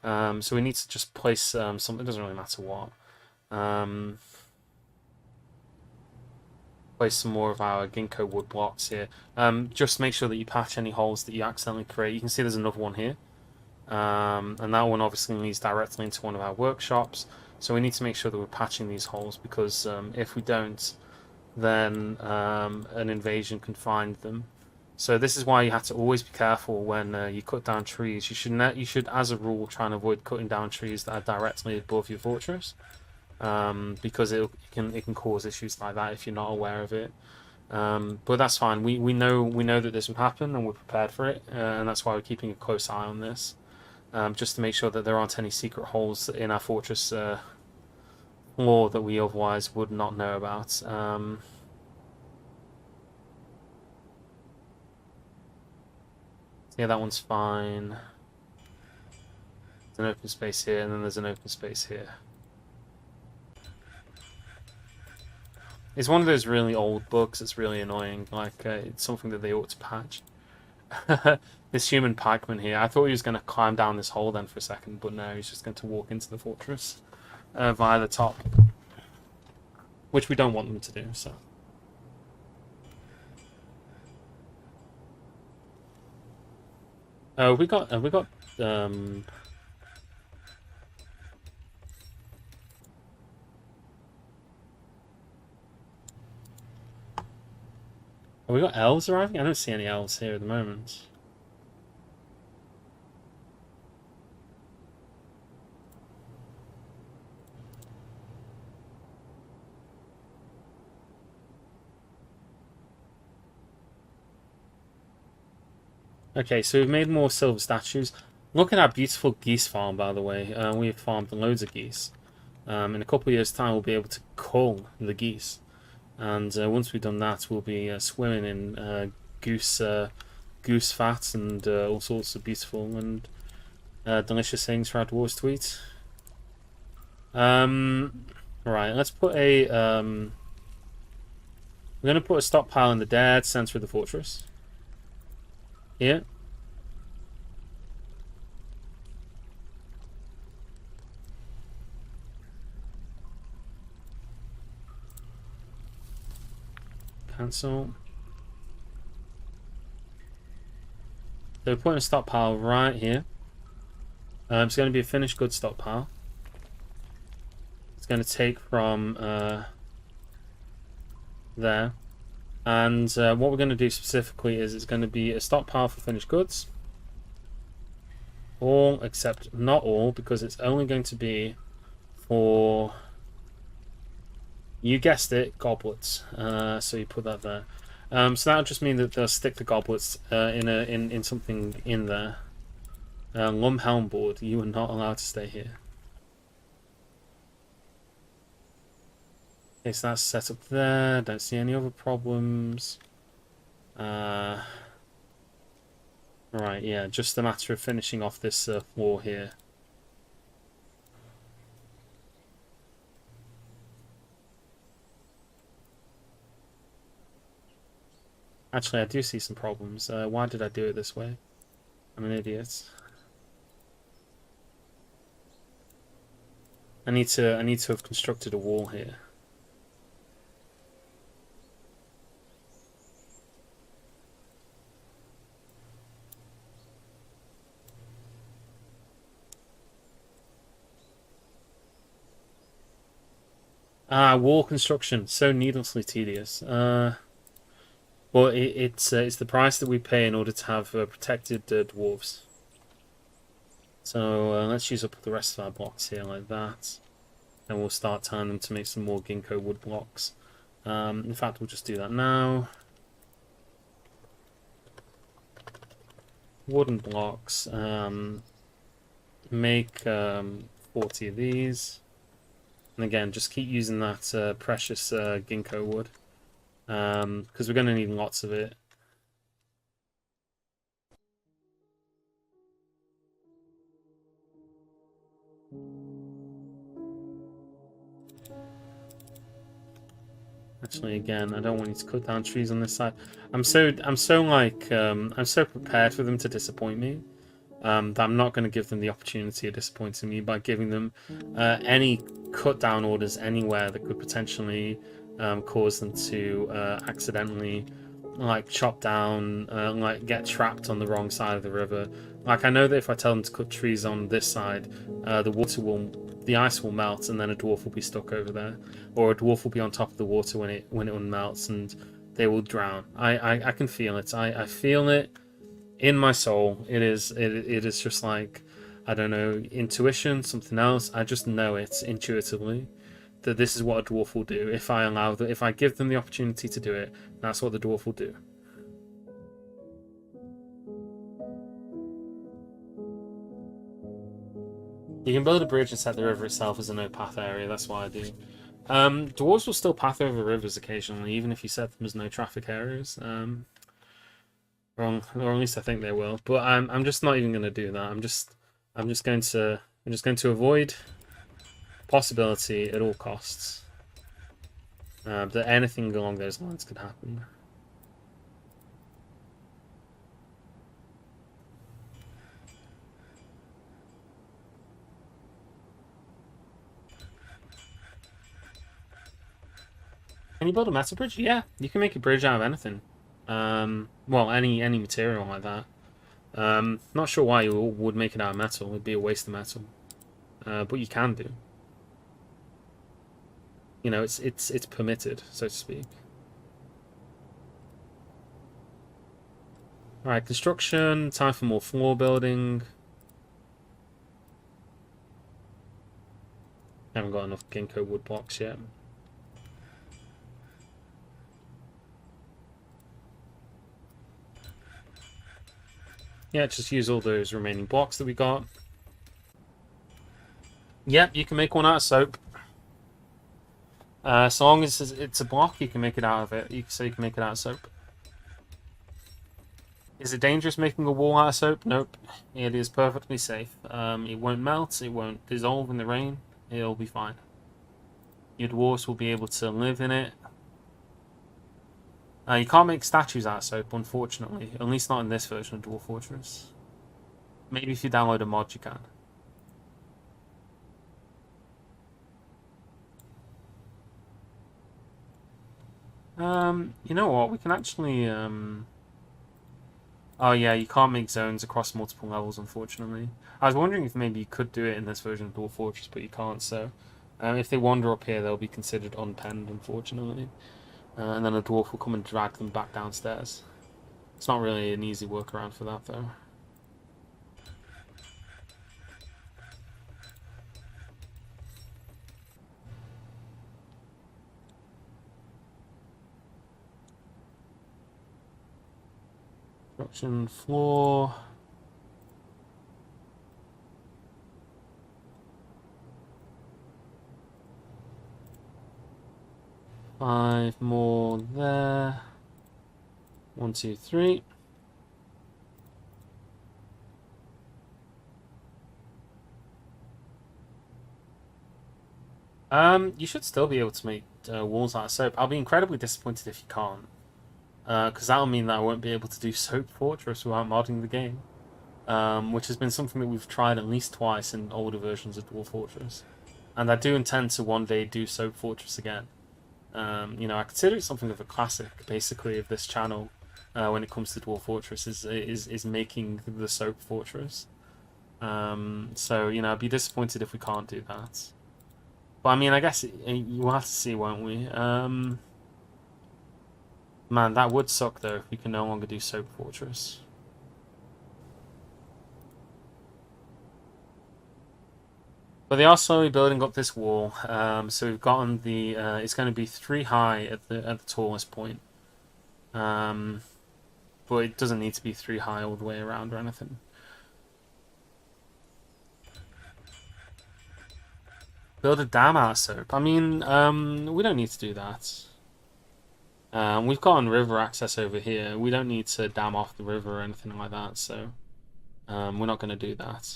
So we need to just place something. It doesn't really matter what. Place some more of our ginkgo wood blocks here. Just make sure that you patch any holes that you accidentally create. You can see there's another one here. And that one obviously leads directly into one of our workshops. So we need to make sure that we're patching these holes because if we don't, then an invasion can find them. So this is why you have to always be careful when you cut down trees. You should, as a rule, try and avoid cutting down trees that are directly above your fortress, because it can cause issues like that if you're not aware of it. But that's fine. We know that this would happen and we're prepared for it, and that's why we're keeping a close eye on this. Just to make sure that there aren't any secret holes in our fortress floor that we otherwise would not know about. Yeah, that one's fine. There's an open space here, and then there's an open space here. It's one of those really old bugs that's really annoying. Like, it's something that they ought to patch. This human pikeman here, I thought he was going to climb down this hole then for a second, but no, he's just going to walk into the fortress via the top, which we don't want them to do. So, we got. Have we got elves arriving? I don't see any elves here at the moment. Okay, so we've made more silver statues. Look at our beautiful geese farm, by the way. We've farmed loads of geese. In a couple of years' time, we'll be able to cull the geese. And once we've done that, we'll be swimming in goose fat and all sorts of beautiful and delicious things for our dwarves to eat. Right, let's put a... we're going to put a stockpile in the dead center of the fortress. Here. Cancel. So we're putting a stockpile right here. It's going to be a finished goods stockpile. It's going to take from there. And what we're going to do specifically is it's going to be a stockpile for finished goods. All except not all, because it's only going to be for, you guessed it, goblets. So you put that there. So that'll just mean that they'll stick the goblets in something in there. Lumhelm board, you are not allowed to stay here. Okay, so that's set up there. Don't see any other problems. Right, yeah, just a matter of finishing off this floor here. Actually, I do see some problems. Why did I do it this way? I'm an idiot. I need to have constructed a wall here. Wall construction, so needlessly tedious. Well, it's the price that we pay in order to have protected dwarves. So let's use up the rest of our blocks here like that. And we'll start turning them to make some more ginkgo wood blocks. In fact, we'll just do that now. Wooden blocks. Make 40 of these. And again, just keep using that precious ginkgo wood. Because we're going to need lots of it. Actually, again, I don't want you to cut down trees on this side. I'm so prepared for them to disappoint me. That I'm not going to give them the opportunity of disappointing me by giving them any cut down orders anywhere that could potentially cause them to accidentally like chop down, like get trapped on the wrong side of the river. Like I know that if I tell them to cut trees on this side, the ice will melt, and then a dwarf will be stuck over there, or a dwarf will be on top of the water when it unmelts, and they will drown. I can feel it. I feel it in my soul. It is just like, I don't know, intuition, something else. I just know it intuitively that this is what a dwarf will do if I give them the opportunity to do it. That's what the dwarf will do. You can build a bridge and set the river itself as a no path area. That's what I do. Dwarves will still path over rivers occasionally, even if you set them as no traffic areas. Or at least I think they will. But I'm just not even going to do that. I'm just going to avoid possibility at all costs that anything along those lines could happen. Can you build a metal bridge? Yeah, you can make a bridge out of anything. Well, any material like that. Not sure why you would make it out of metal. It'd be a waste of metal. But you can do. You know, it's permitted, so to speak. All right, construction. Time for more floor building. Haven't got enough ginkgo wood blocks yet. Yeah, just use all those remaining blocks that we got. Yep, you can make one out of soap. So long as it's a block, you can make it out of it. So you can make it out of soap. Is it dangerous making a wall out of soap? Nope. It is perfectly safe. It won't melt. It won't dissolve in the rain. It'll be fine. Your dwarves will be able to live in it. You can't make statues out of soap, unfortunately. At least not in this version of Dwarf Fortress. Maybe if you download a mod, you can. You know what? We can actually... Oh yeah, you can't make zones across multiple levels, unfortunately. I was wondering if maybe you could do it in this version of Dwarf Fortress, but you can't, so... if they wander up here, they'll be considered unpenned, unfortunately. And then a dwarf will come and drag them back downstairs. It's not really an easy workaround for that, though. Construction floor. Five more there. 1, 2, 3. You should still be able to make walls out of soap. I'll be incredibly disappointed if you can't. Because that'll mean that I won't be able to do Soap Fortress without modding the game. Which has been something that we've tried at least twice in older versions of Dwarf Fortress. And I do intend to one day do Soap Fortress again. You know, I consider it something of a classic, basically, of this channel when it comes to Dwarf Fortress, is making the Soap Fortress. So, you know, I'd be disappointed if we can't do that. But I mean, I guess we'll have to see, won't we? Man, that would suck though if we can no longer do Soap Fortress. But they are slowly building up this wall. So we've gotten the. It's going to be 3 high at the tallest point. But it doesn't need to be 3 high all the way around or anything. Build a dam out of soap. I mean, we don't need to do that. We've got river access over here. We don't need to dam off the river or anything like that, so we're not going to do that.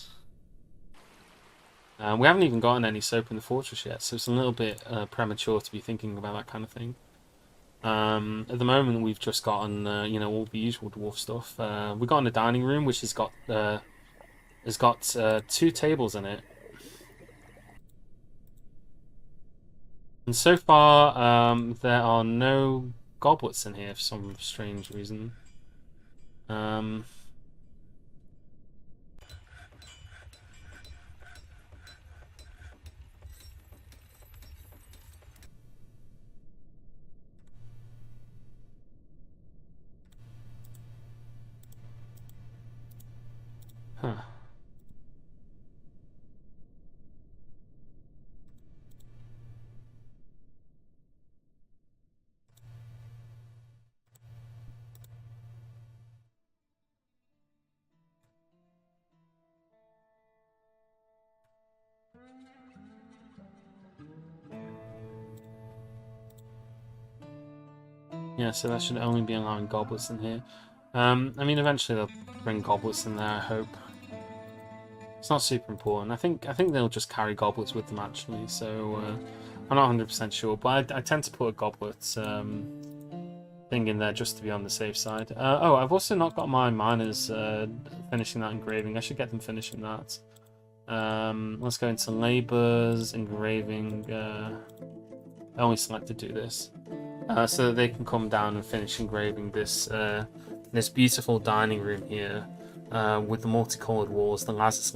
We haven't even gotten any soap in the fortress yet, so it's a little bit premature to be thinking about that kind of thing. At the moment, we've just gotten all the usual dwarf stuff. We've gotten a dining room, which has got 2 tables in it. And so far, there are no goblets in here for some strange reason. Huh. Yeah, so that should only be allowing goblets in here. I mean, eventually they'll bring goblets in there, I hope. It's not super important. I think they'll just carry goblets with them, actually, so I'm not 100% sure. But I tend to put a goblet thing in there just to be on the safe side. Oh, I've also not got my miners finishing that engraving. I should get them finishing that. Let's go into labours, engraving. I only select to do this. So that they can come down and finish engraving this this beautiful dining room here with the multicolored walls, the lapis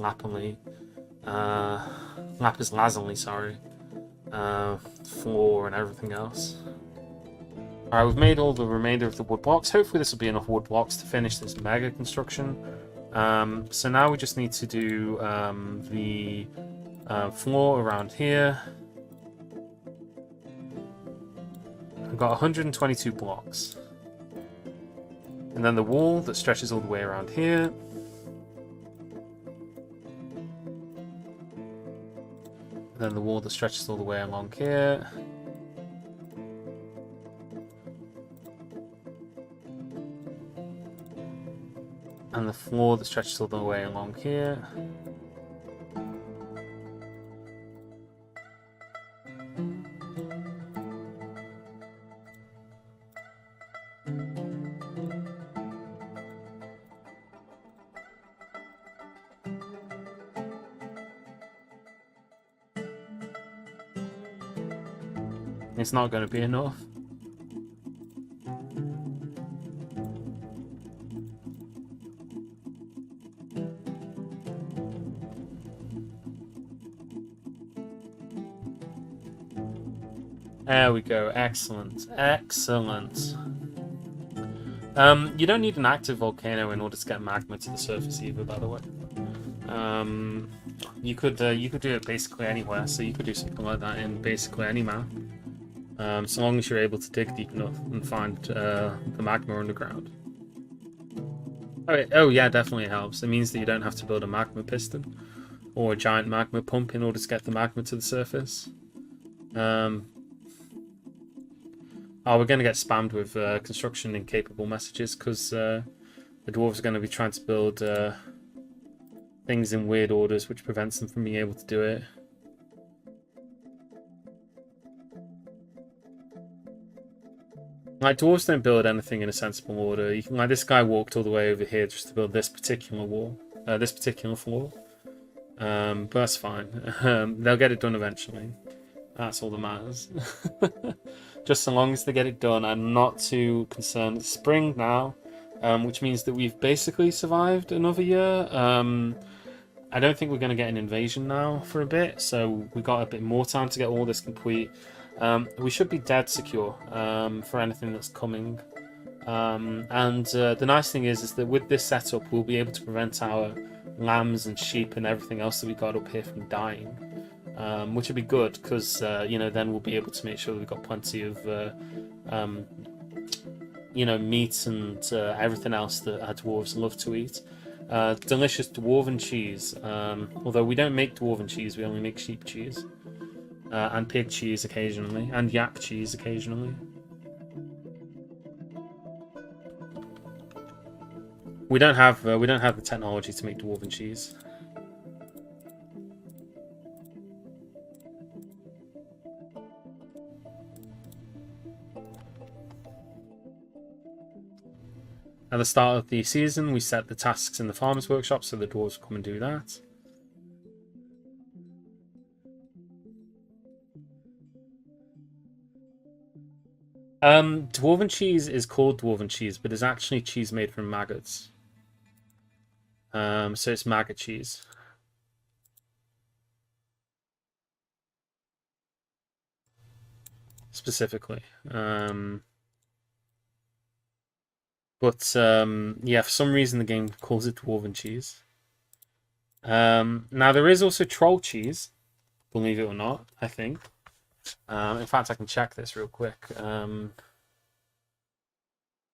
lazuli, sorry, floor and everything else. All right, we've made all the remainder of the wood blocks. Hopefully, this will be enough wood blocks to finish this mega construction. So now we just need to do the floor around here. I've got 122 blocks. And then the wall that stretches all the way around here. And then the wall that stretches all the way along here. And the floor that stretches all the way along here. It's not going to be enough. There we go. Excellent. Excellent. You don't need an active volcano in order to get magma to the surface either, by the way. You could do it basically anywhere, so you could do something like that in basically any map. So long as you're able to dig deep enough and find the magma underground. Oh yeah, definitely helps. It means that you don't have to build a magma piston or a giant magma pump in order to get the magma to the surface. Oh, we're going to get spammed with construction incapable messages because the dwarves are going to be trying to build things in weird orders, which prevents them from being able to do it. Like, dwarves don't build anything in a sensible order. You can, like, this guy walked all the way over here just to build this particular wall, this particular floor. But that's fine. They'll get it done eventually. That's all that matters. Just so long as they get it done, I'm not too concerned. It's spring now, which means that we've basically survived another year. I don't think we're going to get an invasion now for a bit, so we got a bit more time to get all this complete. We should be dead secure for anything that's coming. And the nice thing is that with this setup, we'll be able to prevent our lambs and sheep and everything else that we got up here from dying, which would be good because then we'll be able to make sure that we've got plenty of meat and everything else that our dwarves love to eat. Delicious dwarven cheese. Although we don't make dwarven cheese, we only make sheep cheese and pig cheese occasionally, and yak cheese occasionally. We don't have the technology to make dwarven cheese. At the start of the season, we set the tasks in the farmer's workshop so the dwarves come and do that. Dwarven cheese is called dwarven cheese, but it's actually cheese made from maggots. So it's maggot cheese. Specifically. Yeah, for some reason the game calls it dwarven cheese. Now there is also troll cheese, believe it or not, I think. In fact, I can check this real quick.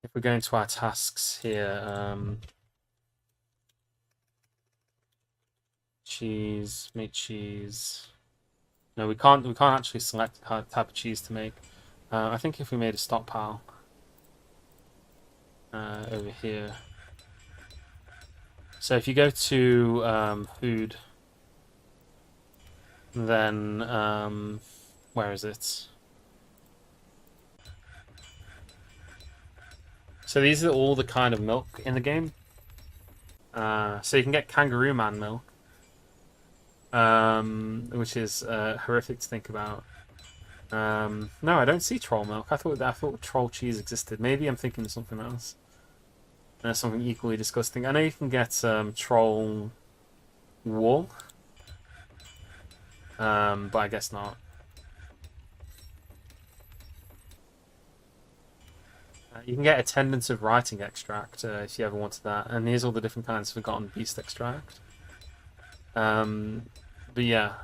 If we go into our tasks here, cheese, make cheese. No, we can't actually select the type of cheese to make. I think if we made a stockpile over here. So if you go to food, then where is it? So these are all the kind of milk in the game. So you can get Kangaroo Man milk, which is horrific to think about. No, I don't see troll milk. I thought troll cheese existed. Maybe I'm thinking of something else. Something equally disgusting. I know you can get troll wool, but I guess not. You can get Attendance of Writing extract if you ever wanted that, and here's all the different kinds of Forgotten Beast extract. But yeah,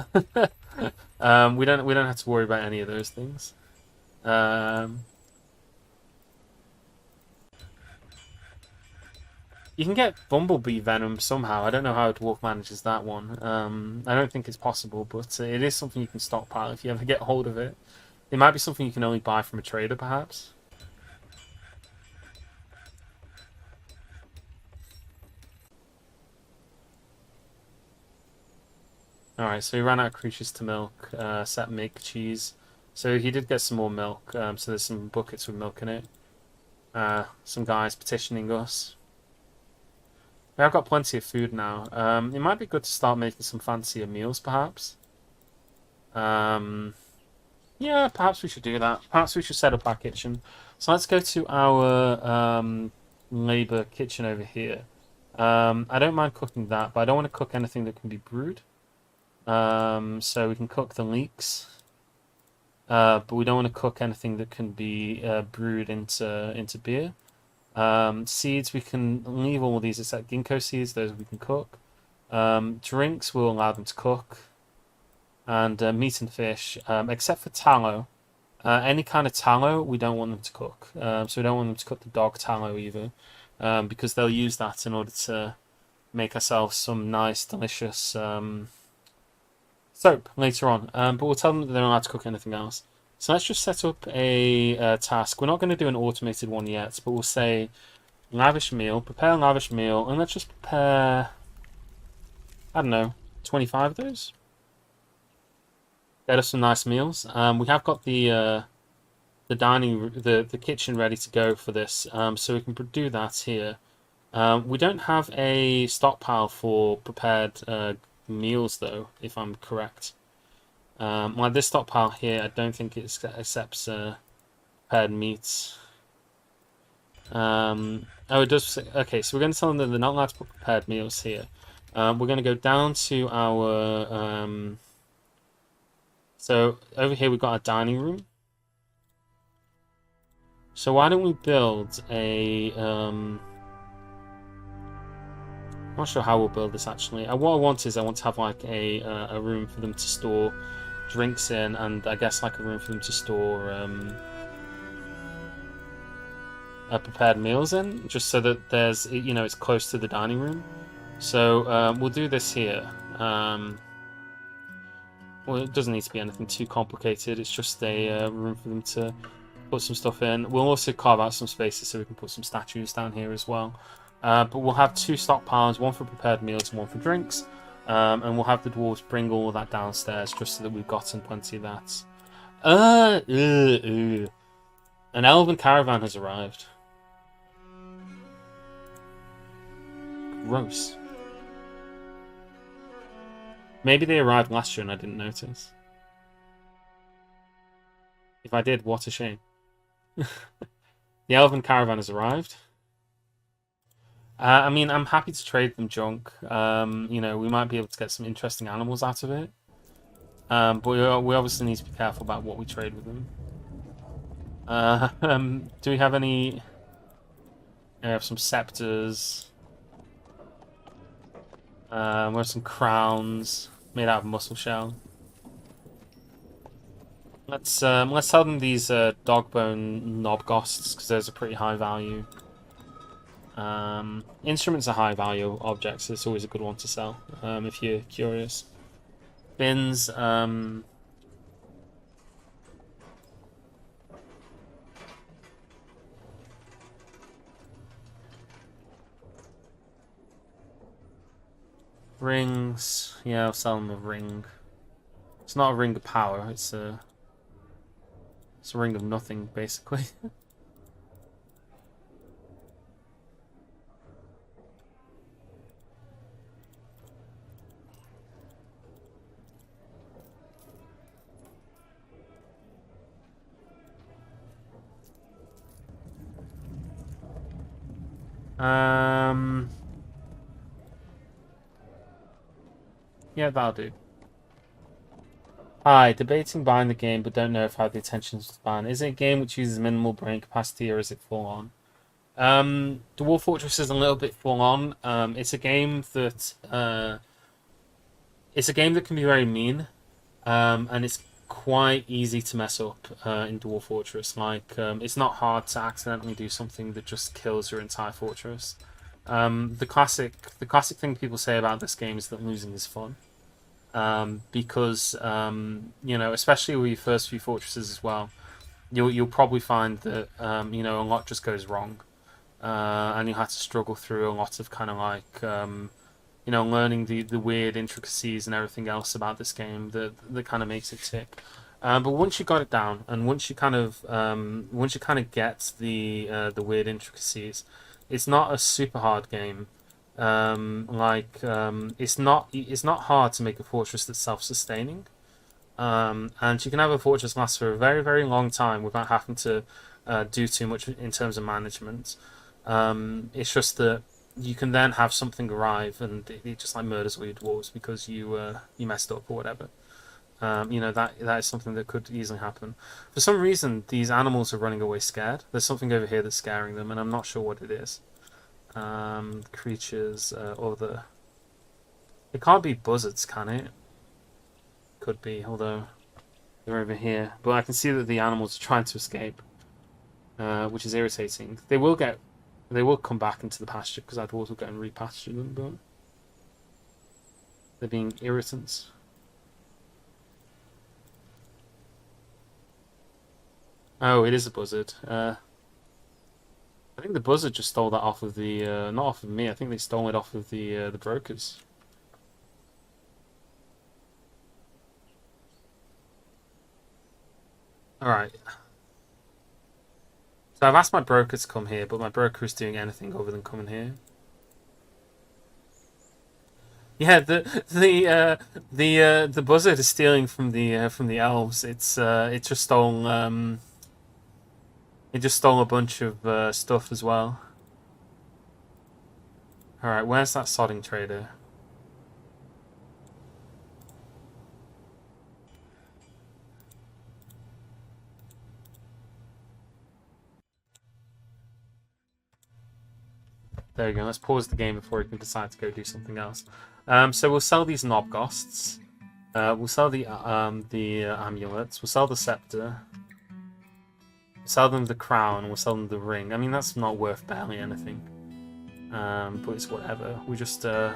we don't have to worry about any of those things. You can get bumblebee venom somehow. I don't know how a dwarf manages that one. I don't think it's possible, but it is something you can stockpile if you ever get hold of it. It might be something you can only buy from a trader, perhaps. Alright, so he ran out of creatures to milk, set make cheese. So he did get some more milk, so there's some buckets with milk in it. Some guys petitioning us. I've got plenty of food now. It might be good to start making some fancier meals, perhaps. Yeah, perhaps we should do that. Perhaps we should set up our kitchen. So let's go to our labor kitchen over here. I don't mind cooking that, but I don't want to cook anything that can be brewed. So we can cook the leeks, but we don't want to cook anything that can be brewed into beer. Seeds, we can leave all of these except ginkgo seeds, those we can cook. Drinks, we'll allow them to cook. And meat and fish, except for tallow. Any kind of tallow, we don't want them to cook. So we don't want them to cook the dog tallow either, because they'll use that in order to make ourselves some nice, delicious soap later on. But we'll tell them that they're not allowed to cook anything else. So let's just set up a task. We're not going to do an automated one yet, but we'll say lavish meal, prepare a lavish meal, and let's just prepare, I don't know, 25 of those? Get us some nice meals. We have got the kitchen ready to go for this, so we can do that here. We don't have a stockpile for prepared meals though, if I'm correct. Like this stockpile here, I don't think it accepts prepared meats. Oh, it does. Okay, so we're going to tell them that they're not allowed to put prepared meals here. We're going to go down to our... so over here we've got our dining room. So why don't we build a... I'm not sure how we'll build this actually. What I want is I want to have like a room for them to store drinks in, and I guess like a room for them to store prepared meals in, just so that there's, you know, it's close to the dining room. So we'll do this here. Well, it doesn't need to be anything too complicated. It's just a room for them to put some stuff in. We'll also carve out some spaces so we can put some statues down here as well. But we'll have 2 stockpiles, one for prepared meals and one for drinks. And we'll have the dwarves bring all of that downstairs just so that we've gotten plenty of that. An elven caravan has arrived. Gross. Maybe they arrived last year and I didn't notice. If I did, what a shame. The elven caravan has arrived. I mean, I'm happy to trade them junk. You know, we might be able to get some interesting animals out of it. But we obviously need to be careful about what we trade with them. Do we have any... We have some scepters. We have some crowns made out of mussel shell. Let's sell them these dogbone knobghosts because those are pretty high value. Instruments are high value objects, so it's always a good one to sell if you're curious. Bins. Rings. Yeah, I'll sell them a ring. It's not a ring of power. It's a ring of nothing, basically. Yeah, that'll do. Hi, debating buying the game, but don't know if I have the intentions to ban. Is it a game which uses minimal brain capacity, or is it full on? Dwarf Fortress is a little bit full on. It's a game that can be very mean, and it's quite easy to mess up in Dwarf Fortress. Like, it's not hard to accidentally do something that just kills your entire fortress. The classic thing people say about this game is that losing is fun. Because you know, especially with your first few fortresses as well, you'll probably find that you know, a lot just goes wrong, and you have to struggle through a lot of kind of like you know, learning the weird intricacies and everything else about this game that kind of makes it tick. But once you got it down, and once you kind of get the weird intricacies, it's not a super hard game. It's not hard to make a fortress that's self-sustaining, and you can have a fortress last for a very, very long time without having to do too much in terms of management. It's just that you can then have something arrive and it just like murders all your dwarves because you messed up or whatever. You know, that is something that could easily happen. For some reason, these animals are running away scared. There's something over here that's scaring them, and I'm not sure what it is. Creatures, or the... It can't be buzzards, can it? Could be, although they're over here. But I can see that the animals are trying to escape, which is irritating. They will come back into the pasture because I'd also go and repasture them, but they're being irritants. Oh, it is a buzzard. I think the buzzard just stole that off of the not off of me. I think they stole it off of the brokers. All right. So I've asked my broker to come here, but my broker is doing anything other than coming here. Yeah, the buzzard is stealing from the elves. It just stole a bunch of stuff as well. All right, where's that sodding trader? There we go. Let's pause the game before we can decide to go do something else. So we'll sell these knobghosts. We'll sell the amulets. We'll sell the scepter. We'll sell them the crown. We'll sell them the ring. I mean, that's not worth barely anything. But it's whatever. We just they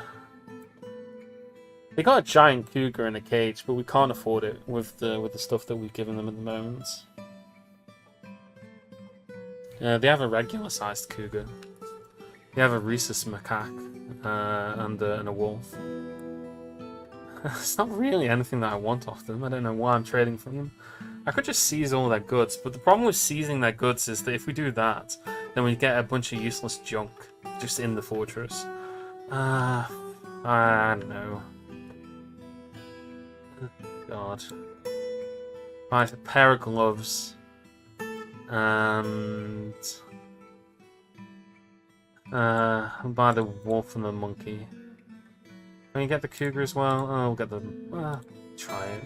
got a giant cougar in a cage, but we can't afford it with the stuff that we've given them at the moment. They have a regular-sized cougar. They have a rhesus macaque and a wolf. It's not really anything that I want off them. I don't know why I'm trading from them. I could just seize all their goods, but the problem with seizing their goods is that if we do that, then we get a bunch of useless junk just in the fortress. I don't know. God. Right, a pair of gloves. And I'll buy the wolf and the monkey. Can we get the cougar as well? Oh, we'll get the... try it.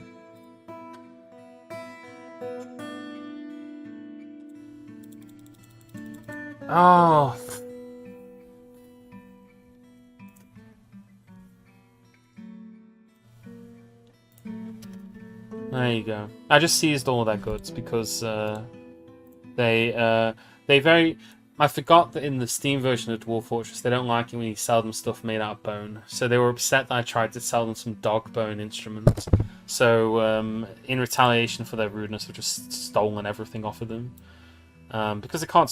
Oh! There you go. I just seized all their goods because they very... I forgot that in the Steam version of Dwarf Fortress, they don't like it when you sell them stuff made out of bone. So they were upset that I tried to sell them some dog bone instruments. So in retaliation for their rudeness, I've just stolen everything off of them. Because they can't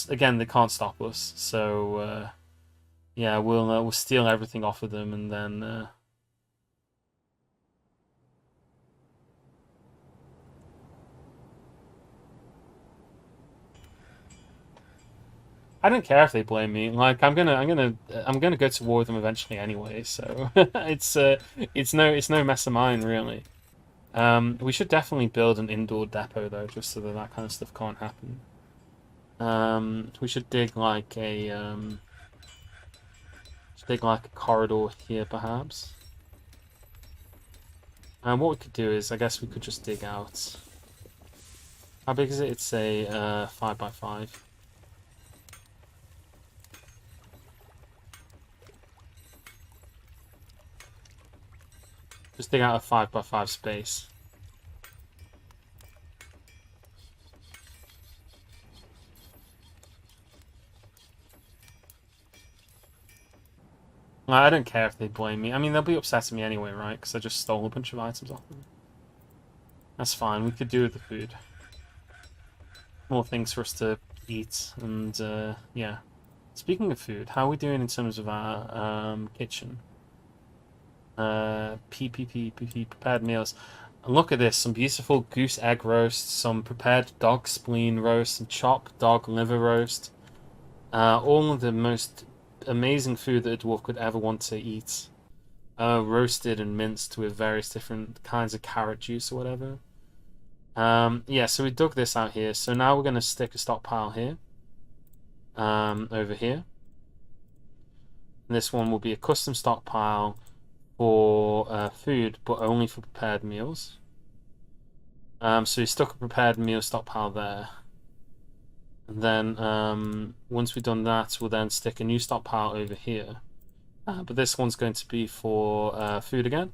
stop us. So yeah, we'll steal everything off of them and then... I don't care if they blame me. Like I'm gonna go to war with them eventually anyway. So it's no mess of mine really. We should definitely build an indoor depot though, just so that kind of stuff can't happen. We should dig like a corridor here perhaps. And what we could do is, I guess we could just dig out. How big is it? It's a 5x5. Just dig out a 5x5 space. I don't care if they blame me. I mean, they'll be upset at me anyway, right? Because I just stole a bunch of items off them. That's fine. We could do with the food. More things for us to eat. And, yeah. Speaking of food, how are we doing in terms of our kitchen? Prepared meals. And look at this. Some beautiful goose egg roast. Some prepared dog spleen roast. Some chopped dog liver roast. All of the most... amazing food that a dwarf could ever want to eat, roasted and minced with various different kinds of carrot juice or whatever. Yeah, so we dug this out here. So now we're going to stick a stockpile here, over here. And this one will be a custom stockpile for food, but only for prepared meals. So we stuck a prepared meal stockpile there. And then once we've done that, we'll then stick a new stockpile over here. But this one's going to be for food again.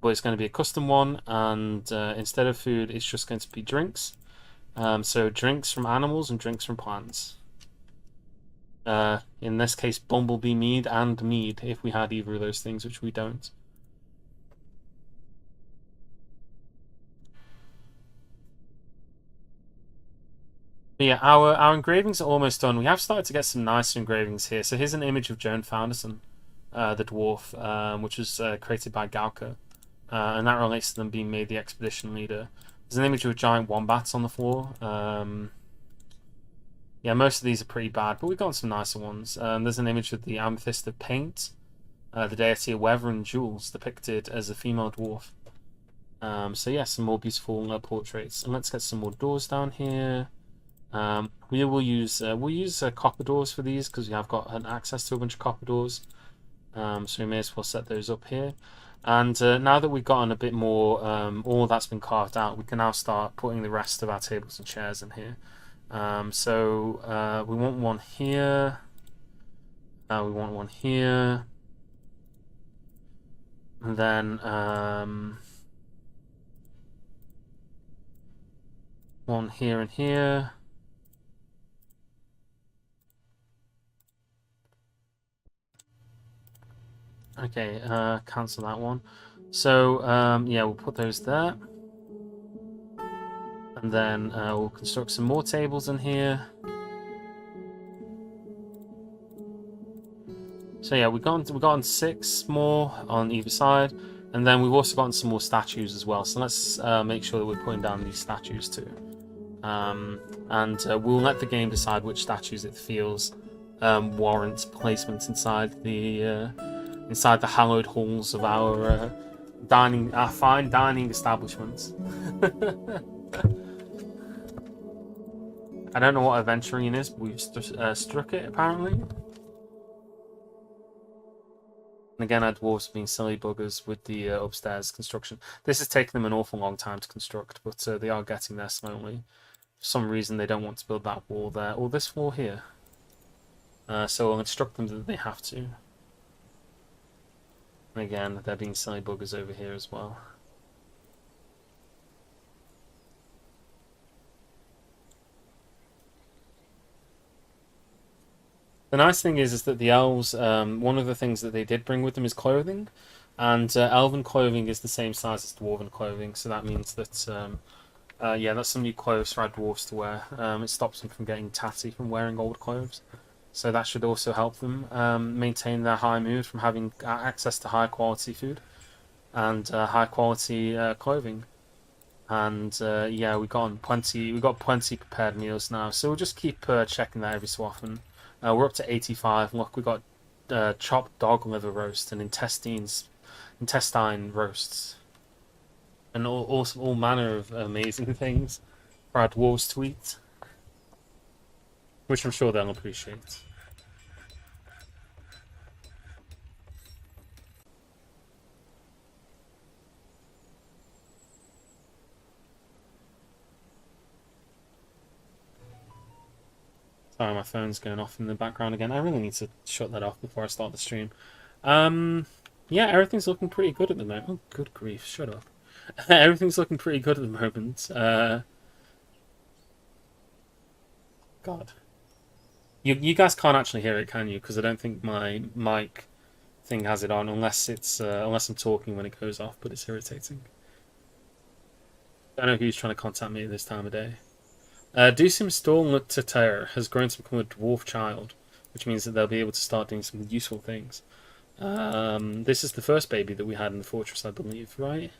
But it's going to be a custom one. And instead of food, it's just going to be drinks. So drinks from animals and drinks from plants. In this case, bumblebee mead and mead, if we had either of those things, which we don't. But yeah, our engravings are almost done. We have started to get some nice engravings here. So here's an image of Joan Founderson, the dwarf, which was created by Gauka. And that relates to them being made the expedition leader. There's an image of giant wombats on the floor. Yeah, most of these are pretty bad, but we've got some nicer ones. There's an image of the amethyst of paint, the deity of weather and jewels, depicted as a female dwarf. So yeah, some more beautiful portraits. And let's get some more doors down here. We will use copper doors for these because we have got an access to a bunch of copper doors. So we may as well set those up here. And now that we've gotten a bit more, all that's been carved out, we can now start putting the rest of our tables and chairs in here. So we want one here. We want one here. And then one here and here. Okay, cancel that one. So, yeah, we'll put those there. And then we'll construct some more tables in here. So yeah, we've gotten 6 more on either side. And then we've also gotten some more statues as well. So let's make sure that we're putting down these statues too. And we'll let the game decide which statues it feels warrant placement inside the hallowed halls of our fine dining establishments. I don't know what aventurine is, but we've struck it apparently. And again, our dwarves have been silly buggers with the upstairs construction. This has taken them an awful long time to construct, but they are getting there slowly. For some reason, they don't want to build that wall there, or this wall here. So we'll instruct them that they have to. And again, they're being silly buggers over here as well. The nice thing is that the elves, one of the things that they did bring with them is clothing, and elven clothing is the same size as dwarven clothing, so that means that, yeah, that's some new clothes for our dwarves to wear. It stops them from getting tatty from wearing old clothes, so that should also help them maintain their high mood from having access to high quality food and high quality clothing. And yeah, we got plenty prepared meals now, so we'll just keep checking that every so often. We're up to 85. Look, we got chopped dog liver roast and intestine roasts, and all manner of amazing things for our dwarves to eat, which I'm sure they'll appreciate. Sorry, my phone's going off in the background again. I really need to shut that off before I start the stream. Yeah, everything's looking pretty good at the moment. Oh, good grief, shut up. Everything's looking pretty good at the moment. God. You guys can't actually hear it, can you? Because I don't think my mic thing has it on, unless I'm talking when it goes off, but it's irritating. I don't know who's trying to contact me at this time of day. Dusim Storm Tater has grown to become a dwarf child, which means that they'll be able to start doing some useful things. This is the first baby that we had in the fortress, I believe, right?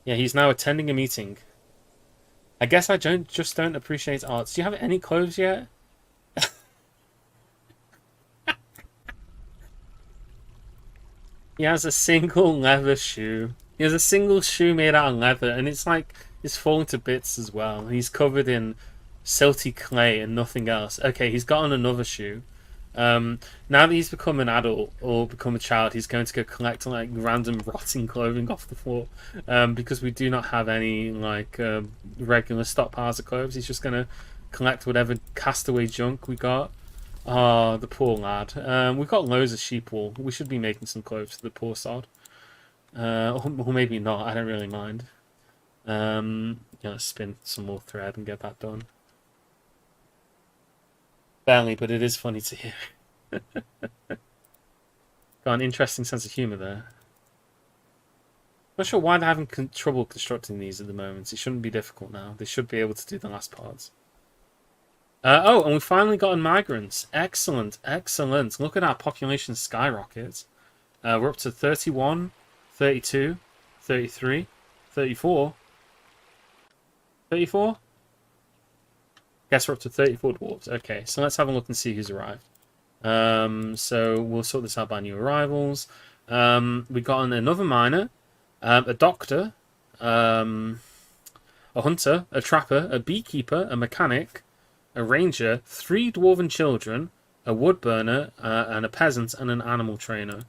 Yeah, he's now attending a meeting. I guess I just don't appreciate arts. Do you have any clothes yet? He has a single leather shoe. He has a single shoe made out of leather, and it's like it's falling to bits as well. He's covered in silty clay and nothing else. Okay, he's got on another shoe. Now that he's become an adult or become a child, he's going to go collect like random rotting clothing off the floor, because we do not have any like regular stockpiles of clothes. He's just going to collect whatever castaway junk we got. Oh, the poor lad. We've got loads of sheep wool. We should be making some clothes for the poor sod. Or maybe not. I don't really mind. Yeah, let's spin some more thread and get that done. Barely, but it is funny to hear. Got an interesting sense of humour there. Not sure why they're having trouble constructing these at the moment. It shouldn't be difficult now. They should be able to do the last parts. Oh, and we finally got migrants. Excellent, excellent. Look at our population skyrocket. We're up to 31, 32, 33, 34. 34? Guess we're up to 34 dwarves. Okay, so let's have a look and see who's arrived. So we'll sort this out by new arrivals. We got another miner, a doctor, a hunter, a trapper, a beekeeper, a mechanic, a ranger, 3 dwarven children, a wood burner, and a peasant, and an animal trainer.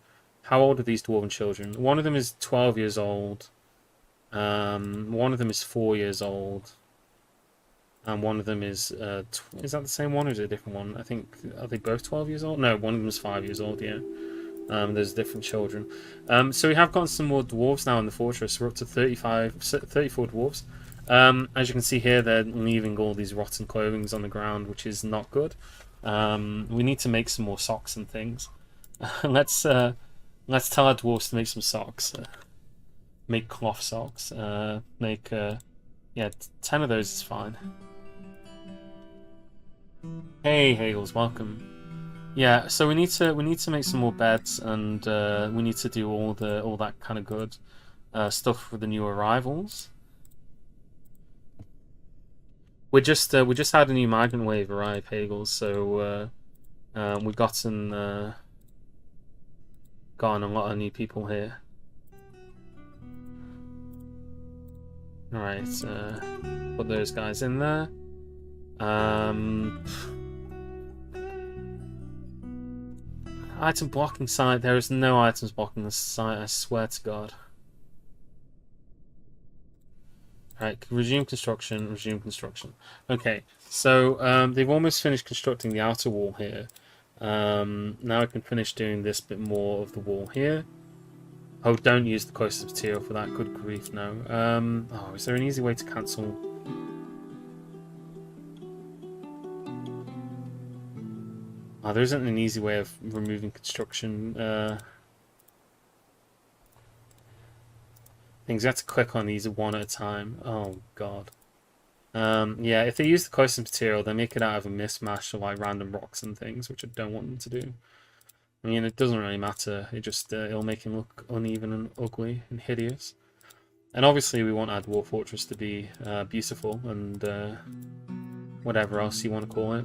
How old are these dwarven children? One of them is 12 years old. One of them is 4 years old. And one of them is is that the same one or is it a different one? I think, are they both 12 years old? No, one of them is 5 years old, yeah. There's different children. So we have gotten some more dwarves now in the fortress. We're up to 34 dwarves. As you can see here, they're leaving all these rotten clothings on the ground, which is not good. We need to make some more socks and things. Let's tell our dwarves to make some socks. Make cloth socks. Yeah, 10 of those is fine. Hey, Hagels, welcome. Yeah, so we need to make some more beds, and we need to do all that kind of good stuff for the new arrivals. We just had a new migrant wave arrive, Hagels, so we've gotten a lot of new people here. All right, put those guys in there. Item blocking site. There is no items blocking this site, I swear to God. Right, resume construction, resume construction. Okay, so they've almost finished constructing the outer wall here. Now I can finish doing this bit more of the wall here. Oh, don't use the closest material for that, good grief, no. Oh, is there an easy way to cancel? Oh, there isn't an easy way of removing construction things. You have to click on these one at a time. Oh god. Yeah, if they use the closest material, they make it out of a mismatch of like random rocks and things, which I don't want them to do. I mean, it doesn't really matter. It just it'll make him look uneven and ugly and hideous. And obviously, we want our Dwarf Fortress to be beautiful and whatever else you want to call it.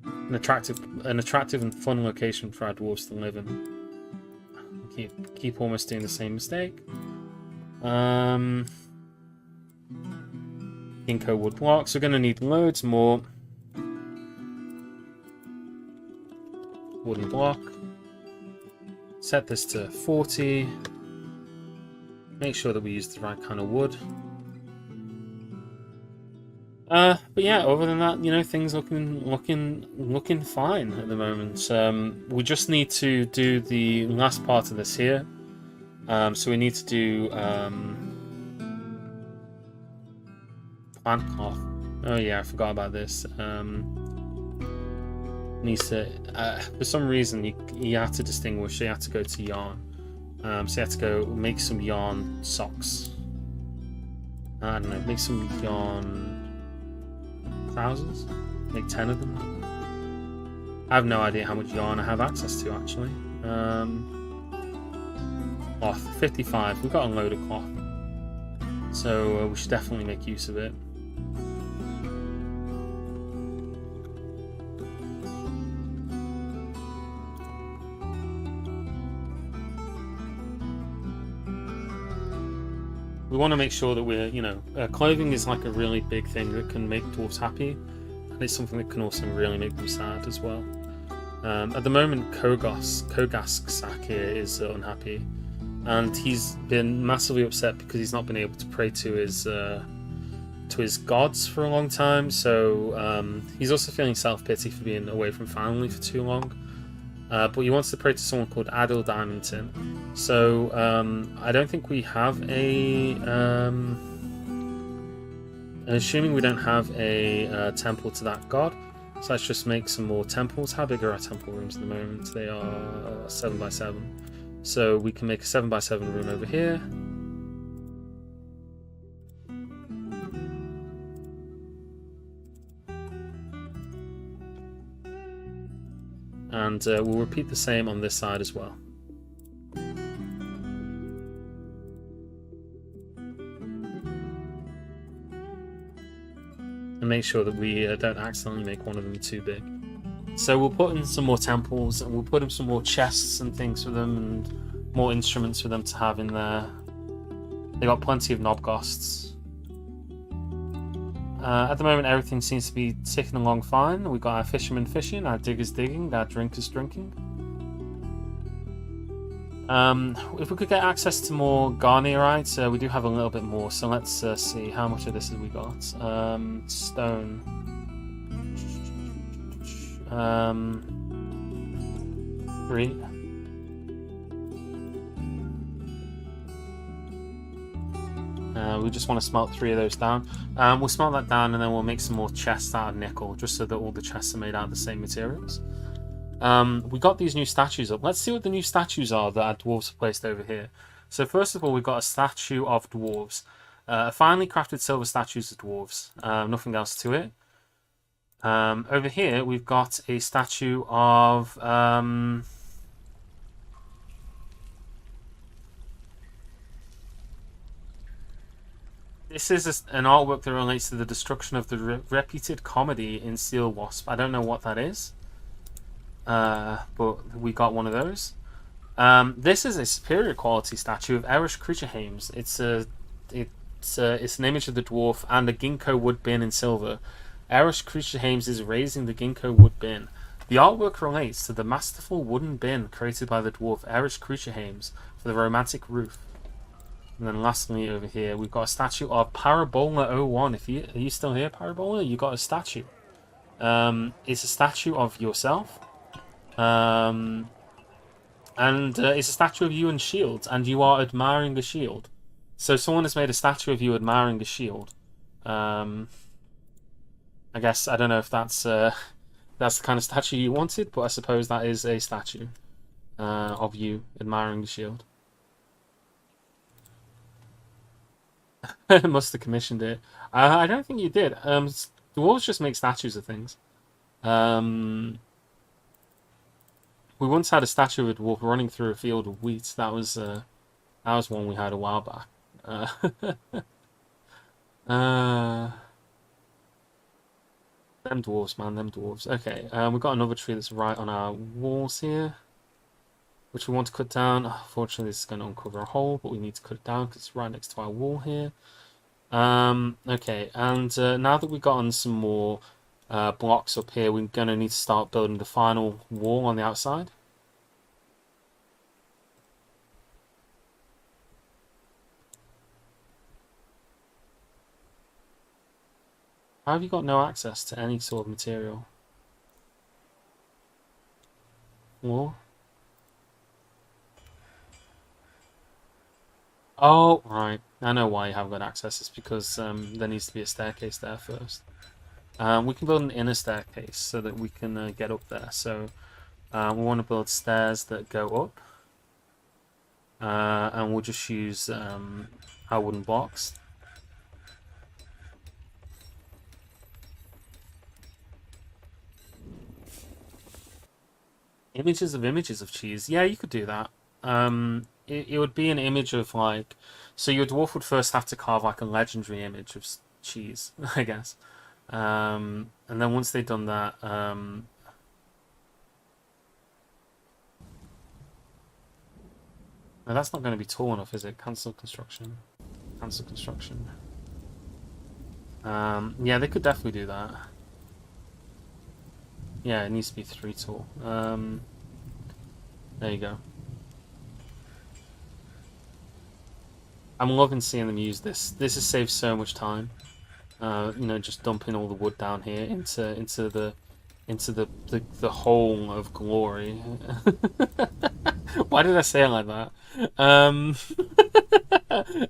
An attractive and fun location for our dwarves to live in. Keep almost doing the same mistake. Ginkgo wood blocks. We're going to need loads more wooden block. Set this to 40. Make sure that we use the right kind of wood. But yeah, other than that, you know, things looking fine at the moment. We just need to do the last part of this here. So we need to do plant cloth. Oh yeah, I forgot about this. Needs to for some reason you have to distinguish. So you have to go to yarn. So you have to go make some yarn socks. I don't know, make some yarn trousers, make 10 of them. I have no idea how much yarn I have access to actually. Cloth 55. We've got a load of cloth, so we should definitely make use of it. We want to make sure that we're, you know, clothing is like a really big thing that can make dwarves happy, and it's something that can also really make them sad as well. At the moment, Kogask's here is unhappy, and he's been massively upset because he's not been able to pray to his gods for a long time. So he's also feeling self-pity for being away from family for too long. But he wants to pray to someone called Adil Diamondton. So I don't think we have assuming we don't have a temple to that god. So let's just make some more temples. How big are our temple rooms at the moment? They are 7 by 7. So we can make a 7 by 7 room over here. And we'll repeat the same on this side as well. And make sure that we don't accidentally make one of them too big. So we'll put in some more temples, and we'll put in some more chests and things for them, and more instruments for them to have in there. They got plenty of knobghosts. At the moment, everything seems to be ticking along fine. We've got our fishermen fishing, our diggers digging, our drinkers drinking. If we could get access to more Garnierite, we do have a little bit more. So let's see how much of this have we got. Stone. Three. We just want to smelt 3 of those down. We'll smelt that down and then we'll make some more chests out of nickel, just so that all the chests are made out of the same materials. We got these new statues up. Let's see what the new statues are that our dwarves have placed over here. So first of all, we've got a statue of dwarves. Finely crafted silver statues of dwarves. Nothing else to it. Over here, we've got a statue of... This is an artwork that relates to the destruction of the reputed comedy in Sealwasps. I don't know what that is. But we got one of those. This is a superior quality statue of Erish Creaturehames. It's an image of the dwarf and a ginkgo wood bin in silver. Erish Creaturehames is raising the ginkgo wood bin. The artwork relates to the masterful wooden bin created by the dwarf Erish Creaturehames for the romantic roof. And then lastly over here we've got a statue of Parabola01. Are you still here, Parabola? You got a statue. It's a statue of yourself. And it's a statue of you and shields, and you are admiring the shield. So someone has made a statue of you admiring the shield. I guess I don't know if that's the kind of statue you wanted, but I suppose that is a statue of you admiring the shield. Must have commissioned it. I don't think you did. Dwarves just make statues of things. We once had a statue of a dwarf running through a field of wheat. That was one we had a while back. Them dwarves, man, them dwarves. Okay, we've got another tree that's right on our walls here, which we want to cut down. Unfortunately, this is going to uncover a hole, but we need to cut it down because it's right next to our wall here. Okay, and now that we've gotten some more blocks up here, we're going to need to start building the final wall on the outside. How have you got no access to any sort of material? Wall? Oh, right. I know why you haven't got access. It's because there needs to be a staircase there first. We can build an inner staircase so that we can get up there. So we want to build stairs that go up. And we'll just use our wooden blocks. Images of cheese. Yeah, you could do that. It would be an image of like... So your dwarf would first have to carve like a legendary image of cheese, I guess. And then once they've done that... No, that's not going to be tall enough, is it? Cancel construction. Cancel construction. Yeah, they could definitely do that. Yeah, it needs to be 3 tall. There you go. I'm loving seeing them use this. This has saved so much time. You know, just dumping all the wood down here into the hole of glory. Why did I say it like that?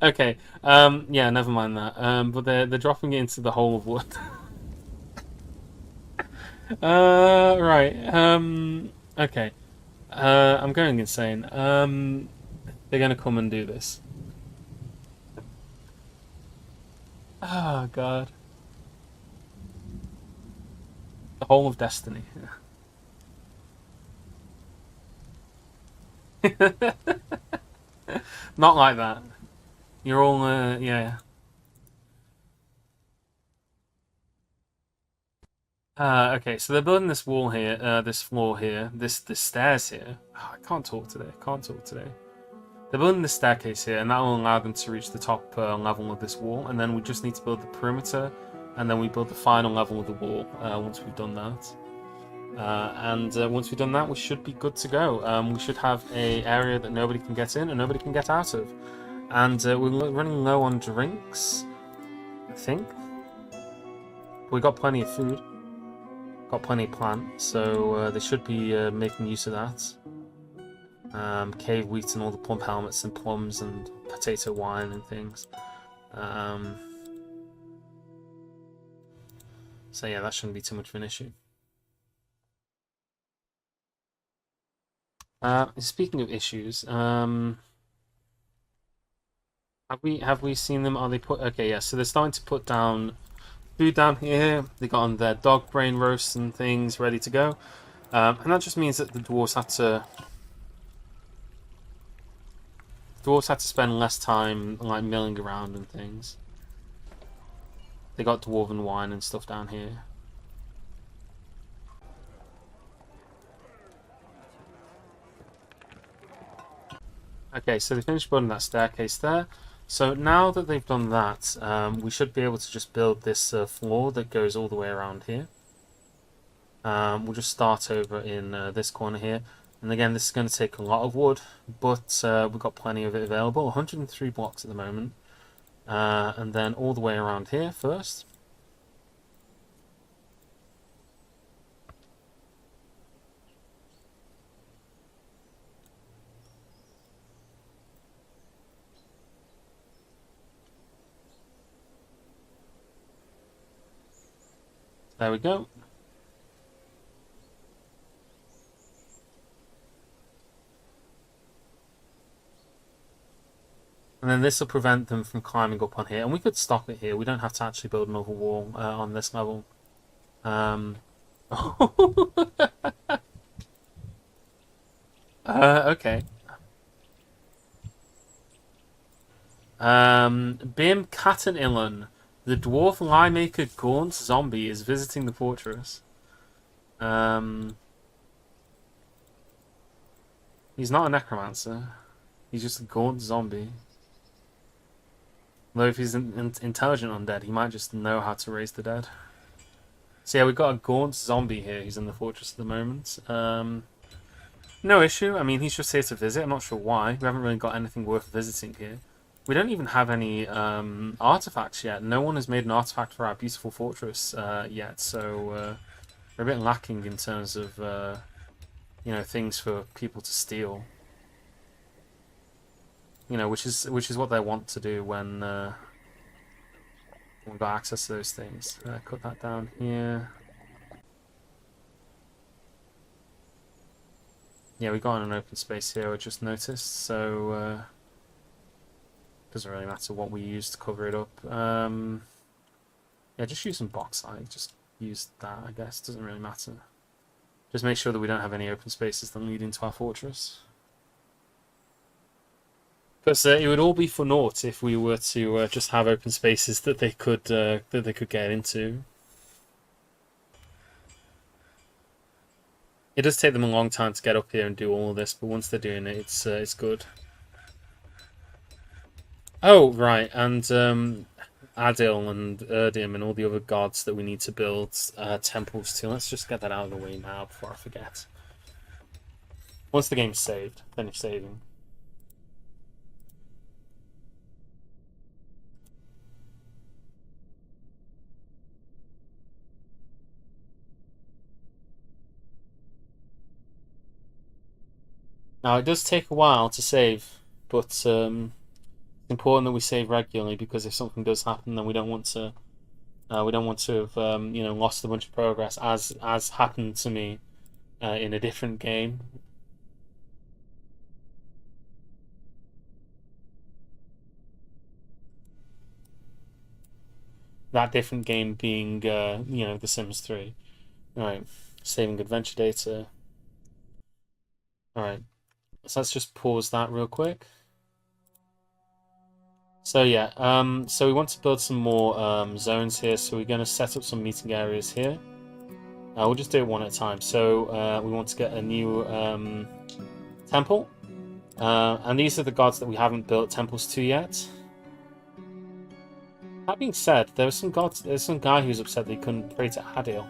Okay. Yeah, never mind that. But they're dropping it into the hole of wood. Right. Okay. I'm going insane. They're gonna come and do this. Oh God. The hole of destiny. Not like that. You're all, yeah. Okay, so they're building this wall here, this floor here, this stairs here. Oh, I can't talk today. Can't talk today. They're building the staircase here, and that will allow them to reach the top level of this wall. And then we just need to build the perimeter, and then we build the final level of the wall once we've done that. And once we've done that, we should be good to go. We should have a area that nobody can get in and nobody can get out of. And we're running low on drinks, I think. We got plenty of food. Got plenty of plants, so they should be making use of that. Cave wheat and all the plump helmets and plums and potato wine and things. So yeah, that shouldn't be too much of an issue. Speaking of issues, have we seen them? Are they put? Okay, yeah. So they're starting to put down food down here. They got on their dog brain roasts and things ready to go, and that just means that the dwarves had to spend less time like milling around and things. They got dwarven wine and stuff down here. Okay, so they finished building that staircase there. So now that they've done that, we should be able to just build this floor that goes all the way around here. We'll just start over in this corner here. And again, this is going to take a lot of wood, but we've got plenty of it available. 103 blocks at the moment. And then all the way around here first. There we go. And then this will prevent them from climbing up on here. And we could stop it here. We don't have to actually build another wall on this level. Okay. Bim Catanillan, the dwarf lie maker gaunt zombie, is visiting the fortress. He's not a necromancer. He's just a gaunt zombie. Though if he's an intelligent undead, he might just know how to raise the dead. So yeah, we've got a gaunt zombie here who's in the fortress at the moment. No issue. I mean, he's just here to visit. I'm not sure why. We haven't really got anything worth visiting here. We don't even have any artifacts yet. No one has made an artifact for our beautiful fortress yet, so we're a bit lacking in terms of you know, things for people to steal. You know, which is what they want to do when we've got access to those things. Cut that down here. Yeah, we got an open space here, I just noticed, so doesn't really matter what we use to cover it up. Yeah, just use some bauxite, just use that, I guess, doesn't really matter. Just make sure that we don't have any open spaces that lead into our fortress. Because it would all be for naught if we were to just have open spaces that they could get into. It does take them a long time to get up here and do all of this, but once they're doing it, it's good. Oh right, and Adil and Erdim and all the other gods that we need to build temples to. Let's just get that out of the way now before I forget. Once the game's saved, finish saving. Now, it does take a while to save, but it's important that we save regularly because if something does happen, then we don't want to have you know, lost a bunch of progress, as happened to me in a different game. That different game being you know, The Sims 3. All right, saving adventure data. All right. So let's just pause that real quick. So yeah, so we want to build some more zones here. So we're going to set up some meeting areas here. We'll just do it one at a time. So we want to get a new temple. And these are the gods that we haven't built temples to yet. That being said, there's some guy who was upset that he couldn't pray to Adil.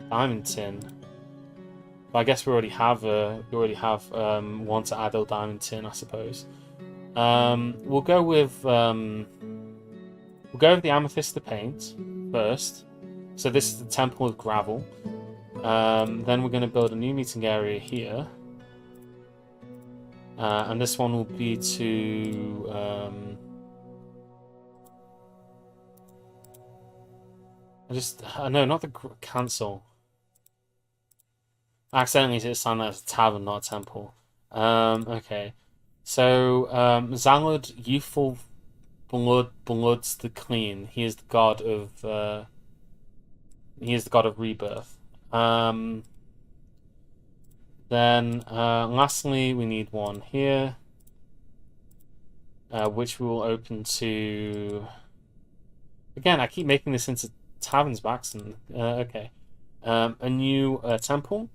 Diamond Tin. But I guess we already have one to add diamond tin, I suppose. We'll go with the amethyst to paint first. So this is the temple of gravel. Then we're going to build a new meeting area here. And this one will be to... no, not the cancel. I accidentally assigned that as a tavern, not a temple. Okay. So, Zalud, youthful bloods the clean. He is the god of rebirth. Then, lastly, we need one here, which we will open to. Again, I keep making this into taverns by accident. Okay, a new temple,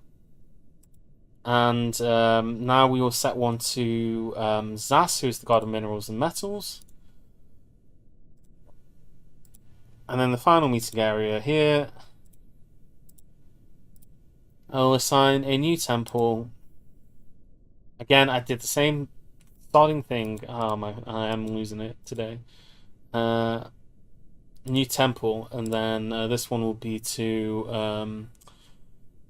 and now we will set one to Zas, who is the god of minerals and metals. And then the final meeting area here, I'll assign a new temple. Again, I did the same starting thing. I am losing it today. New temple, and then this one will be to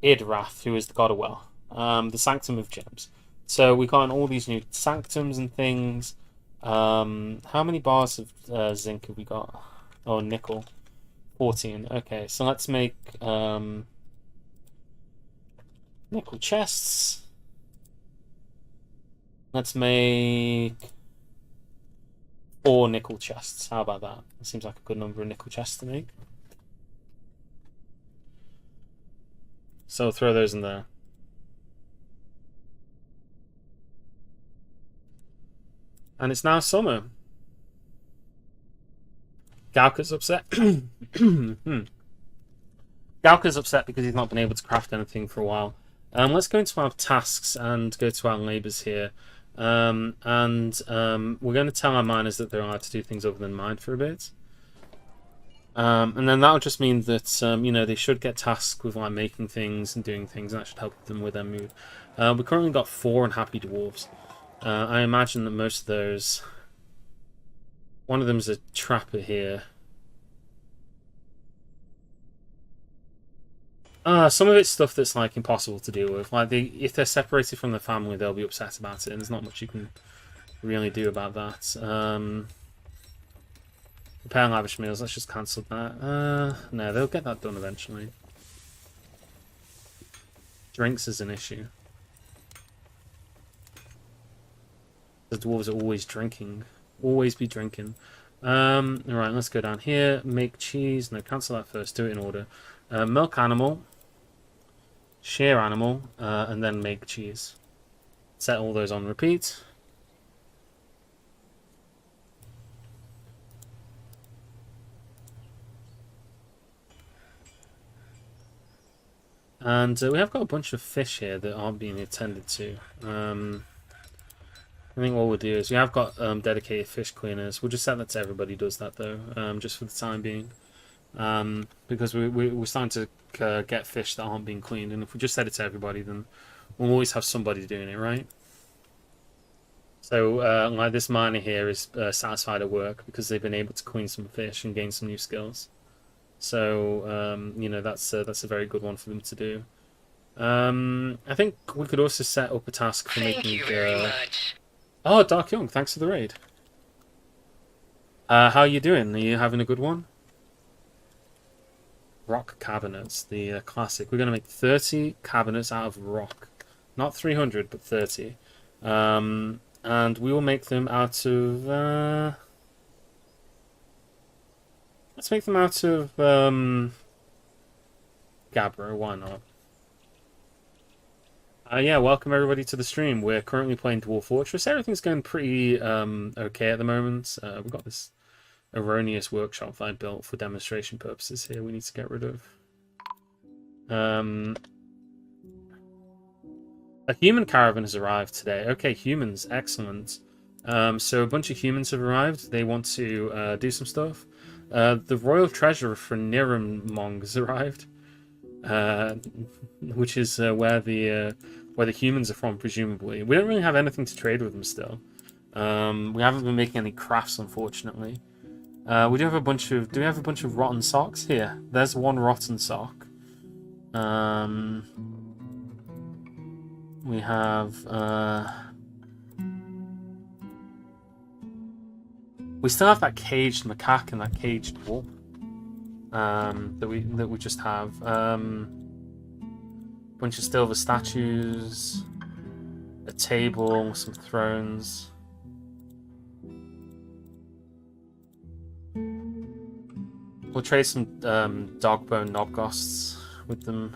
Idrath, who is the god of well, the Sanctum of Gems. So we got all these new sanctums and things. How many bars of zinc have we got? Oh, nickel. 14. Okay, so let's make nickel chests. Let's make 4 nickel chests. How about that? That seems like a good number of nickel chests to make. So I'll throw those in there. And it's now summer. Galka's upset. Galka's upset because he's not been able to craft anything for a while. Let's go into our tasks and go to our labours here. We're going to tell our miners that they're allowed to do things other than mine for a bit. And then that'll just mean that they should get tasked with like making things and doing things, and that should help them with their mood. We've currently got 4 unhappy dwarves. I imagine that most of those... One of them is a trapper here. Some of it's stuff that's like impossible to deal with. Like if they're separated from the family, they'll be upset about it, and there's not much you can really do about that. Repair lavish meals. Let's just cancel that. No, they'll get that done eventually. Drinks is an issue. The dwarves are always drinking. Always be drinking. Alright, let's go down here. Make cheese. No, cancel that first. Do it in order. Milk animal. Shear animal. And then make cheese. Set all those on repeat. And we have got a bunch of fish here that aren't being attended to. I think what we'll do is we have got dedicated fish cleaners. We'll just set that to everybody does that though, just for the time being. Because we're starting to get fish that aren't being cleaned, and if we just set it to everybody, then we'll always have somebody doing it, right? So like this miner here is satisfied at work because they've been able to clean some fish and gain some new skills. So that's a very good one for them to do. I think we could also set up a task for making. Thank you very much. Oh, Dark Young, thanks for the raid. How are you doing? Are you having a good one? Rock cabinets, the classic. We're going to make 30 cabinets out of rock. Not 300, but 30. And we will make them out of... let's make them out of... Gabbro, why not? Yeah, welcome everybody to the stream. We're currently playing Dwarf Fortress. Everything's going pretty okay at the moment. We've got this erroneous workshop that I built for demonstration purposes here we need to get rid of. A human caravan has arrived today. Okay, humans, excellent. So a bunch of humans have arrived. They want to do some stuff. The royal treasurer for Niramong has arrived. uh, which is where the humans are from, presumably. We don't really have anything to trade with them still. We haven't been making any crafts, unfortunately. We do have a bunch of. Do we have a bunch of rotten socks here? There's one rotten sock. We have. We still have that caged macaque and that caged wolf. That we just have. Bunch of silver statues, a table, some thrones. We'll trade some dogbone knobgosts with them.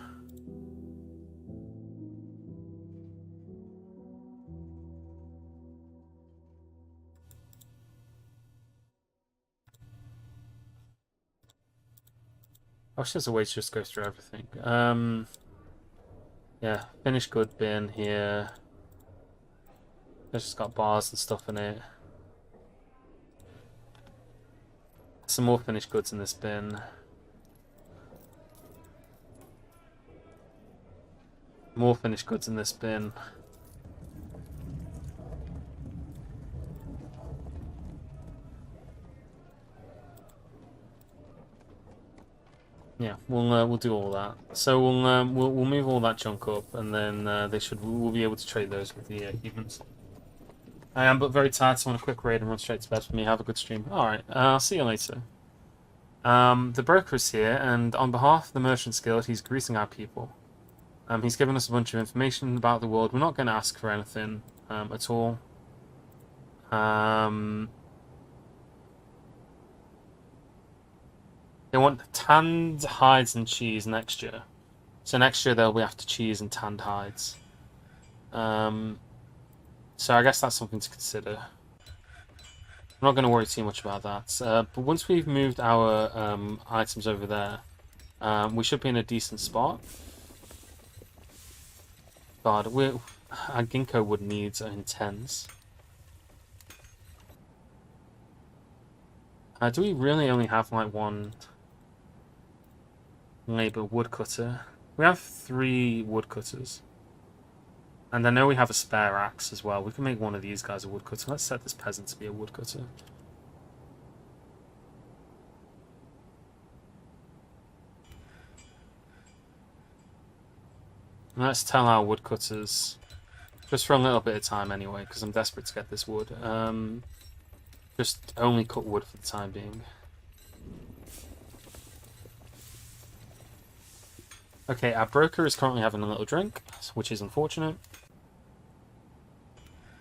I wish there's a way to just go through everything. Yeah, finished good bin here. It's just got bars and stuff in it. Some more finished goods in this bin. More finished goods in this bin. Yeah, we'll do all that. So we'll move all that junk up, and then we'll be able to trade those with the humans. I am but very tired, so I want a quick raid and run straight to bed for me. Have a good stream. All right, I'll see you later. The broker is here, and on behalf of the Merchants Guild, he's greeting our people. He's given us a bunch of information about the world. We're not going to ask for anything at all. They want tanned hides and cheese next year. So next year they'll be after cheese and tanned hides. So I guess that's something to consider. I'm not going to worry too much about that. But once we've moved our items over there, we should be in a decent spot. God, our ginkgo wood needs are intense. Do we really only have like one labor woodcutter? We have 3 woodcutters. And I know we have a spare axe as well. We can make one of these guys a woodcutter. Let's set this peasant to be a woodcutter. And let's tell our woodcutters, just for a little bit of time anyway, because I'm desperate to get this wood. Just only cut wood for the time being. Okay, our broker is currently having a little drink, which is unfortunate.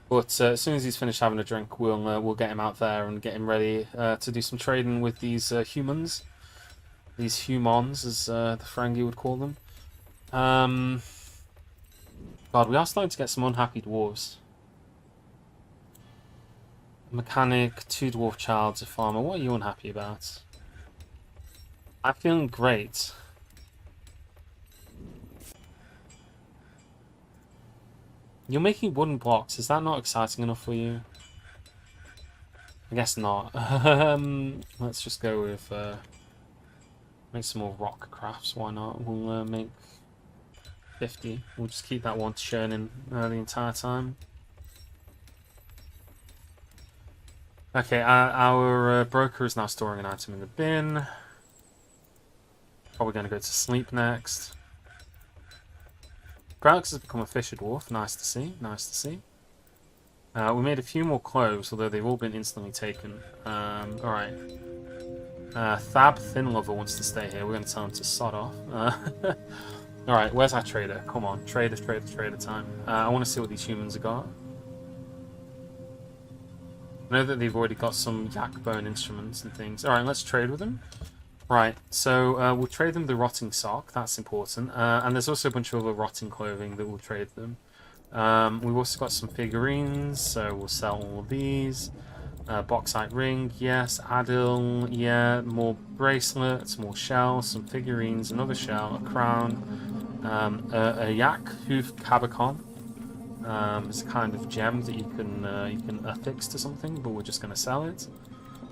But as soon as he's finished having a drink, we'll get him out there and get him ready to do some trading with these humans. These humans, as the Ferengi would call them. God, we are starting to get some unhappy dwarves. A mechanic, 2 dwarf childs, a farmer. What are you unhappy about? I'm feeling great. You're making wooden blocks. Is that not exciting enough for you? I guess not. Let's just go with make some more rock crafts. Why not? We'll make 50. We'll just keep that one churning the entire time. Okay, our broker is now storing an item in the bin. Probably going to go to sleep next. Graux has become a fisher dwarf. Nice to see. Nice to see. We made a few more clothes, although they've all been instantly taken. Alright. Thab Thinlover wants to stay here. We're going to tell him to sod off. Alright, where's our trader? Come on. Trader time. I want to see what these humans have got. I know that they've already got some yak bone instruments and things. Alright, let's trade with them. Right, so we'll trade them the rotting sock, that's important. And there's also a bunch of other rotting clothing that we'll trade them. We've also got some figurines, so we'll sell all of these. Bauxite ring, yes. Adil, yeah. More bracelets, more shells, some figurines, another shell, a crown. A yak hoof cabacon. It's a kind of gem that you can affix to something, but we're just going to sell it.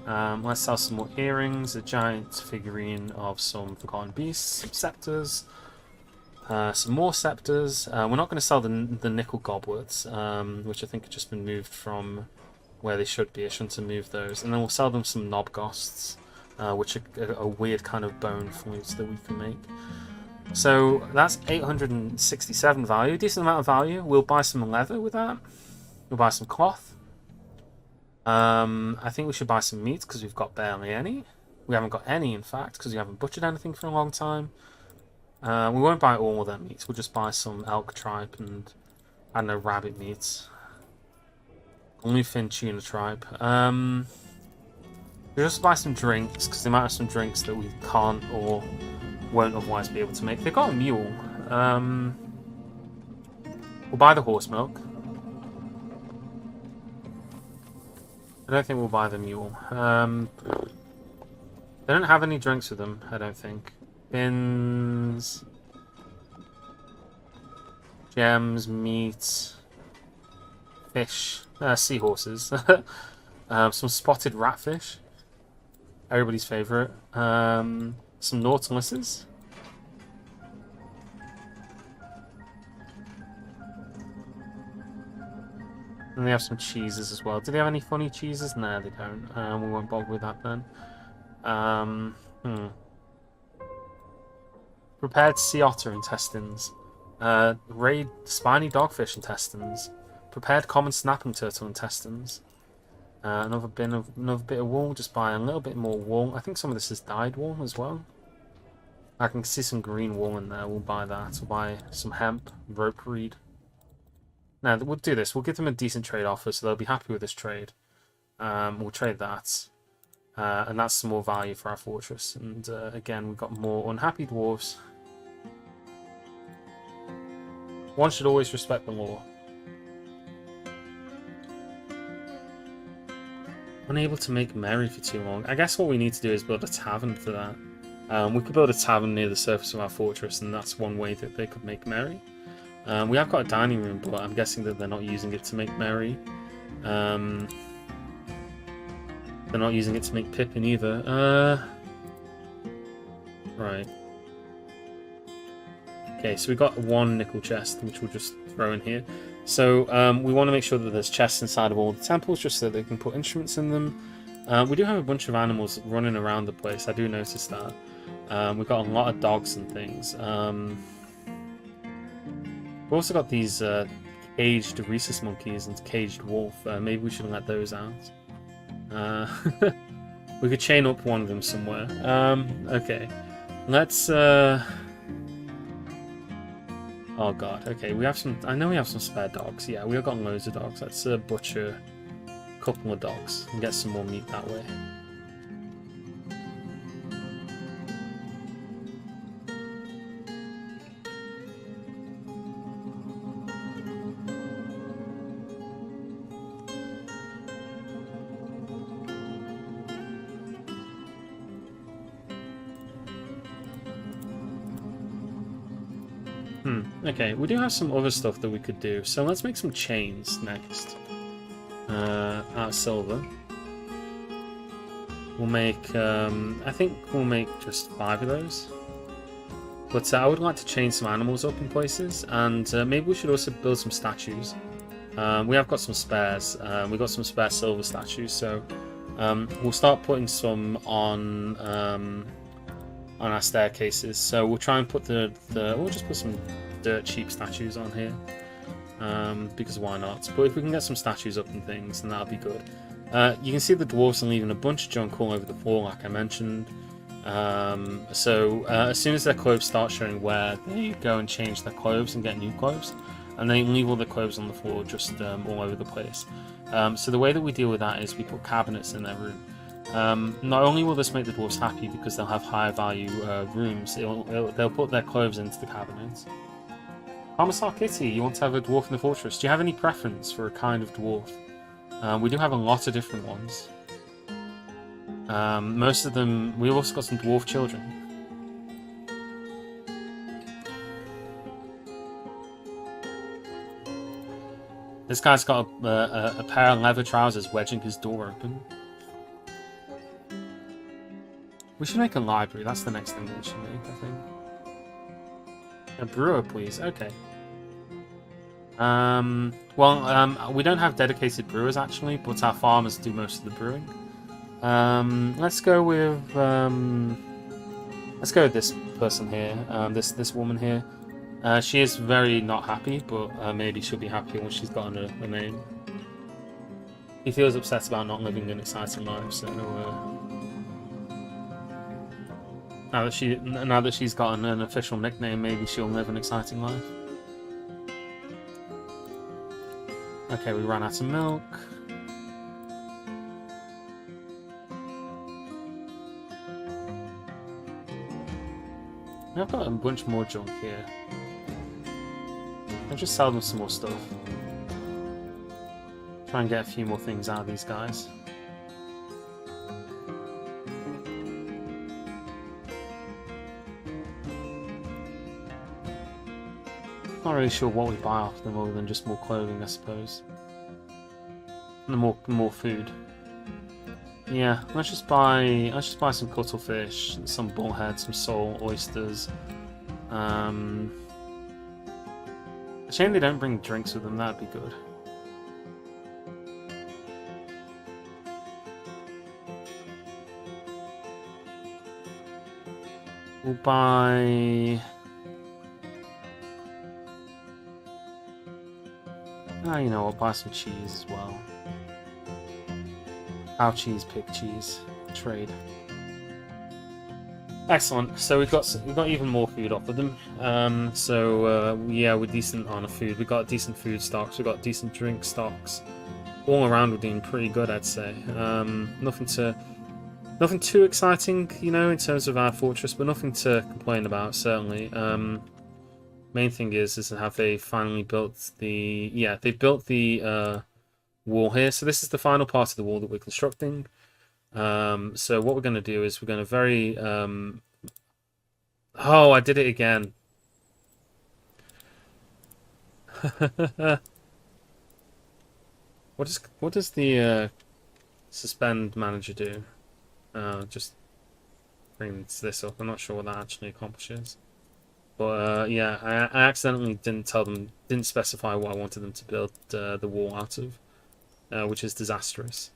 Let's sell some more earrings, a giant figurine of some forgotten beasts, some scepters, Some more scepters. We're not going to sell the nickel goblets, which I think have just been moved from where they should be. I shouldn't have moved those. And then we'll sell them some knobghosts, which are a weird kind of bone flutes that we can make. So that's 867 value, decent amount of value. We'll buy some leather with that. We'll buy some cloth. I think we should buy some meat because we've got barely any. We haven't got any, in fact, because we haven't butchered anything for a long time. We won't buy all of their meats. We'll just buy some elk tripe and, I don't know, rabbit meats. Only fin tuna tripe. We'll just buy some drinks because they might have some drinks that we can't or won't otherwise be able to make. They've got a mule. We'll buy the horse milk. I don't think we'll buy the mule. They don't have any drinks with them, I don't think. Fins, gems, meat, fish, seahorses, some spotted ratfish, everybody's favourite, some nautiluses, and they have some cheeses as well. Do they have any funny cheeses? No, they don't. We won't bother with that then. Prepared sea otter intestines. Raid spiny dogfish intestines. Prepared common snapping turtle intestines. Another bit of wool. Just buy a little bit more wool. I think some of this is dyed wool as well. I can see some green wool in there. We'll buy that. We'll buy some hemp, rope reed. Now we'll do this. We'll give them a decent trade offer, so they'll be happy with this trade. We'll trade that. And that's some more value for our fortress. And again, we've got more unhappy dwarves. One should always respect the law. Unable to make merry for too long. I guess what we need to do is build a tavern for that. We could build a tavern near the surface of our fortress, and that's one way that they could make merry. We have got a dining room, but I'm guessing that they're not using it to make merry. They're not using it to make pippin either. Right. Okay, so we've got one nickel chest, which we'll just throw in here. So we want to make sure that there's chests inside of all the temples, just so they can put instruments in them. We do have a bunch of animals running around the place. I do notice that. We've got a lot of dogs and things. We've also got these caged rhesus monkeys and caged wolf. Maybe we should let those out. We could chain up one of them somewhere. Okay. Let's oh god, okay, we have some. I know we have some spare dogs. Yeah, we've got loads of dogs. Let's butcher a couple of dogs and get some more meat that way. Okay, we do have some other stuff that we could do. So let's make some chains next. Out of silver. We'll make, I think we'll make just 5 of those. But I would like to chain some animals up in places. And maybe we should also build some statues. We have got some spares. We've got some spare silver statues. So we'll start putting some on our staircases. So we'll try and put we'll just put some dirt cheap statues on here, because why not? But if we can get some statues up and things, then that'll be good. You can see the dwarves are leaving a bunch of junk all over the floor, like I mentioned. So as soon as their clothes start showing wear, they go and change their clothes and get new clothes, and they leave all the clothes on the floor just all over the place. So the way that we deal with that is we put cabinets in their room. Not only will this make the dwarves happy because they'll have higher value rooms, they'll put their clothes into the cabinets. Commissar Kitty, you want to have a dwarf in the fortress? Do you have any preference for a kind of dwarf? We do have a lot of different ones. Most of them, we've also got some dwarf children. This guy's got a pair of leather trousers wedging his door open. We should make a library. That's the next thing that we should make, I think. A brewer, please. Okay. We don't have dedicated brewers actually, but our farmers do most of the brewing. Let's go with this person here. This woman here. She is very not happy, but maybe she'll be happy when she's gotten a name. He feels upset about not living an exciting life, so now that she's gotten an official nickname, maybe she'll live an exciting life. Okay, we ran out of milk. I've got a bunch more junk here. I'll just sell them some more stuff. Try and get a few more things out of these guys. Not really sure what we buy off them other than just more clothing, I suppose. And more food. Yeah, let's just buy some cuttlefish, some bullhead, some sole, oysters. A shame they don't bring drinks with them, that'd be good. We'll buy... you know, I'll buy some cheese as well. Cow cheese, pig cheese, trade. Excellent. So we've got even more food off of them. Yeah, we're decent on a food. We've got decent food stocks. We've got decent drink stocks. All around, we're doing pretty good, I'd say. Nothing too exciting, you know, in terms of our fortress, but nothing to complain about. Certainly. Main thing is have they finally built the... Yeah, they've built the wall here. So this is the final part of the wall that we're constructing. So what we're going to do is we're going to very... Oh, I did it again. What does the suspend manager do? Just brings this up. I'm not sure what that actually accomplishes. But yeah, I accidentally didn't specify what I wanted them to build the wall out of, which is disastrous.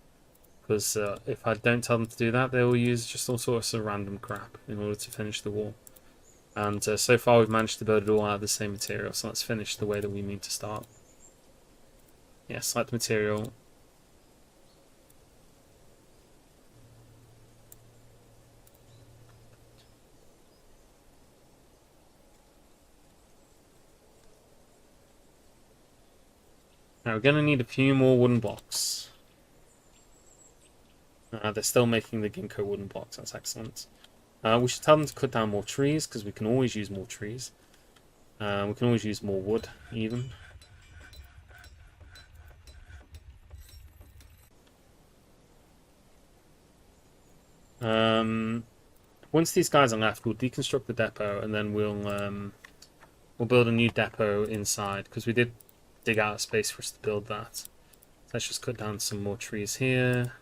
Because if I don't tell them to do that, they will use just all sorts of random crap in order to finish the wall. And so far we've managed to build it all out of the same material, so let's finish the way that we mean to start. Yeah, select the material. Now we're going to need a few more wooden blocks. They're still making the ginkgo wooden blocks, that's excellent. We should tell them to cut down more trees, because we can always use more trees. We can always use more wood, even. Once these guys are left, we'll deconstruct the depot, and then we'll build a new depot inside, because we did dig out a space for us to build that. So let's just cut down some more trees here.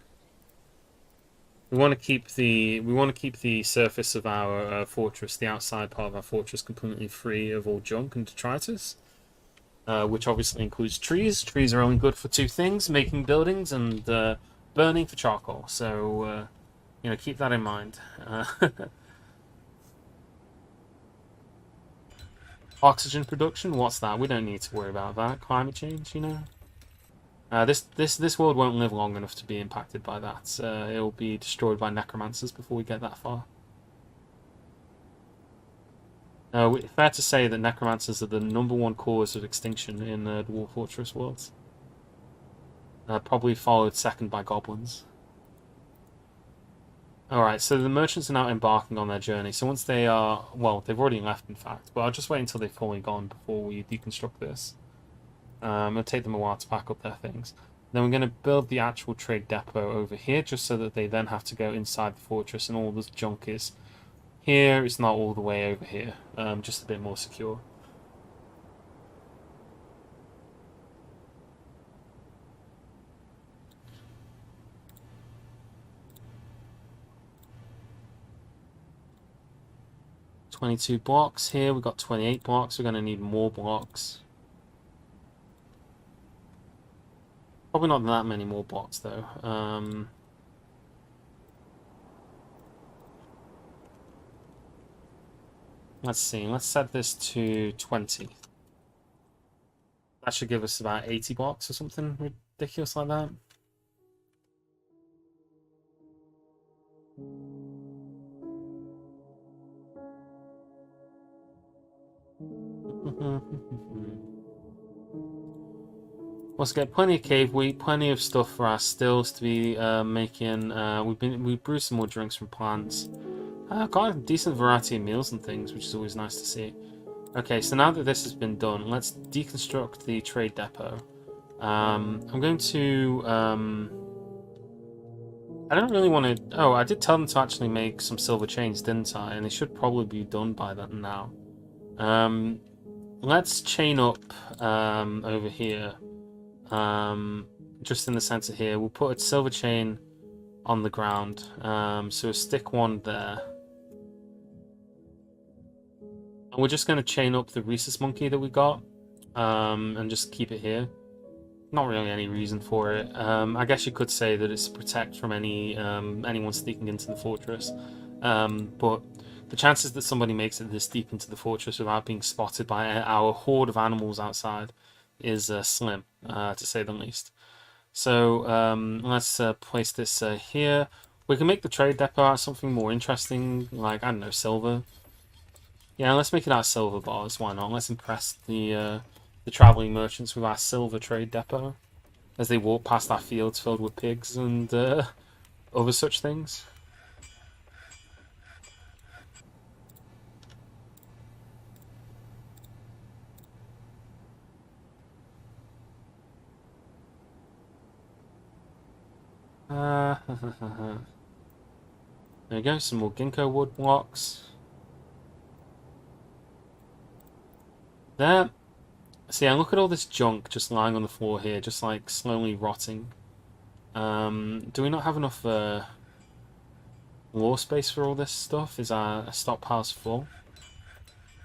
We want to keep the surface of our fortress, the outside part of our fortress, completely free of all junk and detritus, which obviously includes trees. Trees are only good for two things: making buildings and burning for charcoal. So you know, keep that in mind. Oxygen production, what's that? We don't need to worry about that. Climate change, you know. This world won't live long enough to be impacted by that. It'll be destroyed by necromancers before we get that far. Fair to say that necromancers are the #1 cause of extinction in the Dwarf Fortress worlds. Probably followed second by goblins. Alright, so the merchants are now embarking on their journey. So once they are... Well, they've already left, in fact. But I'll just wait until they've fully gone before we deconstruct this. It'll take them a while to pack up their things. Then we're going to build the actual trade depot over here, just so that they then have to go inside the fortress and all this junk is here. It's not all the way over here. Just a bit more secure. 22 blocks here. We've got 28 blocks. We're going to need more blocks. Probably not that many more blocks, though. Let's see. Let's set this to 20. That should give us about 80 blocks or something ridiculous like that. Let's get plenty of cave wheat, plenty of stuff for our stills to be making. We brewed some more drinks from plants. Got a decent variety of meals and things, which is always nice to see. Okay, so now that this has been done, let's deconstruct the trade depot. I'm going to. I don't really want to. Oh, I did tell them to actually make some silver chains, didn't I? And they should probably be done by that now. Let's chain up over here. Just in the center here, we'll put a silver chain on the ground. So stick one there. And we're just going to chain up the rhesus monkey that we got, and just keep it here. Not really any reason for it. I guess you could say that it's to protect from anyone sneaking into the fortress. But the chances that somebody makes it this deep into the fortress without being spotted by our horde of animals outside is slim, to say the least. So let's place this here. We can make the trade depot out of something more interesting, like, I don't know, silver. Yeah, let's make it out of silver bars. Why not? Let's impress the traveling merchants with our silver trade depot as they walk past our fields filled with pigs and other such things. There we go, some more ginkgo wood blocks. There. See, and look at all this junk just lying on the floor here, just like slowly rotting. Do we not have enough wall space for all this stuff? Is our stockpiles full?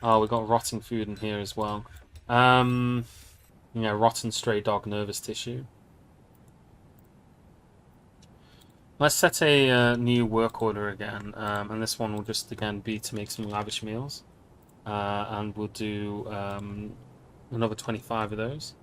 Oh, we got rotting food in here as well. Yeah, rotten stray dog nervous tissue. Let's set a new work order again, and this one will just again be to make some lavish meals. And we'll do another 25 of those.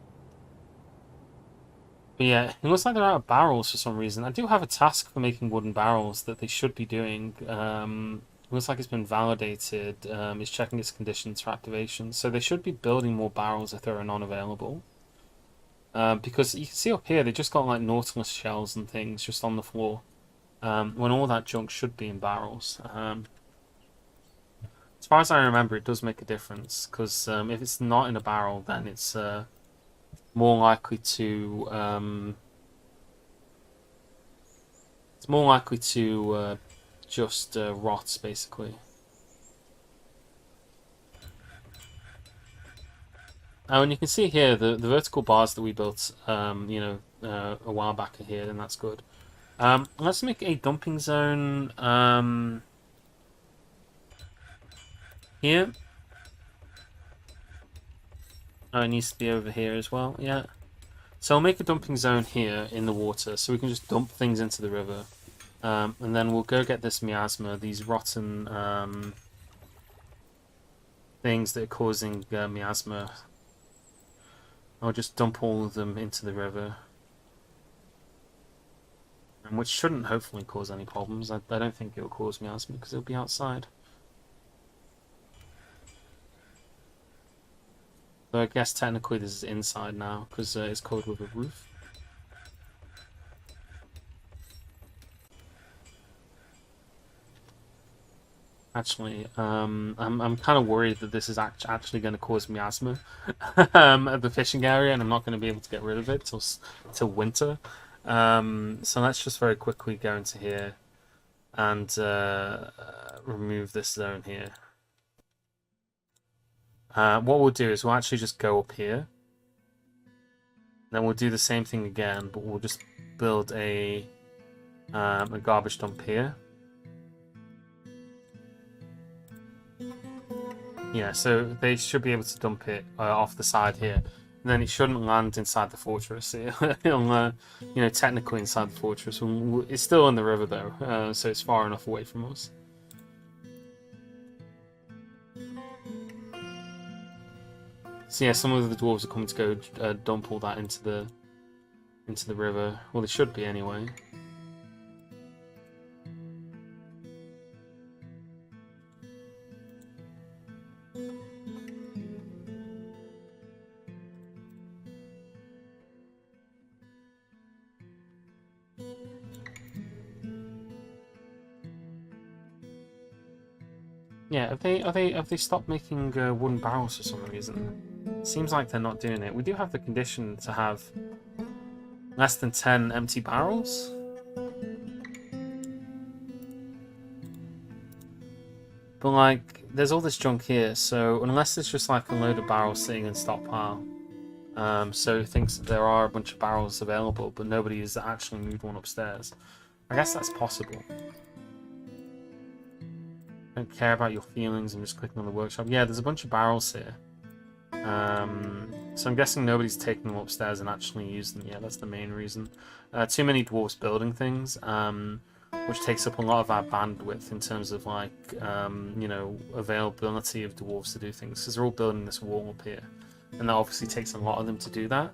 But yeah, it looks like they're out of barrels for some reason. I do have a task for making wooden barrels that they should be doing. It looks like it's been validated. It's checking its conditions for activation. So they should be building more barrels if there are none available. Because you can see up here, they just got like nautilus shells and things just on the floor. When all that junk should be in barrels. As far as I remember, it does make a difference, because if it's not in a barrel, then it's more likely to just rot, basically. Oh, and you can see here the vertical bars that we built, a while back are here, and that's good. Let's make a dumping zone here. Oh, it needs to be over here as well, yeah. So I'll make a dumping zone here in the water, so we can just dump things into the river. And then we'll go get this miasma, these rotten things that are causing miasma. I'll just dump all of them into the river. And which shouldn't hopefully cause any problems. I don't think it'll cause miasma because it'll be outside. So I guess technically this is inside now because it's covered with a roof. Actually, I'm kind of worried that this is actually going to cause miasma at the fishing area, and I'm not going to be able to get rid of it till winter. So let's just very quickly go into here and remove this zone here. What we'll do is we'll actually just go up here. Then we'll do the same thing again, but we'll just build a garbage dump here. Yeah, so they should be able to dump it off the side here. And then it shouldn't land inside the fortress. It'll, technically inside the fortress. It's still in the river though, so it's far enough away from us. So yeah, some of the dwarves are coming to go dump all that into the river. Well, they should be anyway. Yeah, have they stopped making wooden barrels for some reason? Seems like they're not doing it. We do have the condition to have less than 10 empty barrels. But like, there's all this junk here, so unless it's just like a load of barrels sitting in stockpile, so it thinks that there are a bunch of barrels available, but nobody has actually moved one upstairs. I guess that's possible. Don't care about your feelings. I'm just clicking on the workshop. Yeah, there's a bunch of barrels here. So I'm guessing nobody's taken them upstairs and actually used them. Yeah, that's the main reason. Too many dwarves building things, which takes up a lot of our bandwidth in terms of like, availability of dwarves to do things. Because they're all building this wall up here, and that obviously takes a lot of them to do that.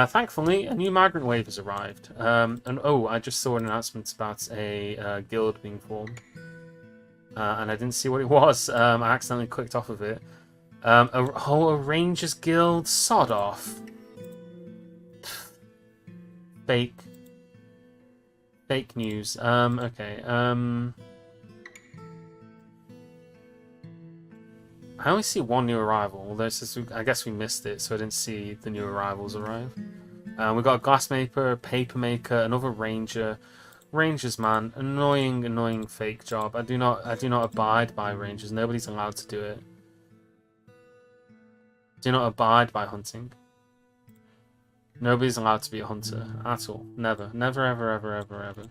Thankfully, a new migrant wave has arrived. And oh, I just saw an announcement about a guild being formed. And I didn't see what it was. I accidentally clicked off of it. A Rangers Guild? Sod off. Fake. Fake news. Okay. I only see one new arrival. Although I guess we missed it, so I didn't see the new arrivals arrive. We've got a glassmaker, a paper maker, another ranger. Rangers, man, annoying fake job. I do not abide by Rangers. Nobody's allowed to do it. Do not abide by hunting. Nobody's allowed to be a hunter at all. Never, never, ever, ever, ever, ever.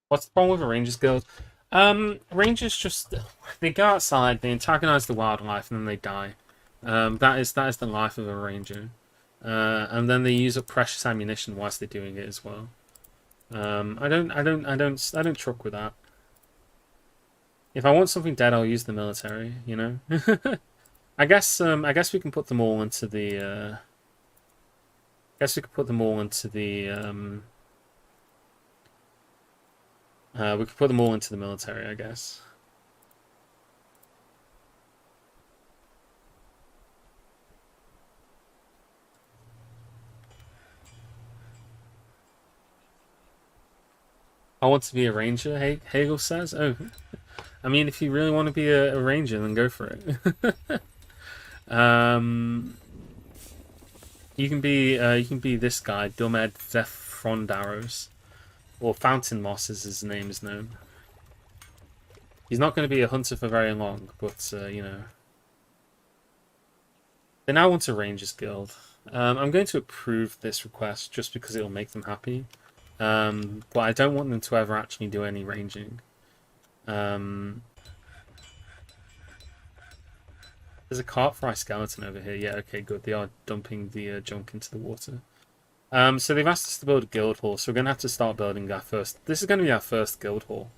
What's the problem with a Rangers guild? Rangers just they go outside, they antagonize the wildlife, and then they die. That is the life of a ranger. And then they use up precious ammunition whilst they're doing it as well. I don't truck with that. If I want something dead, I'll use the military. You know. I guess we can put them all into the. I guess we could put them all into the. We could put them all into the military, I guess. I want to be a ranger, Hegel says. Oh, I mean, if you really want to be a ranger, then go for it. You can be this guy, Dumed Zefrondaros, or Fountain Moss, as his name is known. He's not going to be a hunter for very long, but you know. They now want a Rangers Guild. I'm going to approve this request just because it'll make them happy. But I don't want them to ever actually do any ranging. There's a cart fry skeleton over here. Yeah, okay, good. They are dumping the junk into the water. So they've asked us to build a guild hall, so we're going to have to start building our first... This is going to be our first guild hall.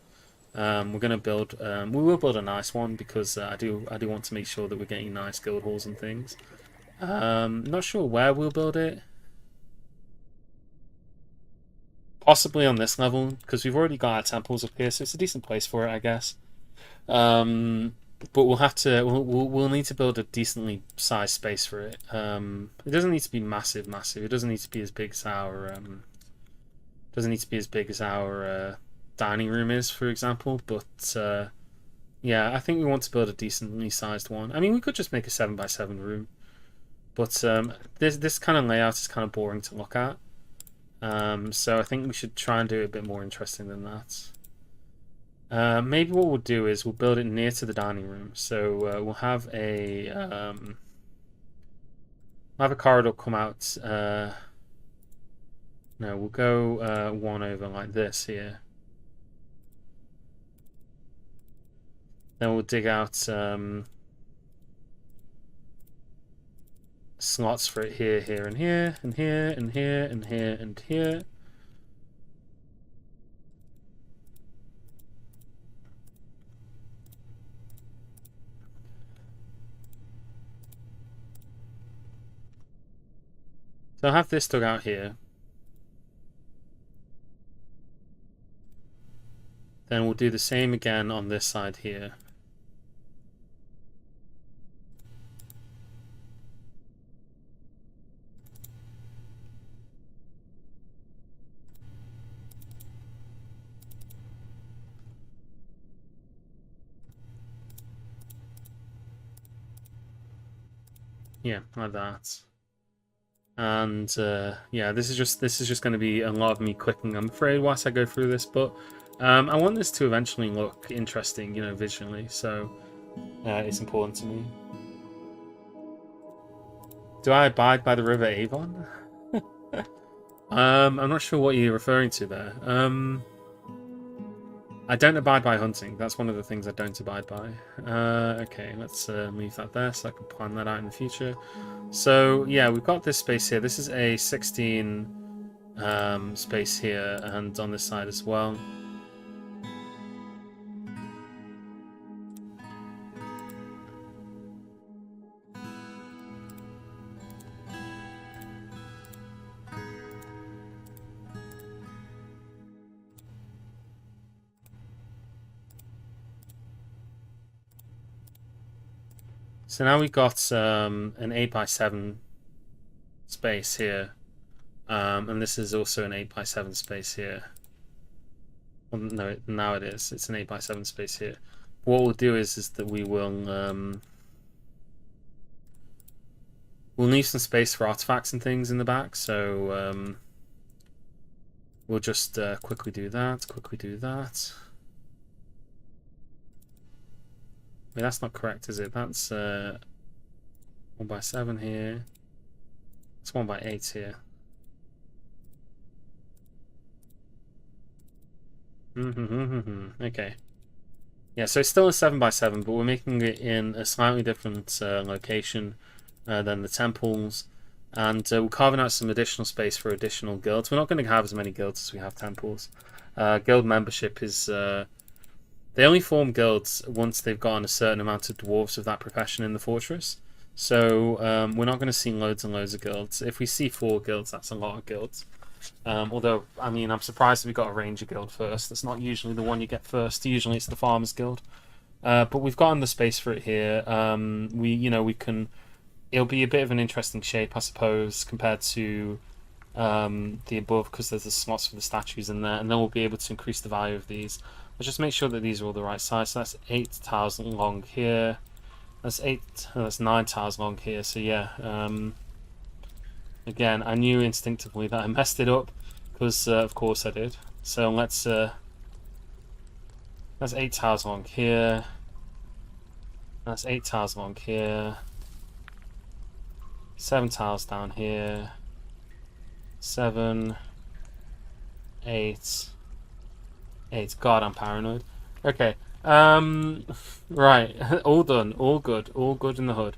We're going to build... we will build a nice one, because I do want to make sure that we're getting nice guild halls and things. Not sure where we'll build it. Possibly on this level, because we've already got our temples up here, so it's a decent place for it, I guess. But we'll have to we'll need to build a decently sized space for it. It doesn't need to be massive. It doesn't need to be as big as our dining room is, for example. But yeah, I think we want to build a decently sized one. I mean, we could just make a 7x7 room, but this kind of layout is kind of boring to look at. So I think we should try and do it a bit more interesting than that. Maybe what we'll do is we'll build it near to the dining room. So we'll have a corridor come out. No, we'll go one over like this here. Then we'll dig out slots for it here, here, and here, and here, and here, and here, and here. So I'll have this dug out here. Then we'll do the same again on this side here. Yeah, like that. And yeah, this is just going to be a lot of me clicking, I'm afraid, whilst I go through this, but I want this to eventually look interesting, you know, visually, so it's important to me. Do I abide by the River Avon? I'm not sure what you're referring to there. I don't abide by hunting. That's one of the things I don't abide by. Okay, let's leave that there so I can plan that out in the future. So, yeah, we've got this space here. This is a 16 space here and on this side as well. So now we've got an 8x7 space here, and this is also an 8x7 space here. Well, no, now it is. It's an 8x7 space here. What we'll do is that we will we'll leave some space for artifacts and things in the back. So we'll just quickly do that. Quickly do that. Wait, that's not correct, is it? That's 1x7 here. It's 1x8 here. Okay. Yeah, so it's still a 7x7, but we're making it in a slightly different location than the temples. And we're carving out some additional space for additional guilds. We're not going to have as many guilds as we have temples. Guild membership is... they only form guilds once they've gotten a certain amount of dwarves of that profession in the fortress. So we're not going to see loads and loads of guilds. If we see 4 guilds, that's a lot of guilds. Although, I mean, I'm surprised we got a ranger guild first. That's not usually the one you get first. Usually it's the farmers guild. But we've gotten the space for it here. We can... It'll be a bit of an interesting shape, I suppose, compared to the above, because there's the slots for the statues in there, and then we'll be able to increase the value of these. Let's just make sure that these are all the right size. So that's 8 tiles long here. That's 9 tiles long here. So yeah, again, I knew instinctively that I messed it up, because of course I did. So let's that's 8 tiles long here. That's 8 tiles long here. 7 tiles down here. 7, 8. 8. God, I'm paranoid. Okay. Right. All done. All good. All good in the hood.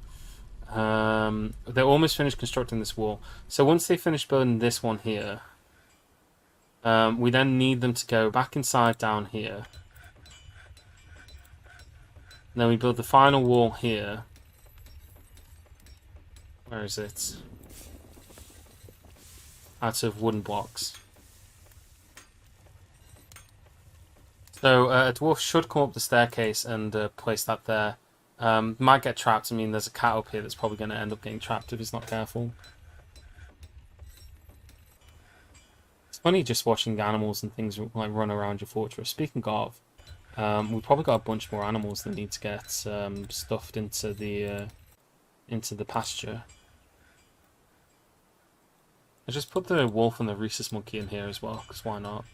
They're almost finished constructing this wall. So once they finish building this one here, we then need them to go back inside down here. Then we build the final wall here. Where is it? Out of wooden blocks. So a dwarf should come up the staircase and place that there. Might get trapped. I mean, there's a cat up here that's probably going to end up getting trapped if he's not careful. It's funny just watching animals and things like run around your fortress. Speaking of, we've probably got a bunch more animals that need to get stuffed into the pasture. I just put the wolf and the rhesus monkey in here as well, because why not?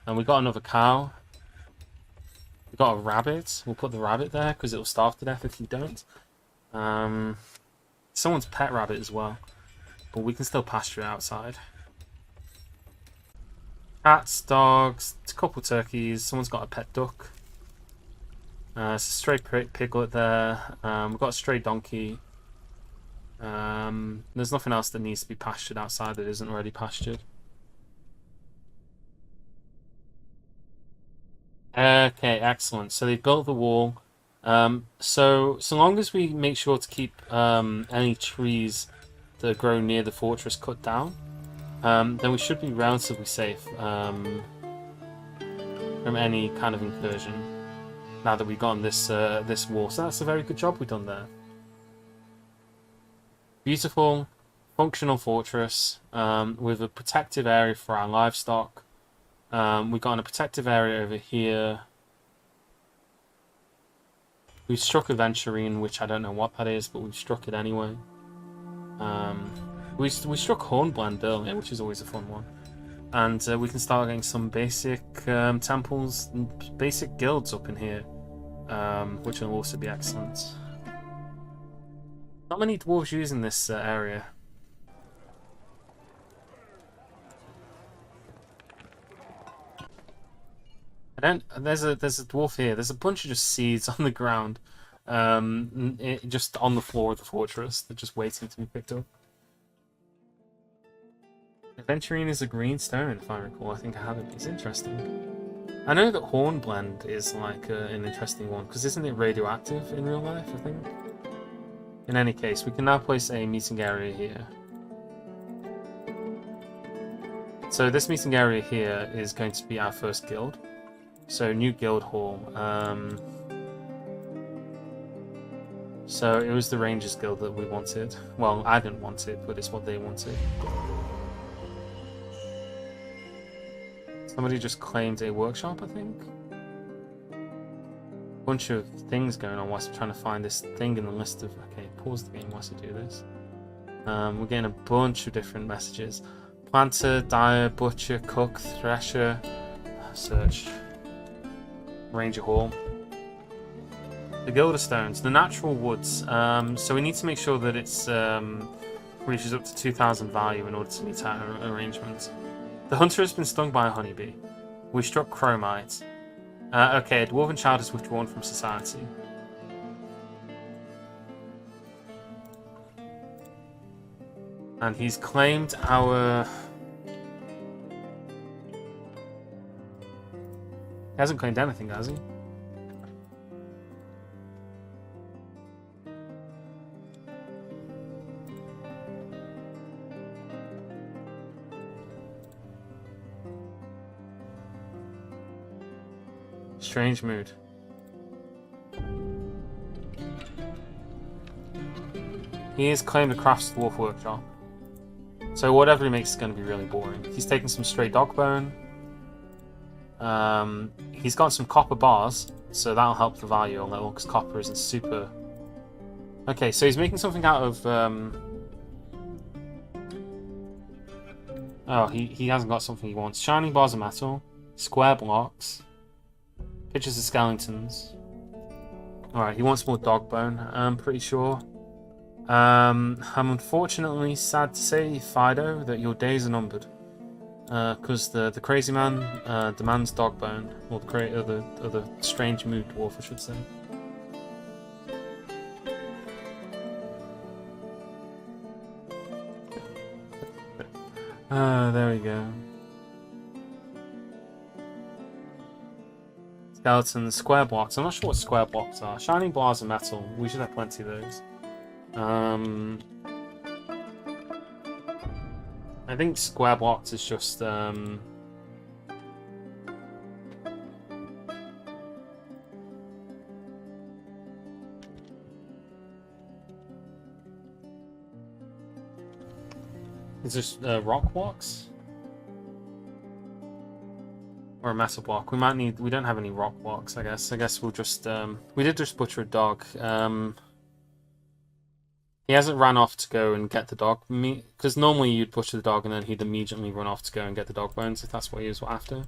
And we got another cow. We got a rabbit. We'll put the rabbit there because it'll starve to death if you don't. Someone's pet rabbit as well, but we can still pasture it outside. Cats, dogs, a couple turkeys. Someone's got a pet duck. It's a stray piglet there. We've got a stray donkey. There's nothing else that needs to be pastured outside that isn't already pastured. Okay, excellent. So they built the wall. So long as we make sure to keep any trees that grow near the fortress cut down, then we should be relatively safe from any kind of incursion. Now that we've got on this this wall, so that's a very good job we've done there. Beautiful, functional fortress with a protective area for our livestock. We've got a protective area over here. We've struck a venturine, which I don't know what that is, but we've struck it anyway. We struck Hornblende earlier, which is always a fun one. And we can start getting some basic temples and basic guilds up in here, which will also be excellent. Not many dwarves using this area. There's a dwarf here. There's a bunch of just seeds on the ground, just on the floor of the fortress. They're just waiting to be picked up. Aventurine is a green stone, if I recall. I think I have it. It's interesting. I know that Hornblende is like an interesting one, because isn't it radioactive in real life, I think? In any case, we can now place a meeting area here. So this meeting area here is going to be our first guild. So new guild hall. So it was the Rangers Guild that we wanted. Well, I didn't want it, but it's what they wanted. Somebody just claimed a workshop, I think. Bunch of things going on whilst I'm trying to find this thing in the list of. Okay, pause the game whilst I do this. We're getting a bunch of different messages. Planter, dyer, butcher, cook, thresher. Search. Ranger Hall. The Gilder Stones, the natural woods. So we need to make sure that it's reaches up to 2,000 value in order to meet our arrangements. The hunter has been stung by a honeybee. We struck chromite. Okay, a dwarven child is withdrawn from society. And he's claimed our... He hasn't claimed anything, has he? Strange mood. He has claimed a crafts dwarf workshop. So whatever he makes is going to be really boring. He's taken some stray dog bone. He's got some copper bars, so that'll help the value a little, because copper isn't super... Okay, so he's making something out of... Oh, he hasn't got something he wants. Shining bars of metal, square blocks, pictures of skeletons. Alright, he wants more dog bone, I'm pretty sure. I'm unfortunately sad to say, Fido, that your days are numbered. Because the crazy man demands dog bone, or the strange mood dwarf, I should say. There we go. Skeletons, square blocks. I'm not sure what square blocks are. Shining bars of metal. We should have plenty of those. I think square blocks is just is this rock blocks or a metal block? We might need. We don't have any rock blocks. I guess we'll just. We did just butcher a dog. He hasn't ran off to go and get the dog meat, because normally you'd butcher the dog and then he'd immediately run off to go and get the dog bones if that's what he was after.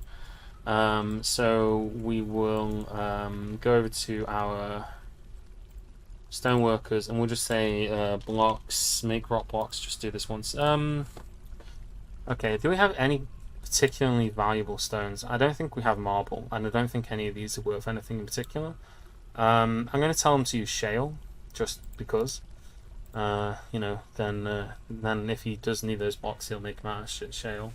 So we will go over to our stoneworkers and we'll just say blocks, make rock blocks, just do this once. Okay, do we have any particularly valuable stones? I don't think we have marble, and I don't think any of these are worth anything in particular. I'm going to tell him to use shale, just because. Then if he does need those blocks, he'll make them out of shale.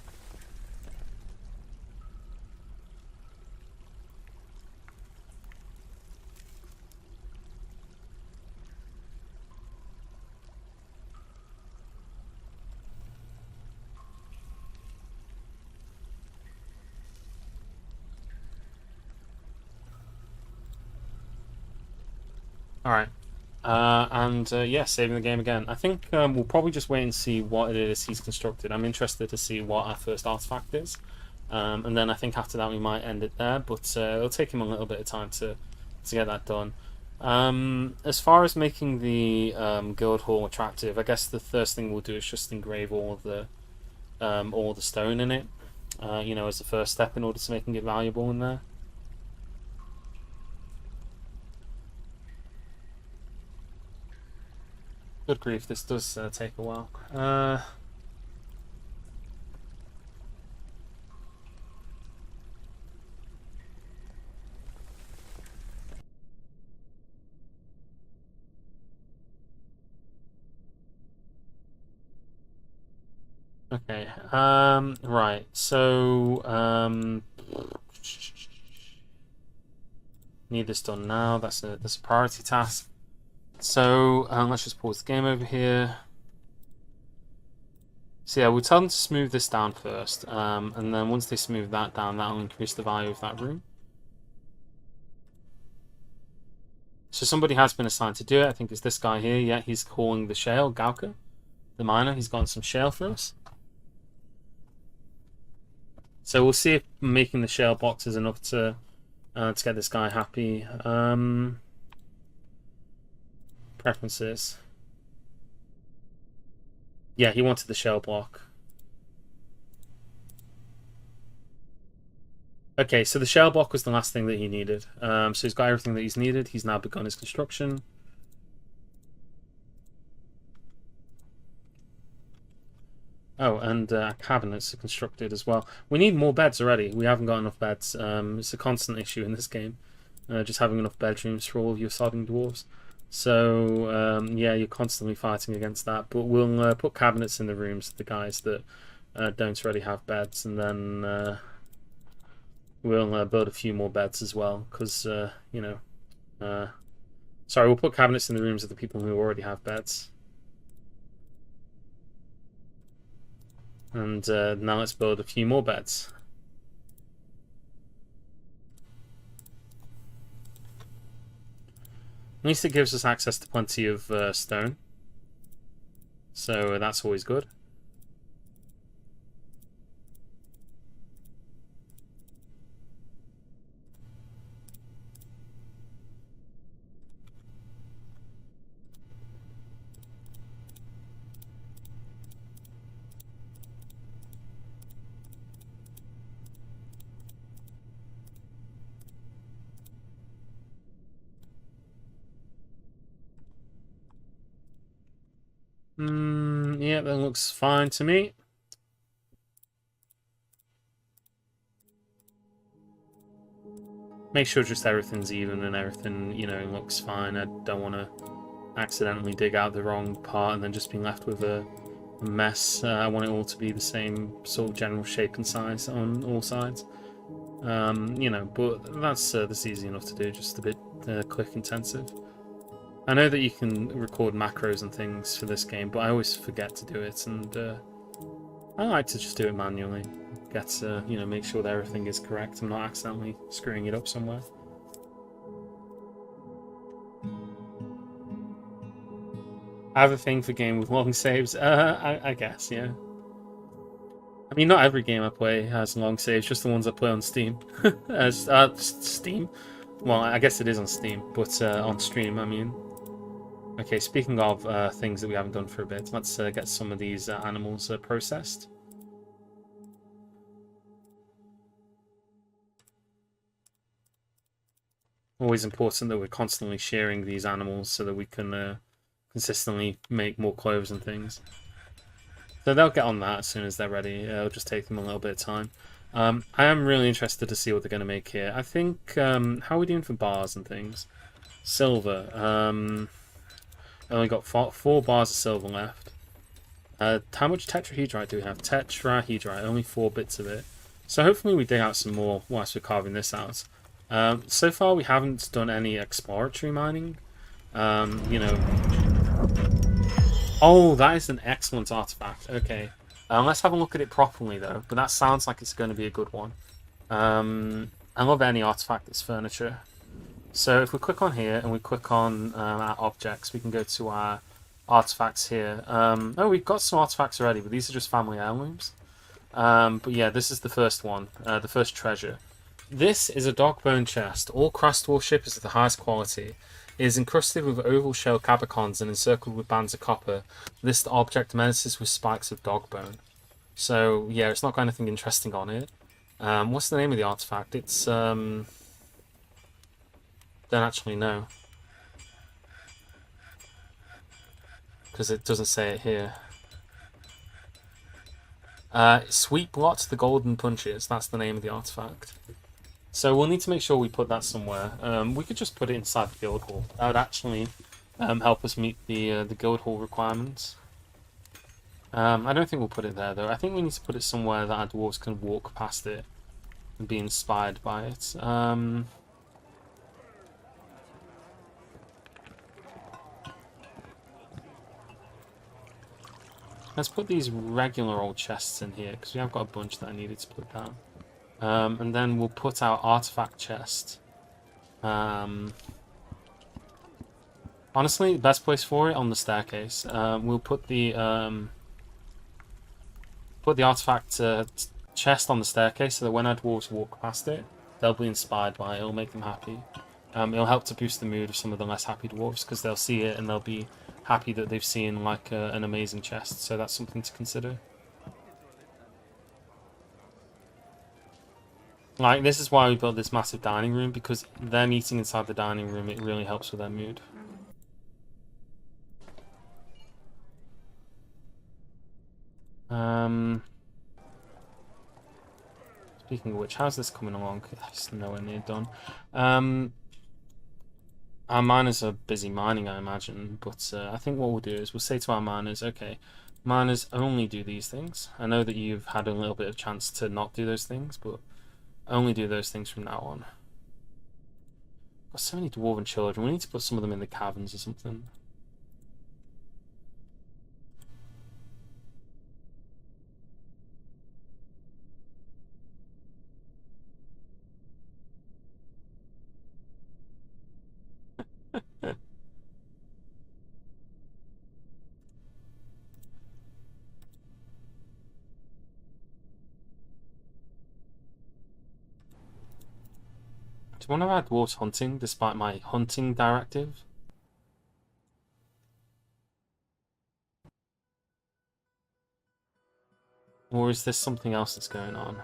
Alright. Yeah, saving the game again. I think we'll probably just wait and see what it is he's constructed. I'm interested to see what our first artifact is. And then I think after that we might end it there, but it'll take him a little bit of time to get that done. As far as making the guild hall attractive, I guess the first thing we'll do is just engrave all the stone in it, as the first step in order to making it valuable in there. Good grief, this does take a while. Okay, right, so, need this done now. That's a priority task. So let's just pause the game over here. So yeah, we'll tell them to smooth this down first, and then once they smooth that down, that'll increase the value of that room. So somebody has been assigned to do it. I think it's this guy here. Yeah, he's calling the shale, Gauka, the miner. He's gotten some shale for us. So we'll see if making the shale box is enough to get this guy happy. Preferences. Yeah, he wanted the shell block. Okay, so the shell block was the last thing that he needed. So he's got everything that he's needed. He's now begun his construction. Oh, and cabinets are constructed as well. We need more beds already. We haven't got enough beds. It's a constant issue in this game. Just having enough bedrooms for all of your sodding dwarves. So, yeah, you're constantly fighting against that. But we'll put cabinets in the rooms of the guys that don't already have beds. And then we'll build a few more beds as well. Because, sorry, we'll put cabinets in the rooms of the people who already have beds. And now let's build a few more beds. At least it gives us access to plenty of stone. So that's always good. Yeah, that looks fine to me. Make sure just everything's even and everything, looks fine. I don't want to accidentally dig out the wrong part and then just be left with a mess. I want it all to be the same sort of general shape and size on all sides. But that's easy enough to do, just a bit click intensive. I know that you can record macros and things for this game, but I always forget to do it, and I like to just do it manually. Make sure that everything is correct. I'm not accidentally screwing it up somewhere. I have a thing for game with long saves. I guess, yeah. I mean, not every game I play has long saves, just the ones I play on Steam. Steam? Well, I guess it is on Steam, but on stream, I mean. Okay, speaking of things that we haven't done for a bit, let's get some of these animals processed. Always important that we're constantly shearing these animals so that we can consistently make more clothes and things. So they'll get on that as soon as they're ready. It'll just take them a little bit of time. I am really interested to see what they're going to make here. I think, how are we doing for bars and things? Silver. I only got four bars of silver left. How much tetrahedrite do we have? Tetrahedrite, only 4 bits of it. So hopefully we dig out some more whilst we're carving this out. So far we haven't done any exploratory mining. You know... Oh, that is an excellent artifact. Okay. Let's have a look at it properly though, but that sounds like it's going to be a good one. I love any artifact that's furniture. So if we click on here and we click on our objects, we can go to our artifacts here. Oh, we've got some artifacts already, but these are just family heirlooms. But yeah, this is the first one, the first treasure. This is a dog bone chest. All crust worship is of the highest quality. It is encrusted with oval shell cabicons and encircled with bands of copper. This object menaces with spikes of dog bone. So yeah, it's not got anything interesting on it. What's the name of the artifact? It's don't actually know because it doesn't say it here. Sweet Blot, the Golden Punches. That's the name of the artifact. So we'll need to make sure we put that somewhere. We could just put it inside the guild hall. That would actually help us meet the guild hall requirements. I don't think we'll put it there though. I think we need to put it somewhere that our dwarves can walk past it and be inspired by it. Let's put these regular old chests in here because we have got a bunch that I needed to put down. And then we'll put our artifact chest. Honestly, the best place for it on the staircase. We'll put the artifact chest on the staircase so that when our dwarves walk past it, they'll be inspired by it. It'll make them happy. It'll help to boost the mood of some of the less happy dwarves because they'll see it and they'll be happy that they've seen like an amazing chest. So that's something to consider. Like, this is why we built this massive dining room, because them eating inside the dining room, it really helps with their mood. Speaking of which, how's this coming along? It's nowhere near done. Our miners are busy mining, I imagine, but I think what we'll do is we'll say to our miners, okay, miners only do these things. I know that you've had a little bit of chance to not do those things, but only do those things from now on. Got so many dwarven children. We need to put some of them in the caverns or something. Do one of our dwarves hunting despite my hunting directive? Or is this something else that's going on?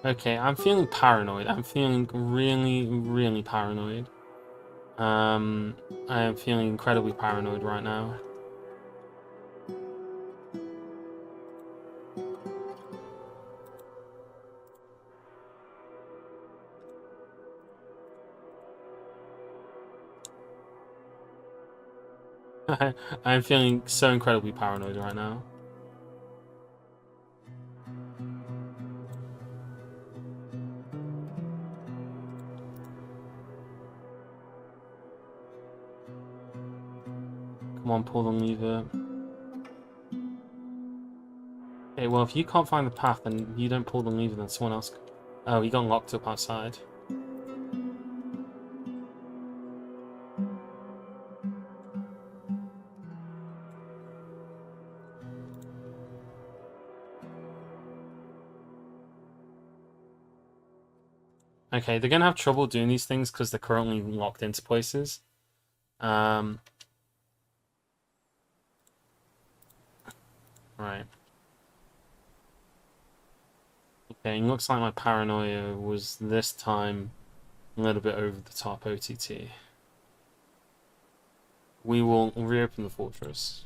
Okay, I'm feeling paranoid. I'm feeling really, really paranoid. I am feeling incredibly paranoid right now. I'm feeling so incredibly paranoid right now. Come on, pull the lever. Okay, well, if you can't find the path and you don't pull the lever, then someone else... Oh, he got locked up outside. Okay, they're gonna have trouble doing these things because they're currently locked into places. Right. Okay, it looks like my paranoia was this time a little bit over the top OTT. We will reopen the fortress.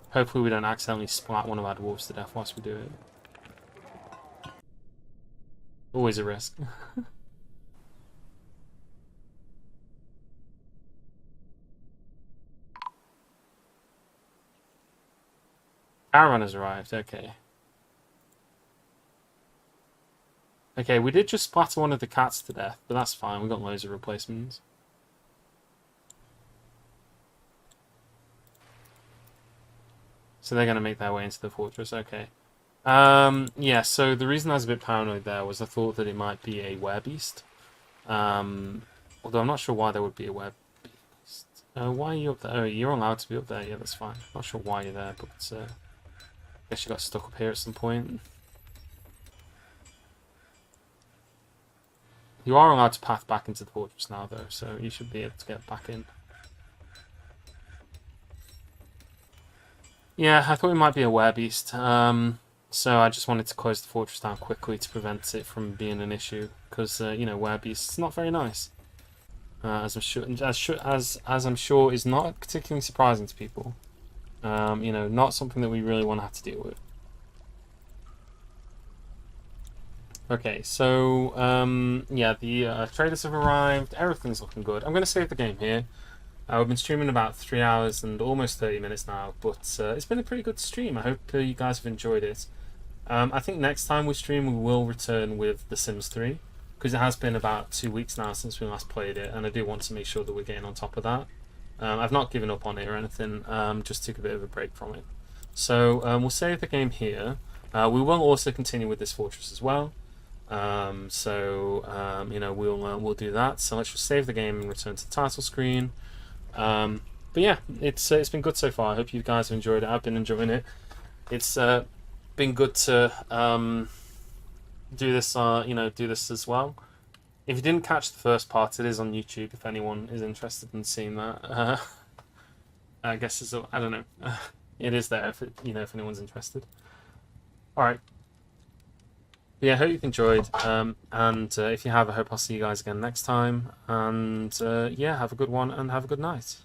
Hopefully we don't accidentally splat one of our dwarves to death whilst we do it. Always a risk. Caravan has arrived, okay. Okay, we did just splatter one of the cats to death, but that's fine, we got loads of replacements. So they're going to make their way into the fortress, okay. Yeah, so the reason I was a bit paranoid there was I thought that it might be a werebeast. Although I'm not sure why there would be a werebeast. Why are you up there? Oh, you're allowed to be up there, yeah, that's fine. Not sure why you're there, but I guess you got stuck up here at some point. You are allowed to path back into the fortress now, though, so you should be able to get back in. Yeah, I thought it might be a werebeast. So I just wanted to close the fortress down quickly to prevent it from being an issue, because you know, werebeasts, it's not very nice. As I'm sure is not particularly surprising to people. You know, not something that we really want to have to deal with. Okay, so yeah, the traders have arrived. Everything's looking good. I'm going to save the game here. We've been streaming about 3 hours and almost 30 minutes now, but it's been a pretty good stream. I hope you guys have enjoyed it. I think next time we stream, we will return with The Sims 3, because it has been about 2 weeks now since we last played it, and I do want to make sure that we're getting on top of that. I've not given up on it or anything, just took a bit of a break from it. So we'll save the game here. We will also continue with this fortress as well. You know, we'll do that. So let's just save the game and return to the title screen. But yeah, it's been good so far. I hope you guys have enjoyed it. I've been enjoying it. It's been good to do this. You know, do this as well. If you didn't catch the first part, it is on YouTube. If anyone is interested in seeing that, I guess it's. I don't know. It is there if you know, if anyone's interested. All right. Yeah, I hope you've enjoyed. And if you have, I hope I'll see you guys again next time. And yeah, have a good one and have a good night.